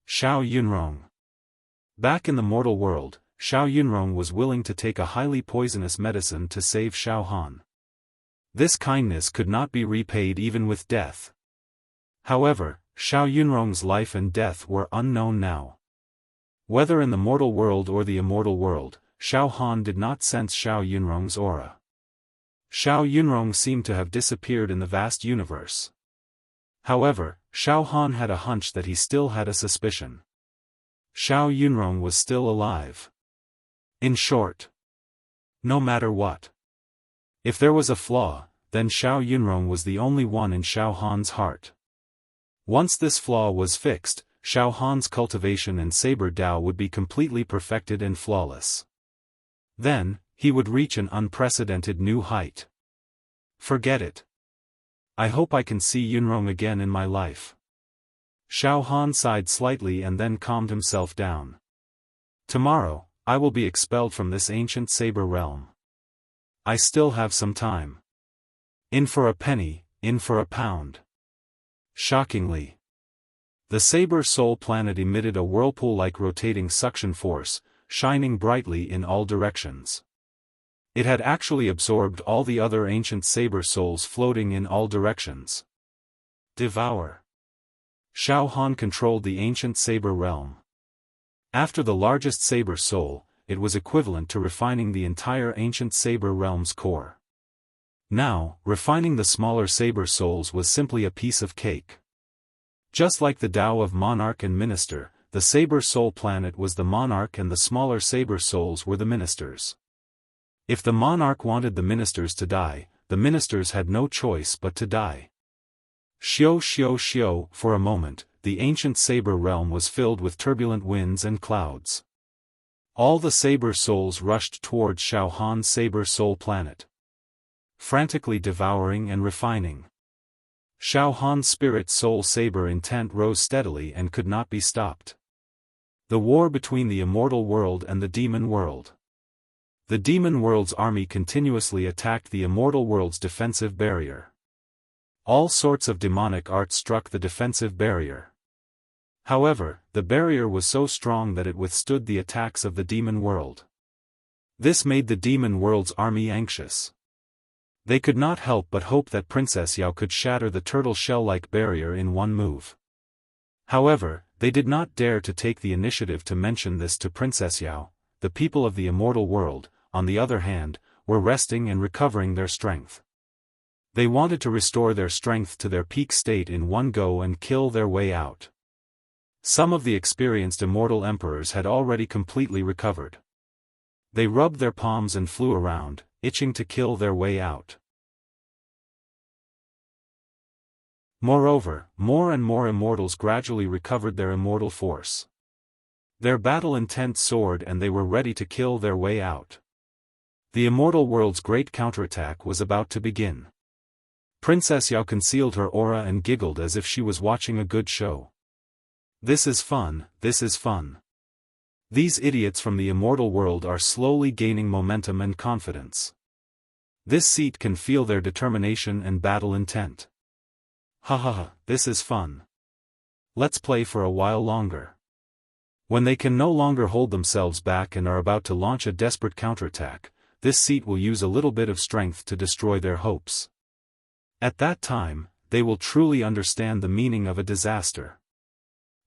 S1: Xiao Yunrong. Back in the mortal world, Xiao Yunrong was willing to take a highly poisonous medicine to save Xiaohan. This kindness could not be repaid even with death. However, Xiao Yunrong's life and death were unknown now. Whether in the mortal world or the immortal world, Xiaohan did not sense Xiao Yunrong's aura. Xiao Yunrong seemed to have disappeared in the vast universe. However, Xiaohan had a hunch that he still had a suspicion. Xiao Yunrong was still alive. In short, no matter what. If there was a flaw, then Xiao Yunrong was the only one in Xiaohan's heart. Once this flaw was fixed, Xiaohan's cultivation and saber Dao would be completely perfected and flawless. Then, he would reach an unprecedented new height. Forget it. I hope I can see Yunrong again in my life. Xiaohan sighed slightly and then calmed himself down. Tomorrow, I will be expelled from this ancient saber realm. I still have some time. In for a penny, in for a pound. Shockingly, the Saber Soul planet emitted a whirlpool-like rotating suction force, shining brightly in all directions. It had actually absorbed all the other ancient Saber Souls floating in all directions. Devour. Xiaohan controlled the ancient Saber realm. After the largest Saber Soul, it was equivalent to refining the entire ancient Saber realm's core. Now, refining the smaller Saber Souls was simply a piece of cake. Just like the Tao of monarch and minister, the Saber Soul planet was the monarch and the smaller Saber Souls were the ministers. If the monarch wanted the ministers to die, the ministers had no choice but to die. Xiao, for a moment, the ancient Saber realm was filled with turbulent winds and clouds. All the Saber Souls rushed towards Xiaofan's Saber Soul planet, frantically devouring and refining. Xiaofan's spirit soul saber intent rose steadily and could not be stopped. The war between the immortal world and the demon world. The demon world's army continuously attacked the immortal world's defensive barrier. All sorts of demonic art struck the defensive barrier. However, the barrier was so strong that it withstood the attacks of the demon world. This made the demon world's army anxious. They could not help but hope that Princess Yao could shatter the turtle shell-like barrier in one move. However, they did not dare to take the initiative to mention this to Princess Yao. The people of the immortal world, on the other hand, were resting and recovering their strength. They wanted to restore their strength to their peak state in one go and kill their way out. Some of the experienced immortal emperors had already completely recovered. They rubbed their palms and flew around, itching to kill their way out. Moreover, more and more immortals gradually recovered their immortal force. Their battle intent soared and they were ready to kill their way out. The immortal world's great counterattack was about to begin. Princess Yao concealed her aura and giggled as if she was watching a good show. This is fun, this is fun. These idiots from the immortal world are slowly gaining momentum and confidence. This seat can feel their determination and battle intent. Ha ha ha, this is fun. Let's play for a while longer. When they can no longer hold themselves back and are about to launch a desperate counterattack, this seat will use a little bit of strength to destroy their hopes. At that time, they will truly understand the meaning of a disaster.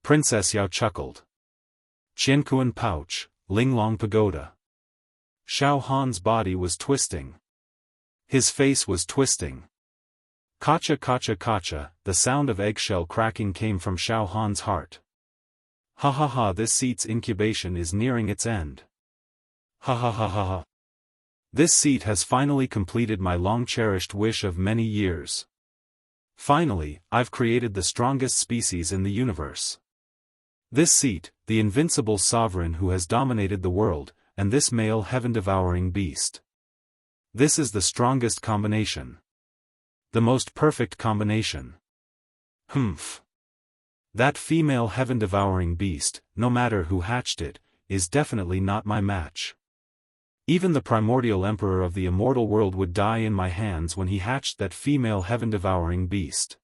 S1: Princess Yao chuckled. Qiankuan pouch, Linglong pagoda. Xiaofan's body was twisting. His face was twisting. Kacha kacha kacha, the sound of eggshell cracking came from Xiaofan's heart. Ha ha ha, this seat's incubation is nearing its end. Ha ha ha ha ha. This seat has finally completed my long-cherished wish of many years. Finally, I've created the strongest species in the universe. This seat, the invincible sovereign who has dominated the world, and this male heaven-devouring beast. This is the strongest combination. The most perfect combination. Humph. That female heaven-devouring beast, no matter who hatched it, is definitely not my match. Even the primordial emperor of the immortal world would die in my hands when he hatched that female heaven-devouring beast.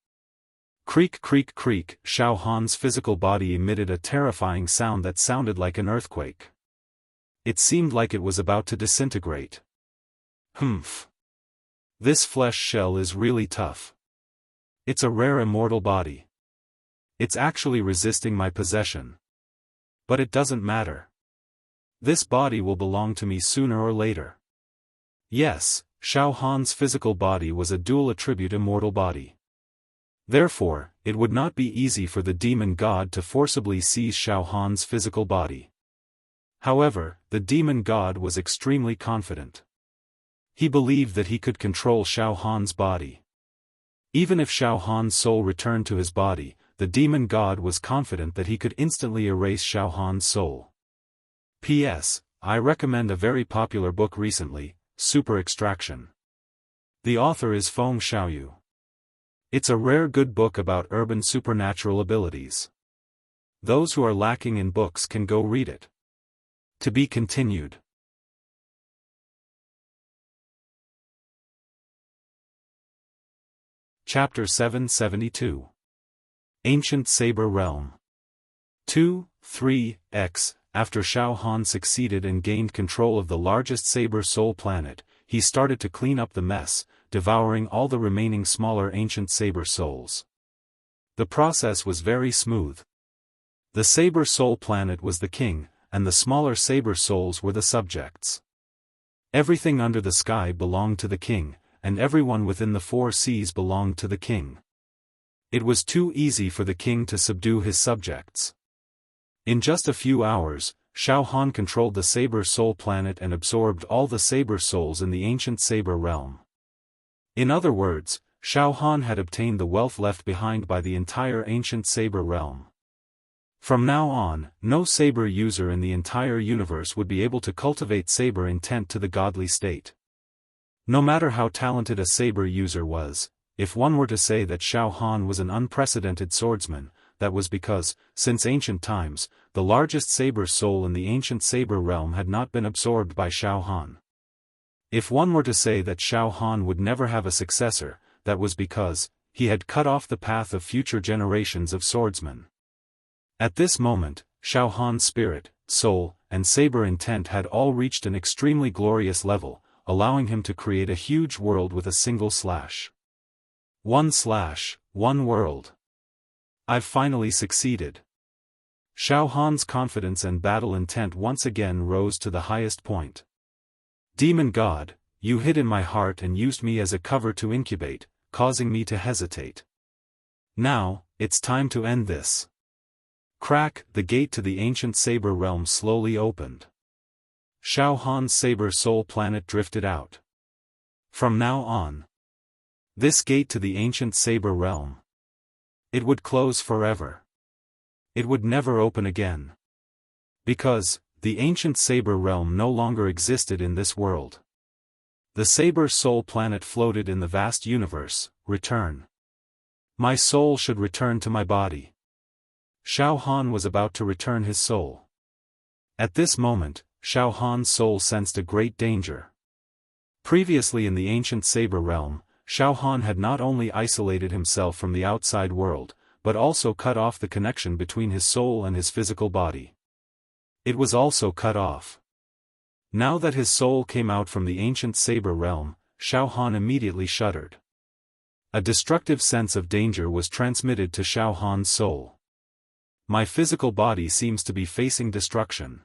S1: Creak creak creak, Xiaofan's physical body emitted a terrifying sound that sounded like an earthquake. It seemed like it was about to disintegrate. Humph. This flesh shell is really tough. It's a rare immortal body. It's actually resisting my possession. But it doesn't matter. This body will belong to me sooner or later. Yes, Xiaofan's physical body was a dual attribute immortal body. Therefore, it would not be easy for the demon god to forcibly seize Xiaofan's physical body. However, the demon god was extremely confident. He believed that he could control Xiaofan's body. Even if Xiaofan's soul returned to his body, the demon god was confident that he could instantly erase Xiaofan's soul. P.S. I recommend a very popular book recently, Super Extraction. The author is Feng Xiaoyu. It's a rare good book about urban supernatural abilities. Those who are lacking in books can go read it. To be continued. Chapter 772. Ancient Saber Realm. 2-3x. After Xiaofan succeeded and gained control of the largest Saber Soul planet, he started to clean up the mess, devouring all the remaining smaller ancient Saber Souls. The process was very smooth. The Saber Soul planet was the king, and the smaller Saber Souls were the subjects. Everything under the sky belonged to the king, and everyone within the four seas belonged to the king. It was too easy for the king to subdue his subjects. In just a few hours, Xiaofan controlled the Saber Soul planet and absorbed all the Saber Souls in the ancient Saber realm. In other words, Xiaofan had obtained the wealth left behind by the entire ancient Saber realm. From now on, no Saber user in the entire universe would be able to cultivate Saber intent to the godly state. No matter how talented a Saber user was, if one were to say that Xiaofan was an unprecedented swordsman, that was because, since ancient times, the largest Saber soul in the ancient Saber realm had not been absorbed by Xiaofan. If one were to say that Xiaofan would never have a successor, that was because, he had cut off the path of future generations of swordsmen. At this moment, Xiaofan's spirit, soul, and Saber intent had all reached an extremely glorious level, allowing him to create a huge world with a single slash. One world. I've finally succeeded. Xiaofan's confidence and battle intent once again rose to the highest point. Demon God, you hid in my heart and used me as a cover to incubate, causing me to hesitate. Now, it's time to end this. Crack, the gate to the ancient Saber realm slowly opened. Xiaofan's Saber Soul planet drifted out. From now on, this gate to the ancient Saber realm, it would close forever. It would never open again. Because, the ancient Saber realm no longer existed in this world. The Saber Soul planet floated in the vast universe. Return. My soul should return to my body. Xiaofan was about to return his soul. At this moment, Xiaofan's soul sensed a great danger. Previously in the ancient Saber realm, Xiaofan had not only isolated himself from the outside world, but also cut off the connection between his soul and his physical body. It was also cut off. Now that his soul came out from the ancient Saber realm, Xiaofan immediately shuddered. A destructive sense of danger was transmitted to Xiaofan's soul. My physical body seems to be facing destruction.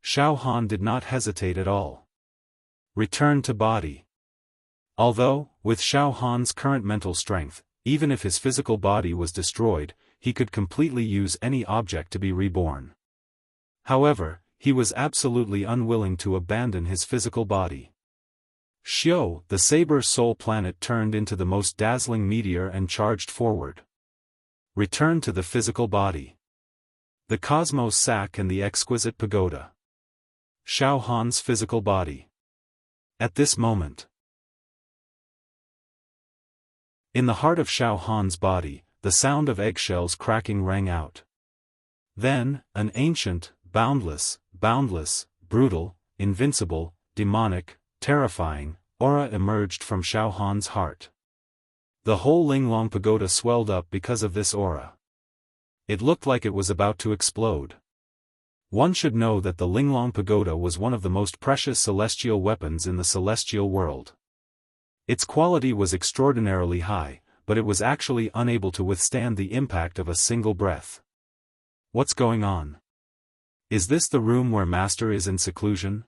S1: Xiaofan did not hesitate at all. Return to body. Although, with Xiaofan's current mental strength, even if his physical body was destroyed, he could completely use any object to be reborn. However, he was absolutely unwilling to abandon his physical body. Xiao, the Saber Soul planet turned into the most dazzling meteor and charged forward. Return to the physical body. The Cosmos Sack and the Exquisite Pagoda. Xiaofan's physical body. At this moment, in the heart of Xiaofan's body, the sound of eggshells cracking rang out. Then, an ancient, boundless, brutal, invincible, demonic, terrifying, aura emerged from Xiaofan's heart. The whole Linglong Pagoda swelled up because of this aura. It looked like it was about to explode. One should know that the Linglong Pagoda was one of the most precious celestial weapons in the celestial world. Its quality was extraordinarily high, but it was actually unable to withstand the impact of a single breath. What's going on? Is this the room where Master is in seclusion?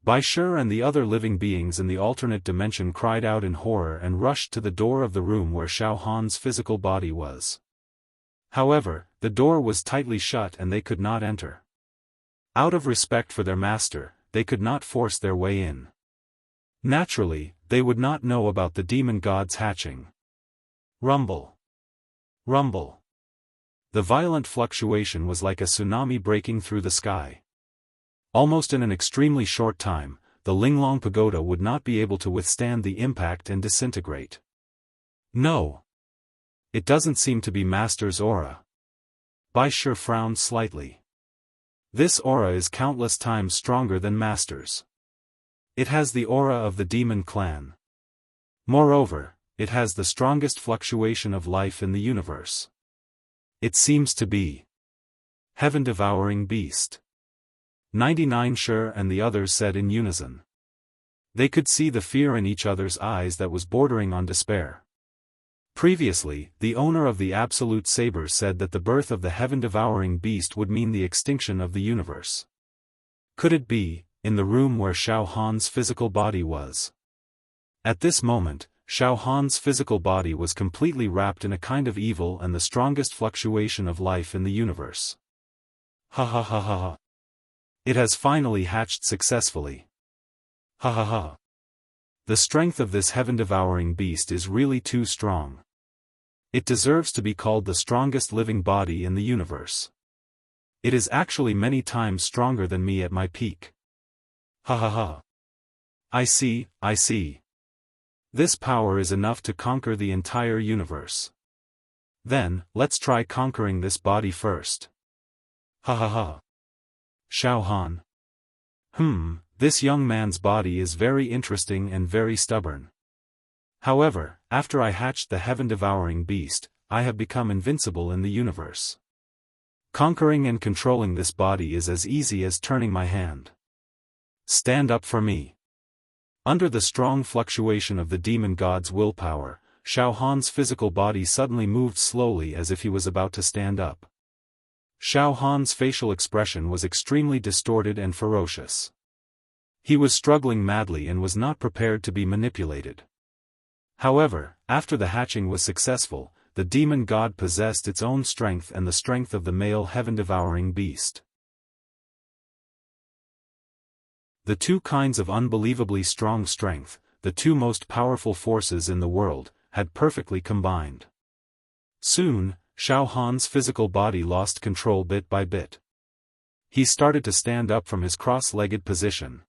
S1: Bai Shi and the other living beings in the alternate dimension cried out in horror and rushed to the door of the room where Xiaofan's physical body was. However, the door was tightly shut and they could not enter. Out of respect for their master, they could not force their way in. Naturally, they would not know about the demon gods hatching. Rumble. Rumble. The violent fluctuation was like a tsunami breaking through the sky. Almost in an extremely short time, the Linglong Pagoda would not be able to withstand the impact and disintegrate. No. It doesn't seem to be Master's aura. Bai Shi frowned slightly. This aura is countless times stronger than Master's. It has the aura of the demon clan. Moreover, it has the strongest fluctuation of life in the universe. It seems to be heaven-devouring beast. 99 Shi and the others said in unison. They could see the fear in each other's eyes that was bordering on despair. Previously, the owner of the Absolute Saber said that the birth of the heaven-devouring beast would mean the extinction of the universe. Could it be, in the room where Xiaofan's physical body was? At this moment, Xiaofan's physical body was completely wrapped in a kind of evil and the strongest fluctuation of life in the universe. Ha ha ha ha ha. It has finally hatched successfully. Ha ha ha. The strength of this heaven-devouring beast is really too strong. It deserves to be called the strongest living body in the universe. It is actually many times stronger than me at my peak. Ha ha ha. I see, I see. This power is enough to conquer the entire universe. Then, let's try conquering this body first. Ha ha ha. Xiaofan. This young man's body is very interesting and very stubborn. However, after I hatched the heaven-devouring beast, I have become invincible in the universe. Conquering and controlling this body is as easy as turning my hand. Stand up for me. Under the strong fluctuation of the demon god's willpower, Xiaofan's physical body suddenly moved slowly as if he was about to stand up. Xiaofan's facial expression was extremely distorted and ferocious. He was struggling madly and was not prepared to be manipulated. However, after the hatching was successful, the demon god possessed its own strength and the strength of the male heaven-devouring beast. The two kinds of unbelievably strong strength, the two most powerful forces in the world, had perfectly combined. Soon, Xiaofan's physical body lost control bit by bit. He started to stand up from his cross-legged position.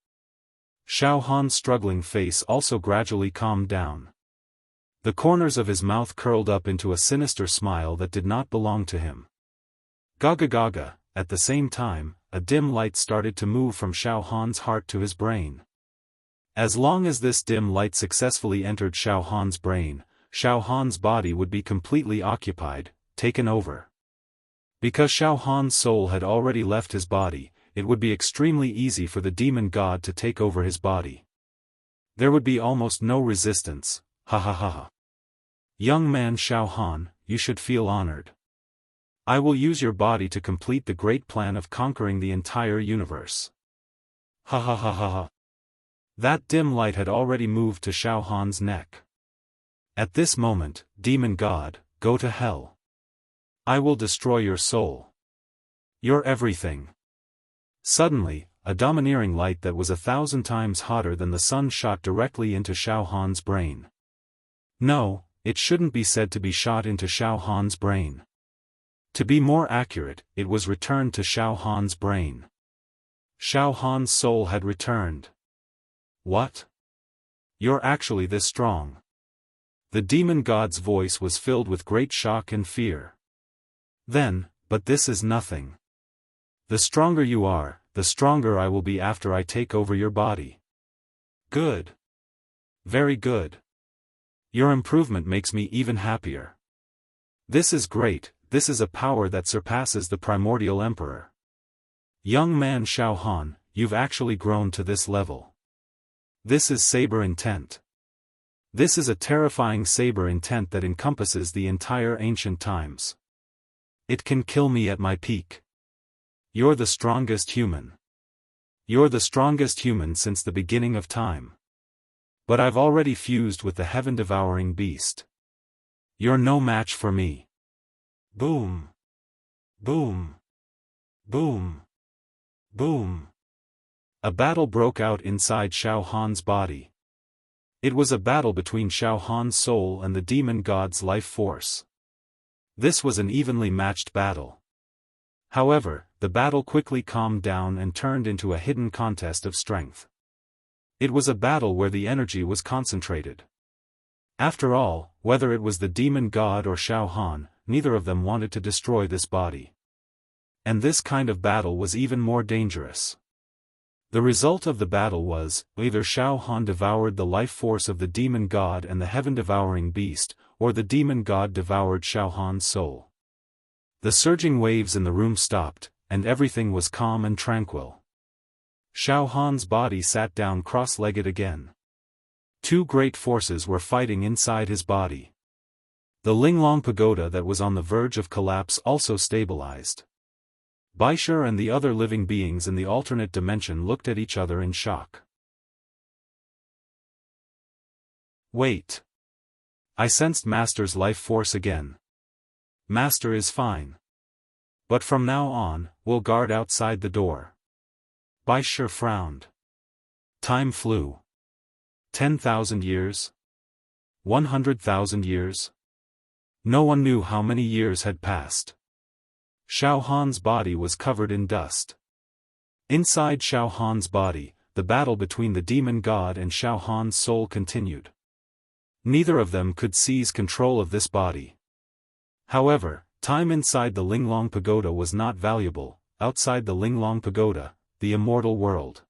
S1: Xiaofan's struggling face also gradually calmed down. The corners of his mouth curled up into a sinister smile that did not belong to him. Gaga gaga, at the same time, a dim light started to move from Xiaofan's heart to his brain. As long as this dim light successfully entered Xiaofan's brain, Xiaofan's body would be completely occupied, taken over. Because Xiaofan's soul had already left his body, it would be extremely easy for the demon god to take over his body. There would be almost no resistance, ha ha ha ha. Young man Xiaofan, you should feel honored. I will use your body to complete the great plan of conquering the entire universe. Ha ha ha ha ha. That dim light had already moved to Xiaofan's neck. At this moment, demon god, go to hell. I will destroy your soul. You're everything. Suddenly, a domineering light that was 1,000 times hotter than the sun shot directly into Xiaofan's brain. No, it shouldn't be said to be shot into Xiaofan's brain. To be more accurate, it was returned to Xiaofan's brain. Xiaofan's soul had returned. What? You're actually this strong. The demon god's voice was filled with great shock and fear. Then, but this is nothing. The stronger you are, the stronger I will be after I take over your body. Good. Very good. Your improvement makes me even happier. This is great, this is a power that surpasses the primordial emperor. Young man Xiaofan, you've actually grown to this level. This is saber intent. This is a terrifying saber intent that encompasses the entire ancient times. It can kill me at my peak. You're the strongest human. You're the strongest human since the beginning of time. But I've already fused with the heaven-devouring beast. You're no match for me. Boom. Boom. Boom. Boom. A battle broke out inside Xiaofan's body. It was a battle between Xiaofan's soul and the demon god's life force. This was an evenly matched battle. However, the battle quickly calmed down and turned into a hidden contest of strength. It was a battle where the energy was concentrated. After all, whether it was the demon god or Xiaofan, neither of them wanted to destroy this body. And this kind of battle was even more dangerous. The result of the battle was, either Xiaofan devoured the life force of the demon god and the heaven-devouring beast, or the demon god devoured Xiaofan's soul. The surging waves in the room stopped, and everything was calm and tranquil. Xiaofan's body sat down cross-legged again. Two great forces were fighting inside his body. The Linglong pagoda that was on the verge of collapse also stabilized. Baisher and the other living beings in the alternate dimension looked at each other in shock. Wait. I sensed Master's life force again. Master is fine. But from now on, we'll guard outside the door. Bai Shi frowned. Time flew. 10,000 years? 100,000 years? No one knew how many years had passed. Xiaofan's body was covered in dust. Inside Xiaofan's body, the battle between the demon god and Xiaofan's soul continued. Neither of them could seize control of this body. However, time inside the Linglong Pagoda was not valuable. Outside the Linglong Pagoda, the immortal world.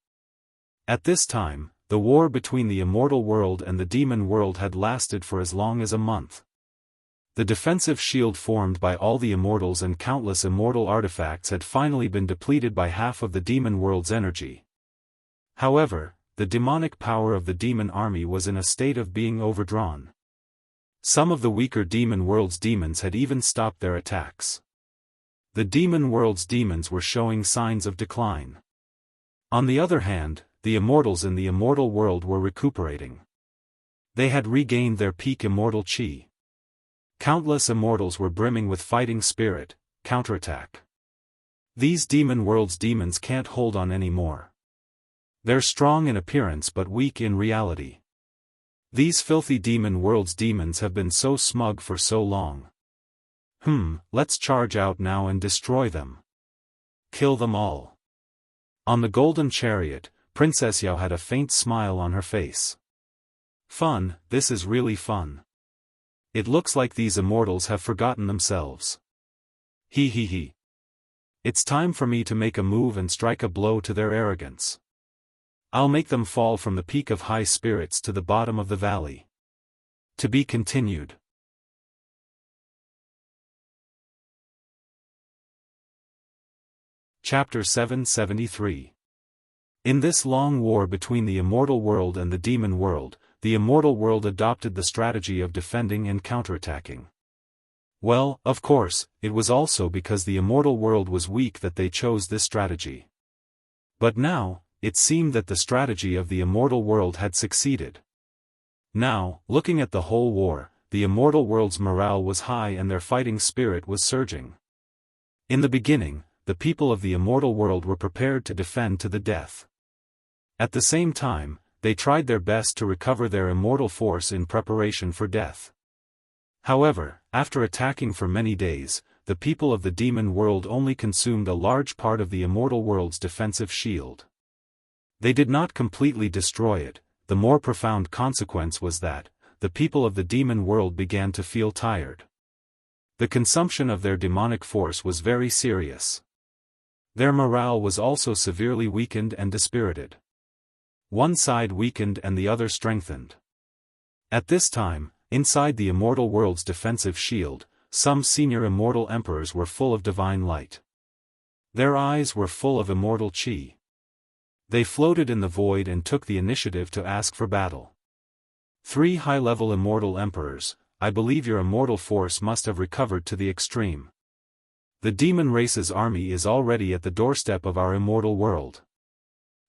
S1: At this time, the war between the immortal world and the demon world had lasted for as long as a month. The defensive shield formed by all the immortals and countless immortal artifacts had finally been depleted by half of the demon world's energy. However, the demonic power of the demon army was in a state of being overdrawn. Some of the weaker demon world's demons had even stopped their attacks. The demon world's demons were showing signs of decline. On the other hand, the immortals in the immortal world were recuperating. They had regained their peak immortal chi. Countless immortals were brimming with fighting spirit, counterattack. These demon world's demons can't hold on anymore. They're strong in appearance but weak in reality. These filthy demon world's demons have been so smug for so long. Let's charge out now and destroy them. Kill them all. On the golden chariot, Princess Yao had a faint smile on her face. Fun, this is really fun. It looks like these immortals have forgotten themselves. He. It's time for me to make a move and strike a blow to their arrogance. I'll make them fall from the peak of high spirits to the bottom of the valley. To be continued. Chapter 773. In this long war between the immortal world and the demon world, the immortal world adopted the strategy of defending and counterattacking. Well, of course, it was also because the immortal world was weak that they chose this strategy. But now, it seemed that the strategy of the immortal world had succeeded. Now, looking at the whole war, the immortal world's morale was high and their fighting spirit was surging. In the beginning, the people of the immortal world were prepared to defend to the death. At the same time, they tried their best to recover their immortal force in preparation for death. However, after attacking for many days, the people of the demon world only consumed a large part of the immortal world's defensive shield. They did not completely destroy it. The more profound consequence was that, the people of the demon world began to feel tired. The consumption of their demonic force was very serious. Their morale was also severely weakened and dispirited. One side weakened and the other strengthened. At this time, inside the immortal world's defensive shield, some senior immortal emperors were full of divine light. Their eyes were full of immortal chi. They floated in the void and took the initiative to ask for battle. 3 high-level immortal emperors, I believe your immortal force must have recovered to the extreme. The demon race's army is already at the doorstep of our immortal world.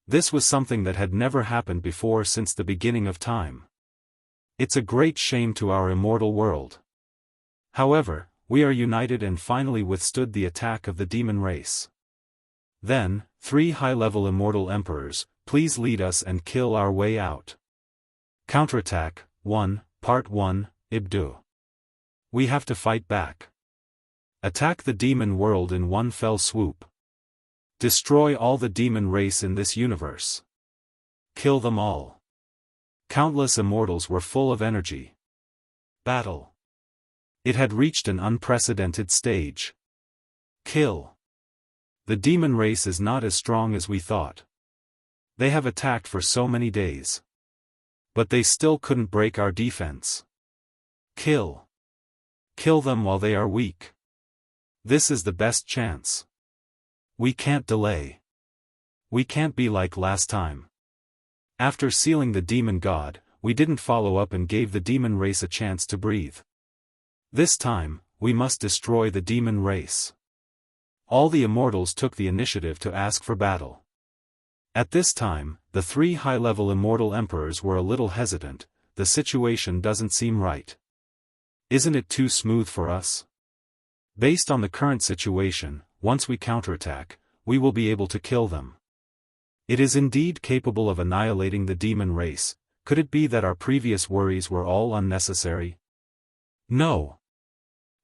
S1: This was something that had never happened before since the beginning of time. It's a great shame to our immortal world. However, we are united and finally withstood the attack of the demon race. Then, 3 high-level immortal emperors, please lead us and kill our way out. Counterattack, 1, Part 1, Ibdu. We have to fight back. Attack the demon world in one fell swoop. Destroy all the demon race in this universe. Kill them all. Countless immortals were full of energy. Battle. It had reached an unprecedented stage. Kill. The demon race is not as strong as we thought. They have attacked for so many days. But they still couldn't break our defense. Kill. Kill them while they are weak. This is the best chance. We can't delay. We can't be like last time. After sealing the demon god, we didn't follow up and gave the demon race a chance to breathe. This time, we must destroy the demon race. All the immortals took the initiative to ask for battle. At this time, the 3 high-level immortal emperors were a little hesitant. The situation doesn't seem right. Isn't it too smooth for us? Based on the current situation, once we counterattack, we will be able to kill them. It is indeed capable of annihilating the demon race. Could it be that our previous worries were all unnecessary? No.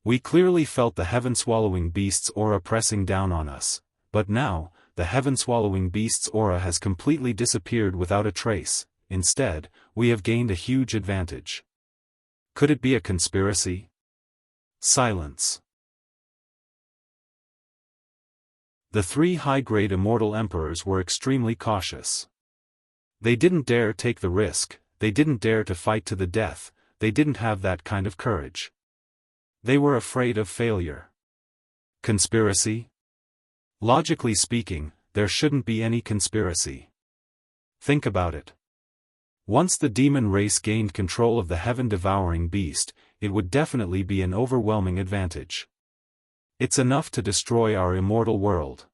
S1: We clearly felt the heaven-swallowing beast's aura pressing down on us, but now, the heaven-swallowing beast's aura has completely disappeared without a trace. Instead, we have gained a huge advantage. Could it be a conspiracy? Silence. The three high-grade immortal emperors were extremely cautious. They didn't dare take the risk, they didn't dare to fight to the death, they didn't have that kind of courage. They were afraid of failure. Conspiracy? Logically speaking, there shouldn't be any conspiracy. Think about it. Once the demon race gained control of the heaven-devouring beast, it would definitely be an overwhelming advantage. It's enough to destroy our immortal world.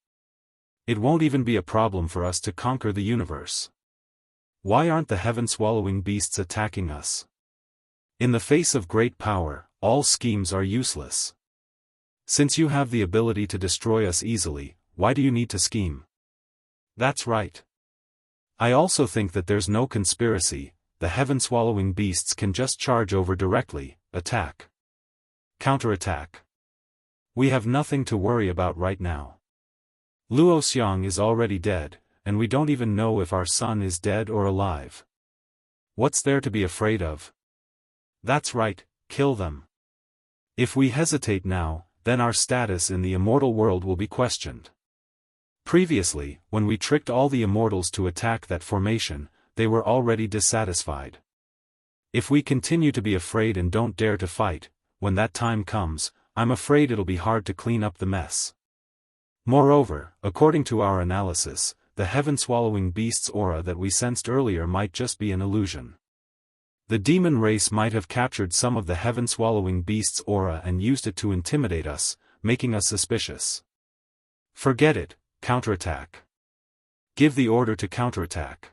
S1: It won't even be a problem for us to conquer the universe. Why aren't the heaven-swallowing beasts attacking us? In the face of great power, all schemes are useless. Since you have the ability to destroy us easily, why do you need to scheme? That's right. I also think that there's no conspiracy, the heaven-swallowing beasts can just charge over directly, attack. Counterattack. We have nothing to worry about right now. Luoxiang is already dead, and we don't even know if our son is dead or alive. What's there to be afraid of? That's right, kill them. If we hesitate now, then our status in the immortal world will be questioned. Previously, when we tricked all the immortals to attack that formation, they were already dissatisfied. If we continue to be afraid and don't dare to fight, when that time comes, I'm afraid it'll be hard to clean up the mess. Moreover, according to our analysis, the heaven-swallowing beast's aura that we sensed earlier might just be an illusion. The demon race might have captured some of the heaven-swallowing beast's aura and used it to intimidate us, making us suspicious. Forget it, counterattack. Give the order to counterattack.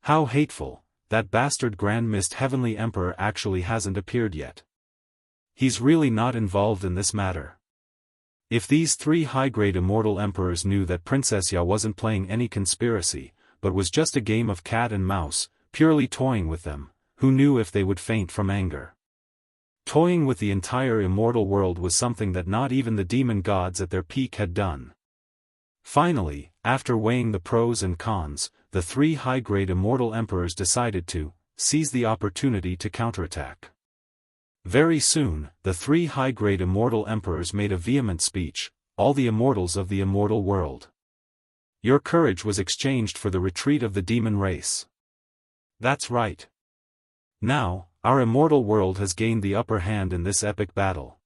S1: How hateful, that bastard Grand Mist Heavenly Emperor actually hasn't appeared yet. He's really not involved in this matter. If these three high-grade immortal emperors knew that Princess Ya wasn't playing any conspiracy, but was just a game of cat and mouse, purely toying with them, who knew if they would faint from anger? Toying with the entire immortal world was something that not even the demon gods at their peak had done. Finally, after weighing the pros and cons, the three high-grade immortal emperors decided to seize the opportunity to counterattack. Very soon, the three high-grade immortal emperors made a vehement speech, all the immortals of the immortal world. Your courage was exchanged for the retreat of the demon race. That's right. Now, our immortal world has gained the upper hand in this epic battle.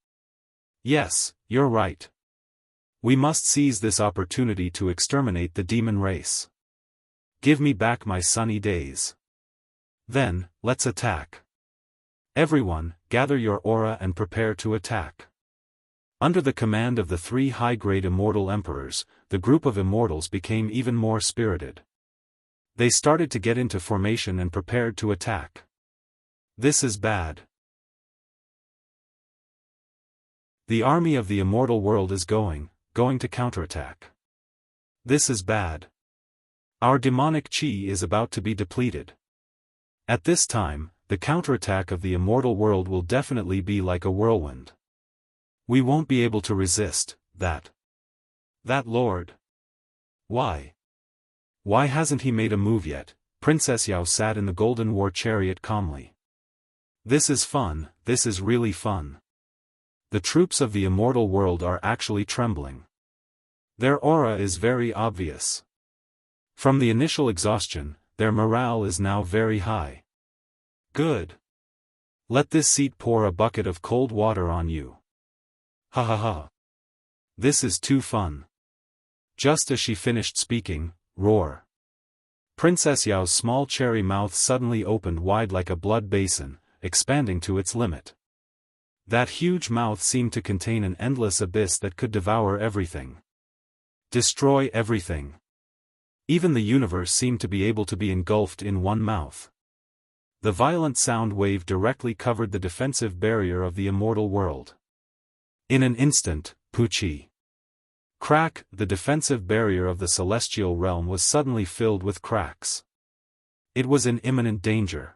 S1: Yes, you're right. We must seize this opportunity to exterminate the demon race. Give me back my sunny days. Then, let's attack. Everyone, gather your aura and prepare to attack. Under the command of the three high-grade immortal emperors, the group of immortals became even more spirited. They started to get into formation and prepared to attack. This is bad. The army of the immortal world is going to counterattack. This is bad. Our demonic chi is about to be depleted. At this time, the counterattack of the immortal world will definitely be like a whirlwind. We won't be able to resist that. That lord. Why? Why hasn't he made a move yet? Princess Yao sat in the golden war chariot calmly. This is fun, this is really fun. The troops of the immortal world are actually trembling. Their aura is very obvious. From the initial exhaustion, their morale is now very high. Good. Let this seat pour a bucket of cold water on you. Ha ha ha. This is too fun. Just as she finished speaking, roar. Princess Yao's small cherry mouth suddenly opened wide like a blood basin, expanding to its limit. That huge mouth seemed to contain an endless abyss that could devour everything. Destroy everything. Even the universe seemed to be able to be engulfed in one mouth. The violent sound wave directly covered the defensive barrier of the immortal world. In an instant, Pucci. Crack, the defensive barrier of the celestial realm was suddenly filled with cracks. It was in imminent danger.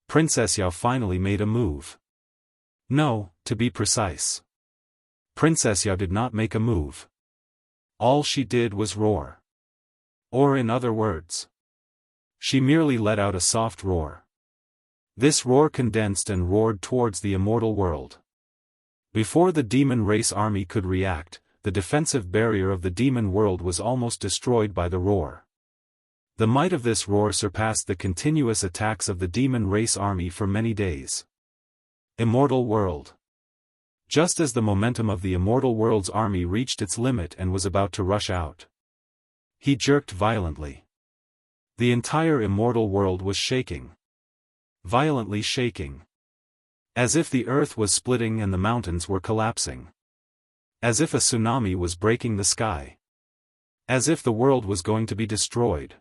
S1: Princess Yao finally made a move. No, to be precise. Princess Yao did not make a move. All she did was roar. Or in other words, she merely let out a soft roar. This roar condensed and roared towards the immortal world. Before the demon race army could react, the defensive barrier of the demon world was almost destroyed by the roar. The might of this roar surpassed the continuous attacks of the demon race army for many days. Immortal world. Just as the momentum of the immortal world's army reached its limit and was about to rush out, he jerked violently. The entire immortal world was shaking. Violently shaking. As if the earth was splitting and the mountains were collapsing. As if a tsunami was breaking the sky. As if the world was going to be destroyed.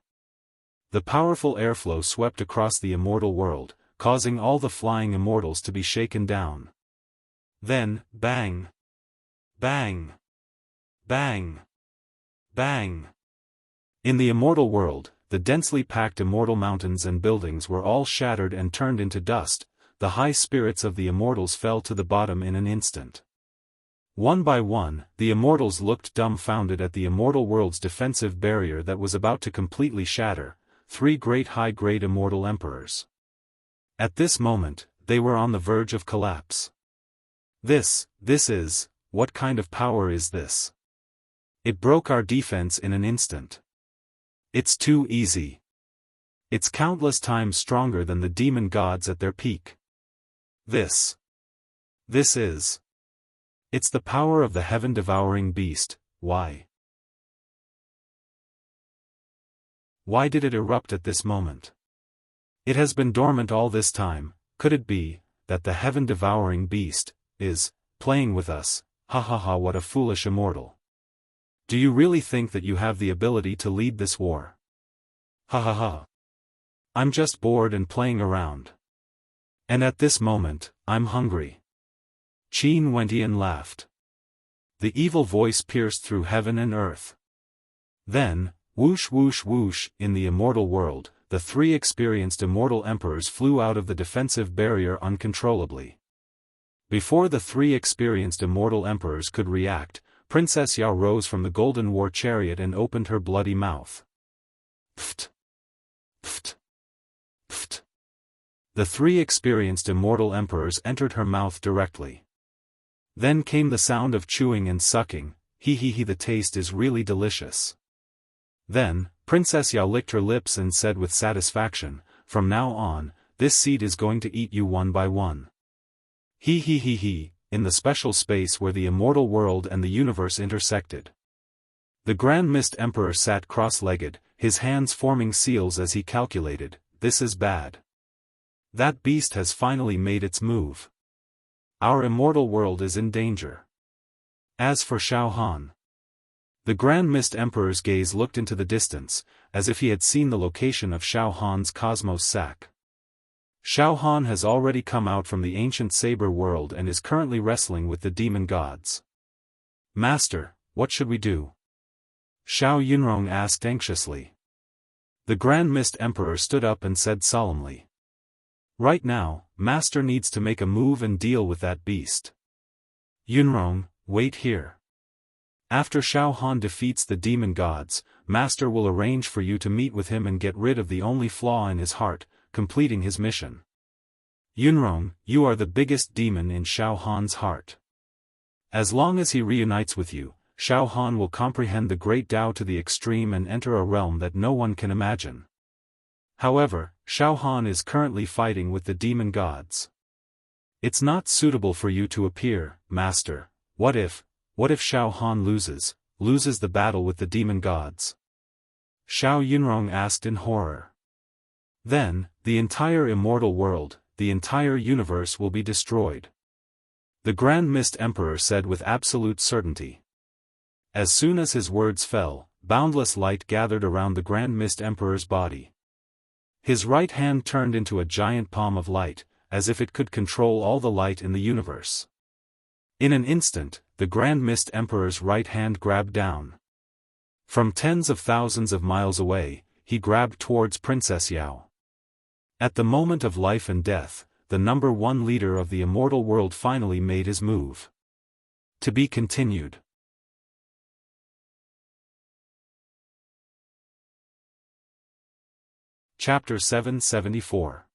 S1: The powerful airflow swept across the immortal world, causing all the flying immortals to be shaken down. Then, bang! Bang! Bang! Bang! In the immortal world, the densely packed immortal mountains and buildings were all shattered and turned into dust. The high spirits of the immortals fell to the bottom in an instant. One by one, the immortals looked dumbfounded at the immortal world's defensive barrier that was about to completely shatter, 3 great high-grade immortal emperors. At this moment, they were on the verge of collapse. This is, what kind of power is this? It broke our defense in an instant. It's too easy. It's countless times stronger than the demon gods at their peak. This is. It's the power of the heaven-devouring beast. Why? Why did it erupt at this moment? It has been dormant all this time. Could it be that the heaven-devouring beast is playing with us? Ha ha ha, what a foolish immortal. Do you really think that you have the ability to lead this war? Ha ha ha. I'm just bored and playing around. And at this moment, I'm hungry. Qin Wentian laughed. The evil voice pierced through heaven and earth. Then, whoosh whoosh whoosh, in the immortal world, the 3 experienced immortal emperors flew out of the defensive barrier uncontrollably. Before the 3 experienced immortal emperors could react, Princess Yao rose from the golden war chariot and opened her bloody mouth. Pft! Pft! Pft! The 3 experienced immortal emperors entered her mouth directly. Then came the sound of chewing and sucking. Hee hee hee, the taste is really delicious. Then, Princess Yao licked her lips and said with satisfaction, from now on, this seed is going to eat you one by one. Hee hee hee hee, in the special space where the immortal world and the universe intersected. The Grand Mist Emperor sat cross-legged, his hands forming seals as he calculated, this is bad. That beast has finally made its move. Our immortal world is in danger. As for Xiaofan, the Grand Mist Emperor's gaze looked into the distance, as if he had seen the location of Xiaofan's cosmos sac. Xiaofan has already come out from the ancient saber world and is currently wrestling with the demon gods. Master, what should we do? Xiao Yunrong asked anxiously. The Grand Mist Emperor stood up and said solemnly. Right now, Master needs to make a move and deal with that beast. Yunrong, wait here. After Xiaofan defeats the demon gods, Master will arrange for you to meet with him and get rid of the only flaw in his heart, completing his mission. Yunrong, you are the biggest demon in Xiaofan's heart. As long as he reunites with you, Xiaofan will comprehend the great Tao to the extreme and enter a realm that no one can imagine. However, Xiaofan is currently fighting with the demon gods. It's not suitable for you to appear, Master. What if Xiaofan loses the battle with the demon gods? Xiao Yunrong asked in horror. Then, the entire immortal world, the entire universe will be destroyed. The Grand Mist Emperor said with absolute certainty. As soon as his words fell, boundless light gathered around the Grand Mist Emperor's body. His right hand turned into a giant palm of light, as if it could control all the light in the universe. In an instant, the Grand Mist Emperor's right hand grabbed down. From tens of thousands of miles away, he grabbed towards Princess Yao. At the moment of life and death, the number one leader of the immortal world finally made his move. To be continued. Chapter 774.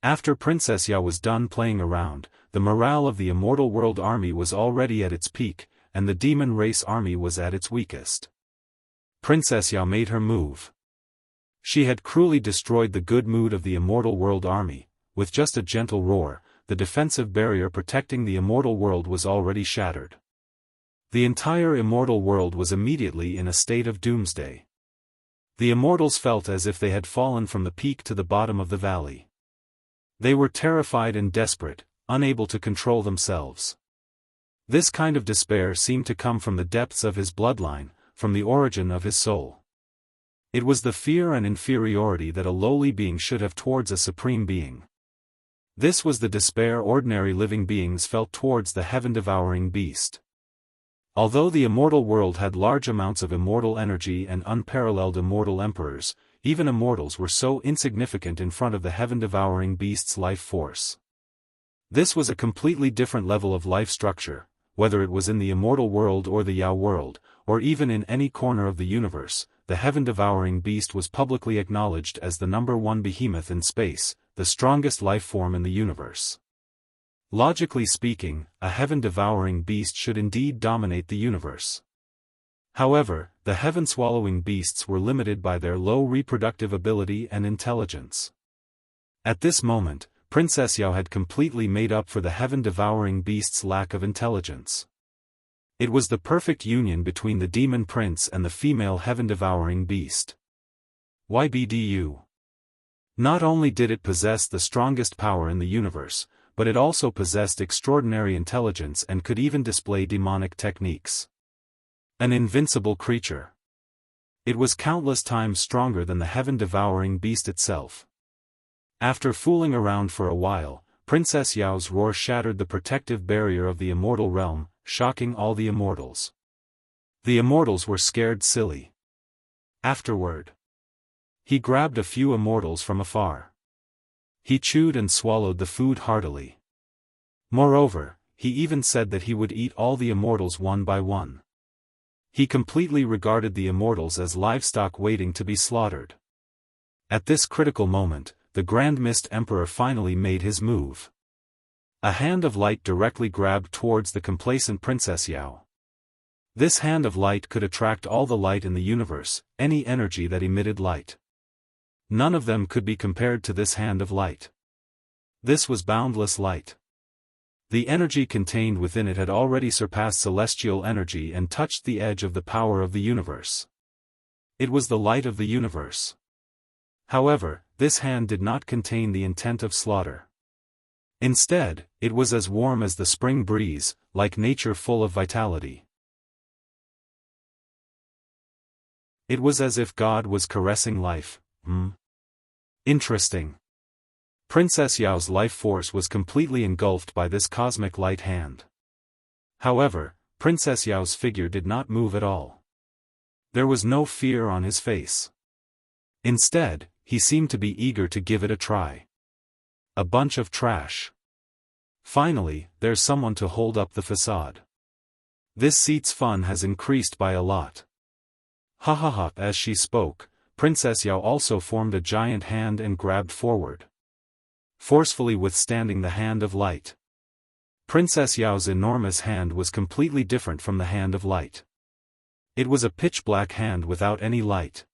S1: After Princess Yao was done playing around, the morale of the immortal world army was already at its peak, and the demon race army was at its weakest. Princess Yao made her move. She had cruelly destroyed the good mood of the immortal world army. With just a gentle roar, the defensive barrier protecting the immortal world was already shattered. The entire immortal world was immediately in a state of doomsday. The immortals felt as if they had fallen from the peak to the bottom of the valley. They were terrified and desperate, unable to control themselves. This kind of despair seemed to come from the depths of his bloodline, from the origin of his soul. It was the fear and inferiority that a lowly being should have towards a supreme being. This was the despair ordinary living beings felt towards the heaven-devouring beast. Although the immortal world had large amounts of immortal energy and unparalleled immortal emperors, even immortals were so insignificant in front of the heaven-devouring beast's life force. This was a completely different level of life structure, whether it was in the immortal world or the Yao world, or even in any corner of the universe. The heaven-devouring beast was publicly acknowledged as the number one behemoth in space, the strongest life form in the universe. Logically speaking, a heaven-devouring beast should indeed dominate the universe. However, the heaven-swallowing beasts were limited by their low reproductive ability and intelligence. At this moment, Princess Yao had completely made up for the heaven-devouring beast's lack of intelligence. It was the perfect union between the demon prince and the female heaven-devouring beast. YBDU. Not only did it possess the strongest power in the universe, but it also possessed extraordinary intelligence and could even display demonic techniques. An invincible creature. It was countless times stronger than the heaven-devouring beast itself. After fooling around for a while, Princess Yao's roar shattered the protective barrier of the immortal realm, shocking all the immortals. The immortals were scared silly. Afterward, he grabbed a few immortals from afar. He chewed and swallowed the food heartily. Moreover, he even said that he would eat all the immortals one by one. He completely regarded the immortals as livestock waiting to be slaughtered. At this critical moment, the Grand Mist Emperor finally made his move. A hand of light directly grabbed towards the complacent Princess Yao. This hand of light could attract all the light in the universe, any energy that emitted light. None of them could be compared to this hand of light. This was boundless light. The energy contained within it had already surpassed celestial energy and touched the edge of the power of the universe. It was the light of the universe. However, this hand did not contain the intent of slaughter. Instead, it was as warm as the spring breeze, like nature full of vitality. It was as if God was caressing life. Interesting. Princess Yao's life force was completely engulfed by this cosmic light hand. However, Princess Yao's figure did not move at all. There was no fear on his face. Instead, he seemed to be eager to give it a try. A bunch of trash. Finally, there's someone to hold up the facade. This seat's fun has increased by a lot. Ha ha ha. As she spoke, Princess Yao also formed a giant hand and grabbed forward, forcefully withstanding the hand of light. Princess Yao's enormous hand was completely different from the hand of light. It was a pitch-black hand without any light.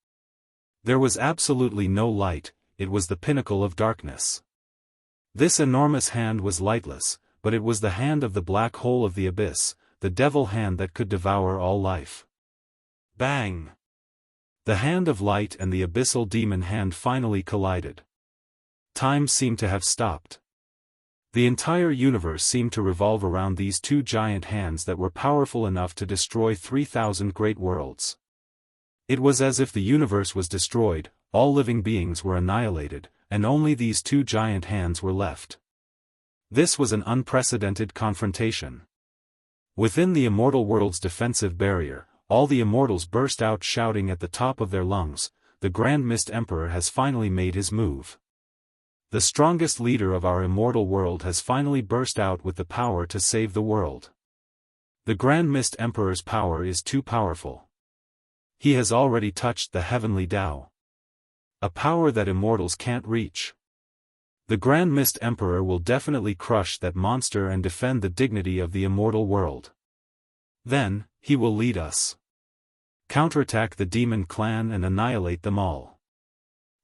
S1: There was absolutely no light, it was the pinnacle of darkness. This enormous hand was lightless, but it was the hand of the black hole of the abyss, the devil hand that could devour all life. Bang! The hand of light and the abyssal demon hand finally collided. Time seemed to have stopped. The entire universe seemed to revolve around these two giant hands that were powerful enough to destroy 3,000 great worlds. It was as if the universe was destroyed, all living beings were annihilated, and only these two giant hands were left. This was an unprecedented confrontation. Within the immortal world's defensive barrier, all the immortals burst out shouting at the top of their lungs, "The Grand Mist Emperor has finally made his move. The strongest leader of our immortal world has finally burst out with the power to save the world. The Grand Mist Emperor's power is too powerful. He has already touched the heavenly Tao. A power that immortals can't reach. The Grand Mist Emperor will definitely crush that monster and defend the dignity of the immortal world. Then, he will lead us. Counterattack the demon clan and annihilate them all."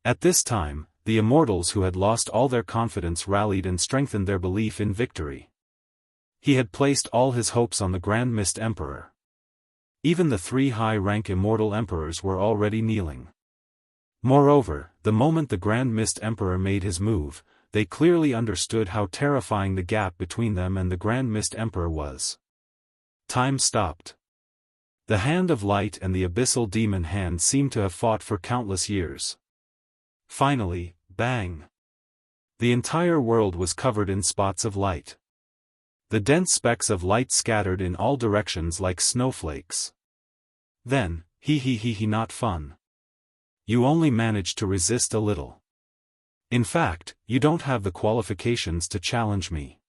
S1: At this time, the immortals who had lost all their confidence rallied and strengthened their belief in victory. He had placed all his hopes on the Grand Mist Emperor. Even the 3 high-rank immortal emperors were already kneeling. Moreover, the moment the Grand Mist Emperor made his move, they clearly understood how terrifying the gap between them and the Grand Mist Emperor was. Time stopped. The Hand of Light and the Abyssal Demon Hand seemed to have fought for countless years. Finally, bang! The entire world was covered in spots of light. The dense specks of light scattered in all directions like snowflakes. Then, not fun. You only managed to resist a little. In fact, you don't have the qualifications to challenge me.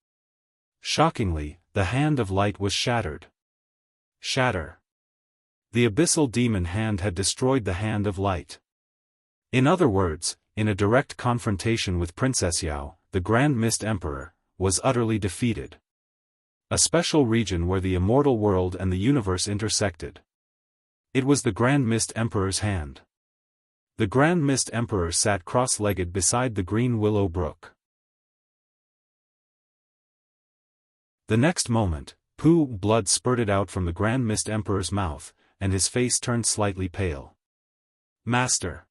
S1: Shockingly, the Hand of Light was shattered. Shatter. The Abyssal Demon Hand had destroyed the Hand of Light. In other words, in a direct confrontation with Princess Yao, the Grand Mist Emperor was utterly defeated. A special region where the immortal world and the universe intersected. It was the Grand Mist Emperor's hand. The Grand Mist Emperor sat cross-legged beside the green willow brook. The next moment, blood spurted out from the Grand Mist Emperor's mouth, and his face turned slightly pale. "Master!"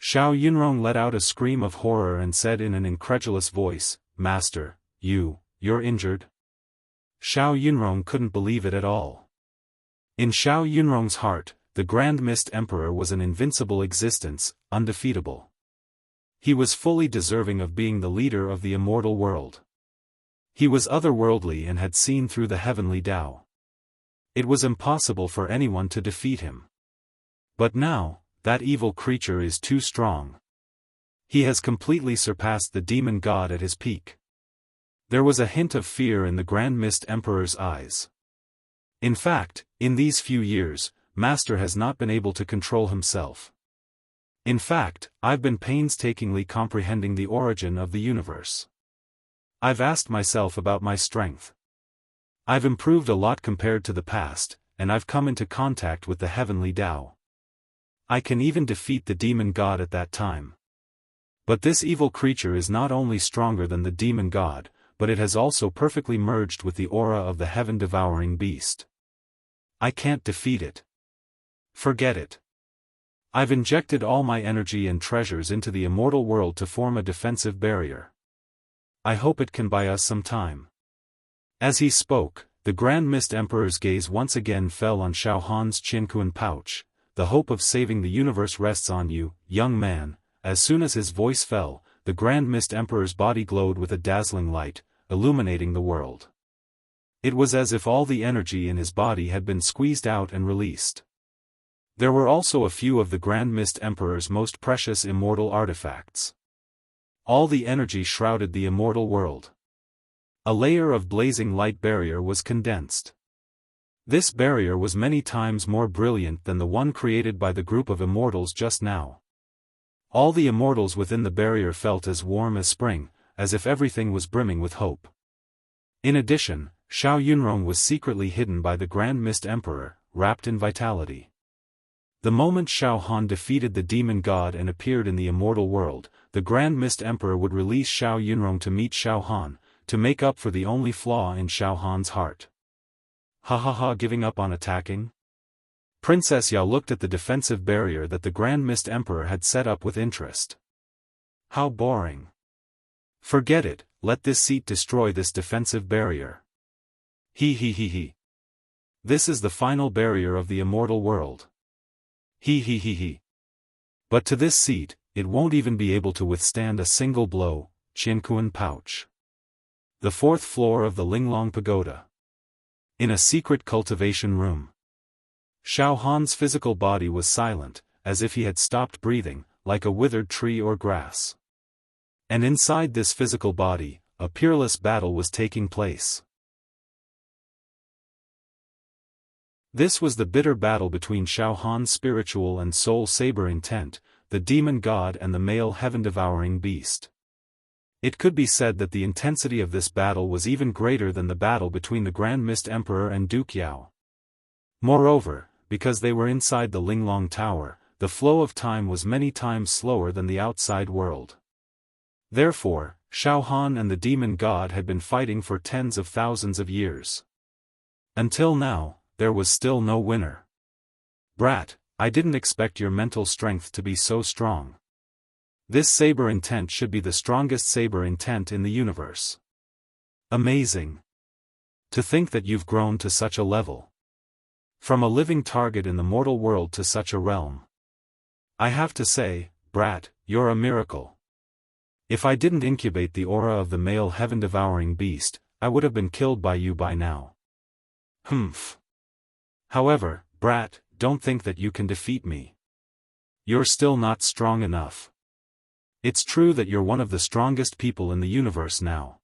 S1: Xiao Yunrong let out a scream of horror and said in an incredulous voice, "Master, you're injured?" Xiao Yunrong couldn't believe it at all. In Xiao Yunrong's heart, the Grand Mist Emperor was an invincible existence, undefeatable. He was fully deserving of being the leader of the immortal world. He was otherworldly and had seen through the heavenly Tao. It was impossible for anyone to defeat him. But now, that evil creature is too strong. He has completely surpassed the demon god at his peak. There was a hint of fear in the Grand Mist Emperor's eyes. In fact, in these few years, Master has not been able to control himself. In fact, I've been painstakingly comprehending the origin of the universe. I've asked myself about my strength. I've improved a lot compared to the past, and I've come into contact with the heavenly Tao. I can even defeat the demon god at that time. But this evil creature is not only stronger than the demon god, but it has also perfectly merged with the aura of the heaven-devouring beast. I can't defeat it. Forget it. I've injected all my energy and treasures into the immortal world to form a defensive barrier. I hope it can buy us some time. As he spoke, the Grand Mist Emperor's gaze once again fell on Xiaofan's Qinquan pouch. "The hope of saving the universe rests on you, young man." As soon as his voice fell, the Grand Mist Emperor's body glowed with a dazzling light, illuminating the world. It was as if all the energy in his body had been squeezed out and released. There were also a few of the Grand Mist Emperor's most precious immortal artifacts. All the energy shrouded the immortal world. A layer of blazing light barrier was condensed. This barrier was many times more brilliant than the one created by the group of immortals just now. All the immortals within the barrier felt as warm as spring, as if everything was brimming with hope. In addition, Xiao Yunrong was secretly hidden by the Grand Mist Emperor, wrapped in vitality. The moment Xiaofan defeated the demon god and appeared in the immortal world, the Grand Mist Emperor would release Xiao Yunrong to meet Xiaofan, to make up for the only flaw in Xiaofan's heart. Giving up on attacking? Princess Yao looked at the defensive barrier that the Grand Mist Emperor had set up with interest. How boring. Forget it, let this seat destroy this defensive barrier. This is the final barrier of the immortal world. But to this seat, it won't even be able to withstand a single blow. Qiankuan pouch. The 4th floor of the Linglong Pagoda. In a secret cultivation room. Xiaohan's physical body was silent, as if he had stopped breathing, like a withered tree or grass. And inside this physical body, a peerless battle was taking place. This was the bitter battle between Xiaohan's spiritual and soul saber intent, the demon god and the male heaven-devouring beast. It could be said that the intensity of this battle was even greater than the battle between the Grand Mist Emperor and Duke Yao. Moreover, because they were inside the Linglong Tower, the flow of time was many times slower than the outside world. Therefore, Xiaohan and the demon god had been fighting for tens of thousands of years. Until now, there was still no winner. Brat, I didn't expect your mental strength to be so strong. This saber intent should be the strongest saber intent in the universe. Amazing. To think that you've grown to such a level. From a living target in the mortal world to such a realm. I have to say, Brat, you're a miracle. If I didn't incubate the aura of the male heaven-devouring beast, I would have been killed by you by now. Humph. However, Brat, don't think that you can defeat me. You're still not strong enough. It's true that you're one of the strongest people in the universe now.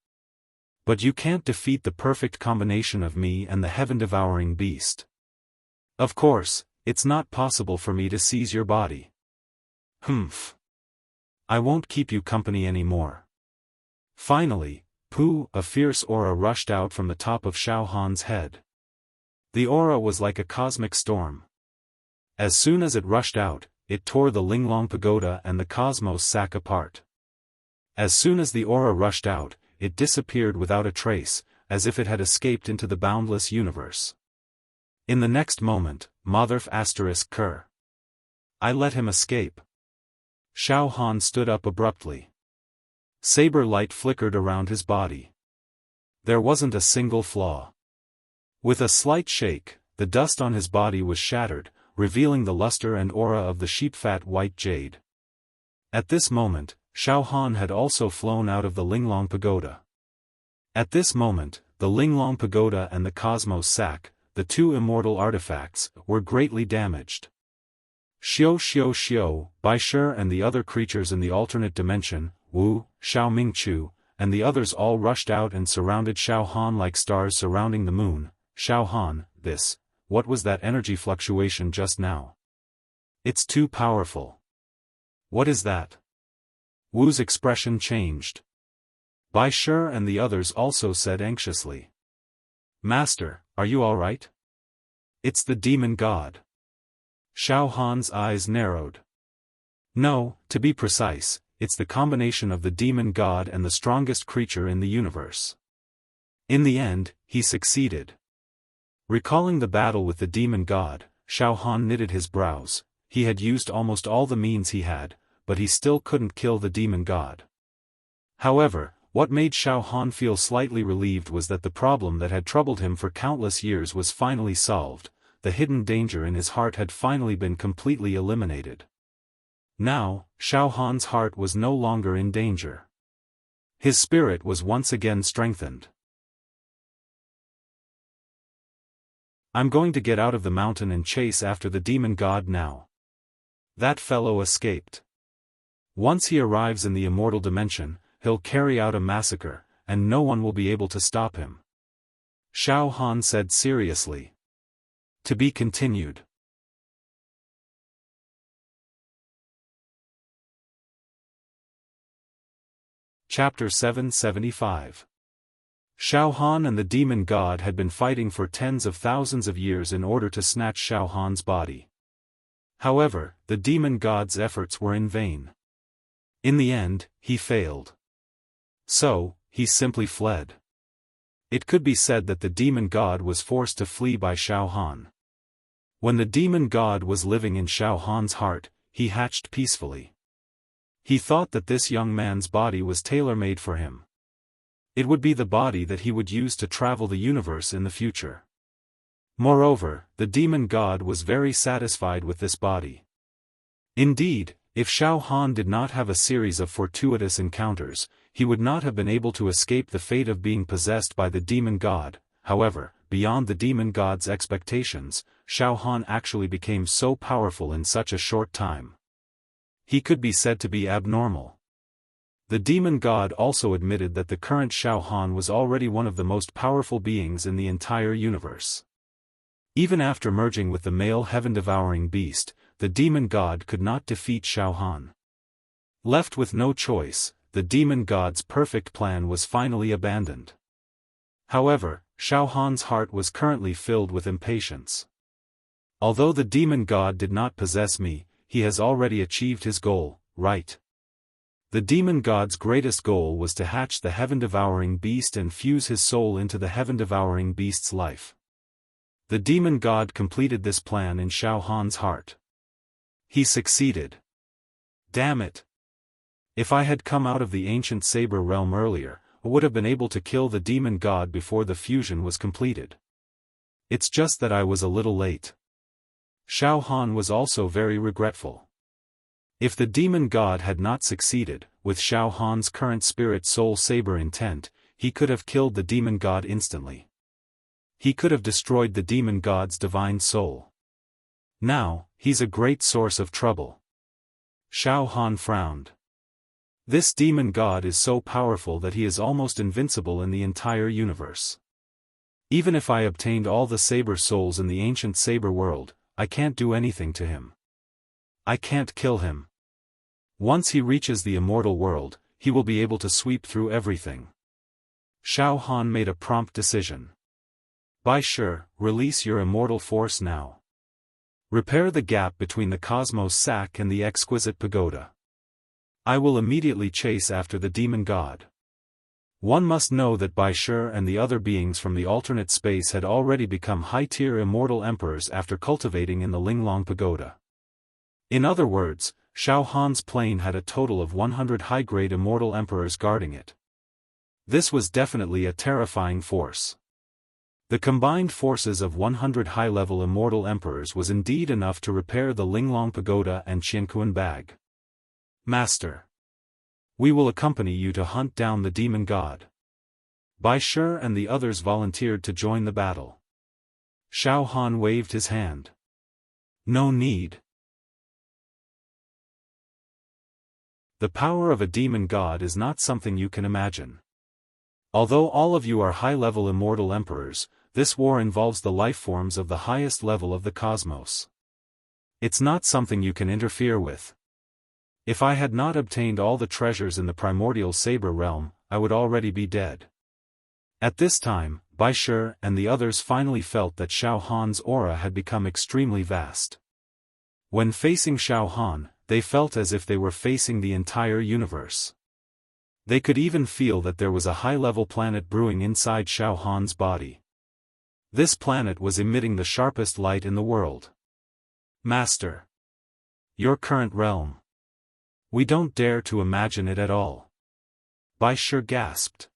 S1: But you can't defeat the perfect combination of me and the heaven-devouring beast. Of course, it's not possible for me to seize your body. Humph. I won't keep you company anymore. Finally, pooh, a fierce aura rushed out from the top of Xiaohan's head. The aura was like a cosmic storm. As soon as it rushed out, it tore the Linglong Pagoda and the cosmos sack apart. As soon as the aura rushed out, it disappeared without a trace, as if it had escaped into the boundless universe. In the next moment, Motherf ********. I let him escape. Xiaohan stood up abruptly. Saber light flickered around his body. There wasn't a single flaw. With a slight shake, the dust on his body was shattered, revealing the luster and aura of the sheep-fat white jade. At this moment, Xiaohan had also flown out of the Linglong Pagoda. At this moment, the Linglong Pagoda and the Cosmos Sack, the 2 immortal artifacts, were greatly damaged. Xiao, Bai Shi and the other creatures in the alternate dimension, Wu, Xiao Mingchu, and the others all rushed out and surrounded Xiaohan like stars surrounding the moon. Xiaohan, what was that energy fluctuation just now? It's too powerful. What is that? Wu's expression changed. Bai Shi and the others also said anxiously. Master, are you all right? It's the demon god. Xiaohan's eyes narrowed. No, to be precise, it's the combination of the demon god and the strongest creature in the universe. In the end, he succeeded. Recalling the battle with the demon god, Xiaohan knitted his brows. He had used almost all the means he had, but he still couldn't kill the demon god. However, what made Xiaohan feel slightly relieved was that the problem that had troubled him for countless years was finally solved. The hidden danger in his heart had finally been completely eliminated. Now, Xiaohan's heart was no longer in danger. His spirit was once again strengthened. I'm going to get out of the mountain and chase after the demon god now. That fellow escaped. Once he arrives in the immortal dimension, he'll carry out a massacre, and no one will be able to stop him. Xiaohan said seriously. To be continued. Chapter 775. Xiaohan and the demon god had been fighting for tens of thousands of years in order to snatch Xiaohan's body. However, the demon god's efforts were in vain. In the end, he failed. So, he simply fled. It could be said that the demon god was forced to flee by Xiaohan. When the demon god was living in Xiaohan's heart, he hatched peacefully. He thought that this young man's body was tailor-made for him. It would be the body that he would use to travel the universe in the future. Moreover, the demon god was very satisfied with this body. Indeed, If Xiaofan did not have a series of fortuitous encounters, he would not have been able to escape the fate of being possessed by the demon god. However, beyond the demon god's expectations, Xiaofan actually became so powerful in such a short time. He could be said to be abnormal. The demon god also admitted that the current Xiaofan was already one of the most powerful beings in the entire universe. Even after merging with the male heaven-devouring beast, the demon god could not defeat Xiaofan. Left with no choice, the demon god's perfect plan was finally abandoned. However, Xiaofan's heart was currently filled with impatience. Although the demon god did not possess me, he has already achieved his goal, right? The demon god's greatest goal was to hatch the heaven-devouring beast and fuse his soul into the heaven-devouring beast's life. The demon god completed this plan in Xiaofan's heart. He succeeded. Damn it! If I had come out of the ancient saber realm earlier, I would have been able to kill the demon god before the fusion was completed. It's just that I was a little late. Xiaofan was also very regretful. If the demon god had not succeeded, with Xiaofan's current spirit soul saber intent, he could have killed the demon god instantly. He could have destroyed the demon god's divine soul. Now, he's a great source of trouble. Xiaofan frowned. This demon god is so powerful that he is almost invincible in the entire universe. Even if I obtained all the saber souls in the ancient saber world, I can't do anything to him. I can't kill him. Once he reaches the immortal world, he will be able to sweep through everything. Xiaofan made a prompt decision. Bai Shi, release your immortal force now. Repair the gap between the cosmos sack and the exquisite pagoda. I will immediately chase after the demon god. One must know that Bai Shi and the other beings from the alternate space had already become high-tier immortal emperors after cultivating in the Linglong pagoda. In other words, Xiaofan's plane had a total of 100 high-grade immortal emperors guarding it. This was definitely a terrifying force. The combined forces of 100 high-level immortal emperors was indeed enough to repair the Linglong pagoda and Qianquan bag. Master. We will accompany you to hunt down the demon god. Bai Shi and the others volunteered to join the battle. Xiaofan waved his hand. No need. The power of a demon god is not something you can imagine. Although all of you are high-level immortal emperors, this war involves the life forms of the highest level of the cosmos. It's not something you can interfere with. If I had not obtained all the treasures in the primordial saber realm, I would already be dead. At this time, Bai Shi and the others finally felt that Xiaofan's aura had become extremely vast. When facing Xiaofan, they felt as if they were facing the entire universe. They could even feel that there was a high-level planet brewing inside Xiaofan's body. This planet was emitting the sharpest light in the world. Master. Your current realm. We don't dare to imagine it at all. Bai Shi gasped.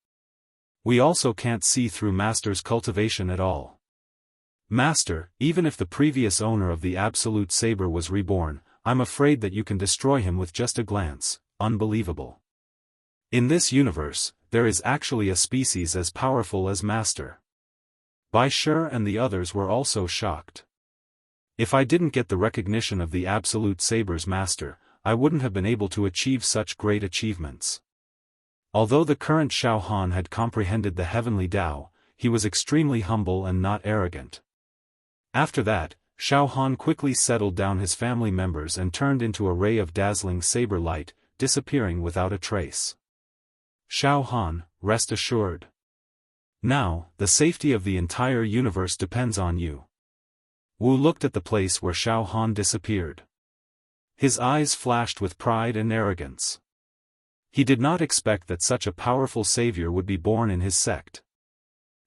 S1: We also can't see through Master's cultivation at all. Master, even if the previous owner of the Absolute Saber was reborn, I'm afraid that you can destroy him with just a glance. Unbelievable. In this universe, there is actually a species as powerful as Master. Bai Shi and the others were also shocked. If I didn't get the recognition of the Absolute Saber's Master, I wouldn't have been able to achieve such great achievements. Although the current Xiaofan had comprehended the heavenly Tao, he was extremely humble and not arrogant. After that, Xiaofan quickly settled down his family members and turned into a ray of dazzling saber light, disappearing without a trace. Xiaofan, rest assured. Now, the safety of the entire universe depends on you. Wu looked at the place where Xiaofan disappeared. His eyes flashed with pride and arrogance. He did not expect that such a powerful savior would be born in his sect.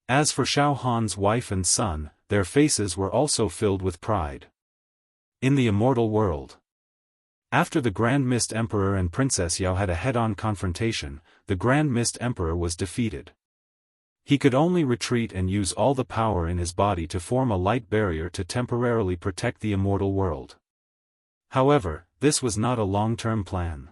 S1: As for Xiaofan's wife and son, their faces were also filled with pride. In the immortal world. After the Grand Mist Emperor and Princess Yao had a head-on confrontation, the Grand Mist Emperor was defeated. He could only retreat and use all the power in his body to form a light barrier to temporarily protect the immortal world. However, this was not a long-term plan.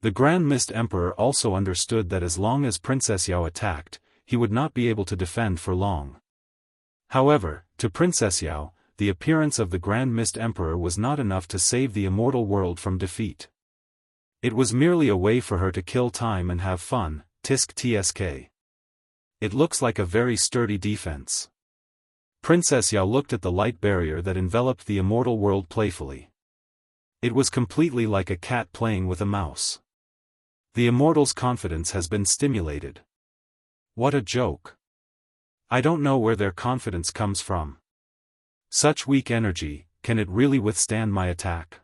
S1: The Grand Mist Emperor also understood that as long as Princess Yao attacked, he would not be able to defend for long. However, to Princess Yao, the appearance of the Grand Mist Emperor was not enough to save the immortal world from defeat. It was merely a way for her to kill time and have fun, tisk tsk. It looks like a very sturdy defense. Princess Yao looked at the light barrier that enveloped the immortal world playfully. It was completely like a cat playing with a mouse. The immortal's confidence has been stimulated. What a joke. I don't know where their confidence comes from. Such weak energy, can it really withstand my attack?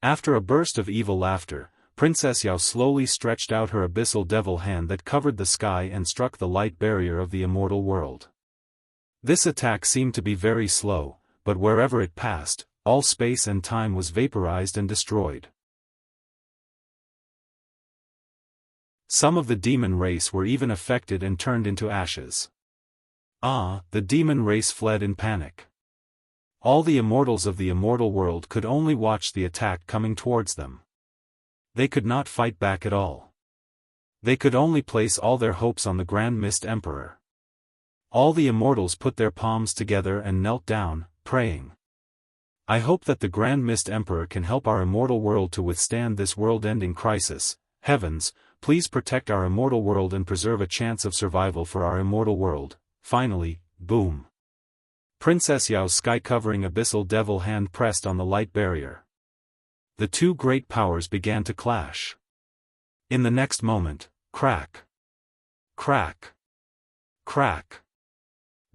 S1: After a burst of evil laughter, Princess Yao slowly stretched out her abyssal devil hand that covered the sky and struck the light barrier of the immortal world. This attack seemed to be very slow, but wherever it passed, all space and time was vaporized and destroyed. Some of the demon race were even affected and turned into ashes. The demon race fled in panic. All the immortals of the immortal world could only watch the attack coming towards them. They could not fight back at all. They could only place all their hopes on the Grand Mist Emperor. All the immortals put their palms together and knelt down, praying. I hope that the Grand Mist Emperor can help our immortal world to withstand this world-ending crisis. Heavens, please protect our immortal world and preserve a chance of survival for our immortal world. Finally, boom. Princess Yao's sky-covering abyssal devil hand pressed on the light barrier. The two great powers began to clash. In the next moment, crack. Crack. Crack.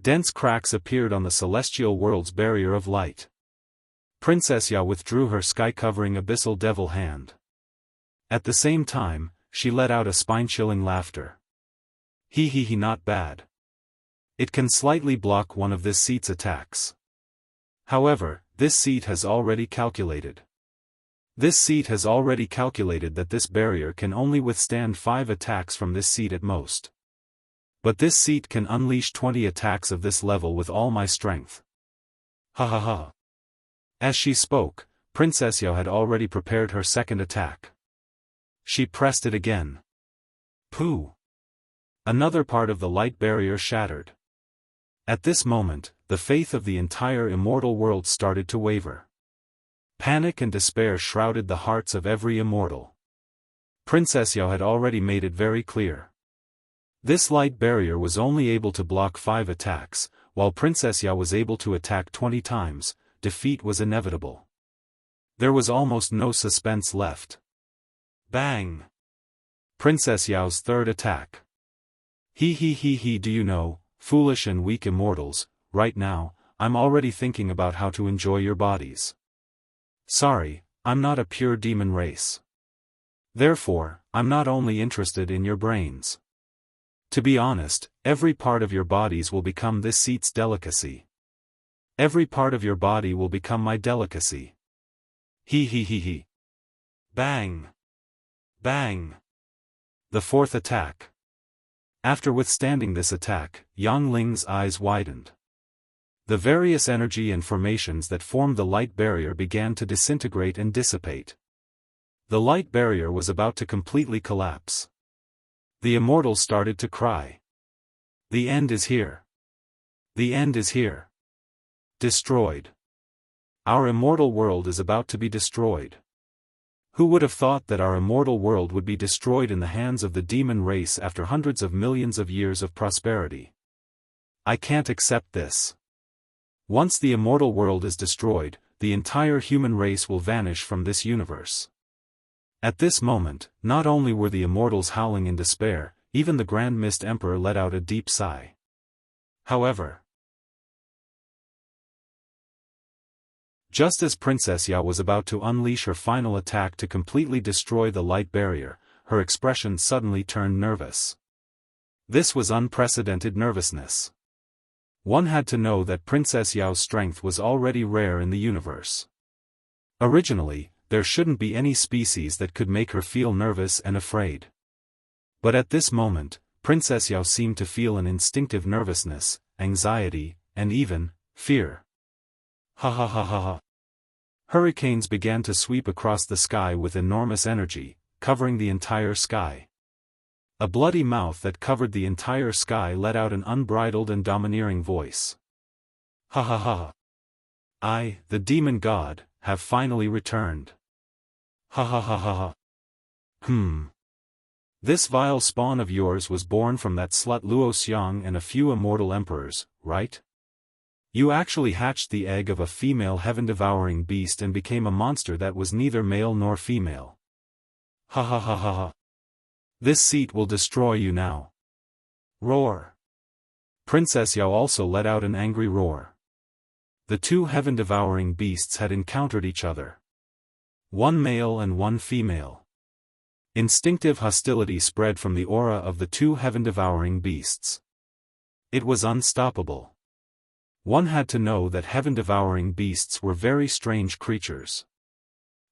S1: Dense cracks appeared on the celestial world's barrier of light. Princess Yao withdrew her sky-covering abyssal devil hand. At the same time, she let out a spine-chilling laughter. He not bad. It can slightly block one of this seat's attacks. However, this seat has already calculated. This seat has already calculated that this barrier can only withstand 5 attacks from this seat at most. But this seat can unleash 20 attacks of this level with all my strength. Ha ha ha. As she spoke, Princess Yao had already prepared her second attack. She pressed it again. Pooh! Another part of the light barrier shattered. At this moment, the faith of the entire immortal world started to waver. Panic and despair shrouded the hearts of every immortal. Princess Yao had already made it very clear. This light barrier was only able to block 5 attacks, while Princess Yao was able to attack 20 times, defeat was inevitable. There was almost no suspense left. Bang! Princess Yao's third attack. He, do you know, foolish and weak immortals, right now, I'm already thinking about how to enjoy your bodies. Sorry, I'm not a pure demon race. Therefore, I'm not only interested in your brains. To be honest, every part of your bodies will become this seat's delicacy. Every part of your body will become my delicacy. He. Bang! Bang! The fourth attack. After withstanding this attack, Yang Ling's eyes widened. The various energy and formations that formed the light barrier began to disintegrate and dissipate. The light barrier was about to completely collapse. The immortal started to cry. The end is here. The end is here. Destroyed. Our immortal world is about to be destroyed. Who would have thought that our immortal world would be destroyed in the hands of the demon race after hundreds of millions of years of prosperity? I can't accept this. Once the immortal world is destroyed, the entire human race will vanish from this universe. At this moment, not only were the immortals howling in despair, even the Grand Mist Emperor let out a deep sigh. However, just as Princess Yao was about to unleash her final attack to completely destroy the light barrier, her expression suddenly turned nervous. This was unprecedented nervousness. One had to know that Princess Yao's strength was already rare in the universe. Originally, there shouldn't be any species that could make her feel nervous and afraid. But at this moment, Princess Yao seemed to feel an instinctive nervousness, anxiety, and even fear. Ha. Hurricanes began to sweep across the sky with enormous energy, covering the entire sky. A bloody mouth that covered the entire sky let out an unbridled and domineering voice. Ha ha ha. I, the demon god, have finally returned. Ha ha ha ha ha. This vile spawn of yours was born from that slut Luo Xiang and a few immortal emperors, right? You actually hatched the egg of a female heaven-devouring beast and became a monster that was neither male nor female. Ha ha ha ha ha. This seat will destroy you now. Roar. Princess Yao also let out an angry roar. The two heaven-devouring beasts had encountered each other. One male and one female. Instinctive hostility spread from the aura of the two heaven-devouring beasts. It was unstoppable. One had to know that heaven-devouring beasts were very strange creatures.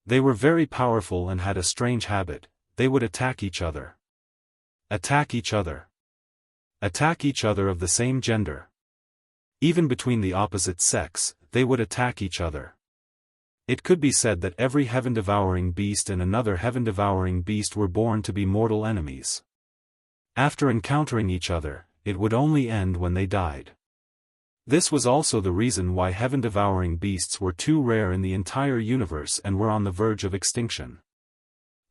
S1: They were very powerful and had a strange habit: they would attack each other. Attack each other. Attack each other of the same gender. Even between the opposite sex, they would attack each other. It could be said that every heaven-devouring beast and another heaven-devouring beast were born to be mortal enemies. After encountering each other, it would only end when they died. This was also the reason why heaven-devouring beasts were too rare in the entire universe and were on the verge of extinction.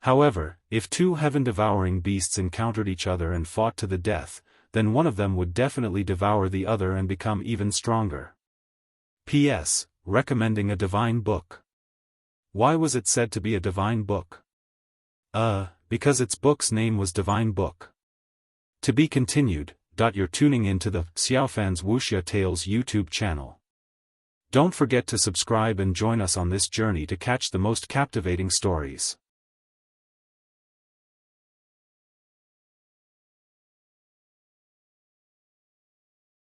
S1: However, if two heaven-devouring beasts encountered each other and fought to the death, then one of them would definitely devour the other and become even stronger. P.S. Recommending a divine book. Why was it said to be a divine book? Because its book's name was Divine Book. To be continued. You're tuning into the Xiaofan's Wuxia Tales YouTube channel. Don't forget to subscribe and join us on this journey to catch the most captivating stories.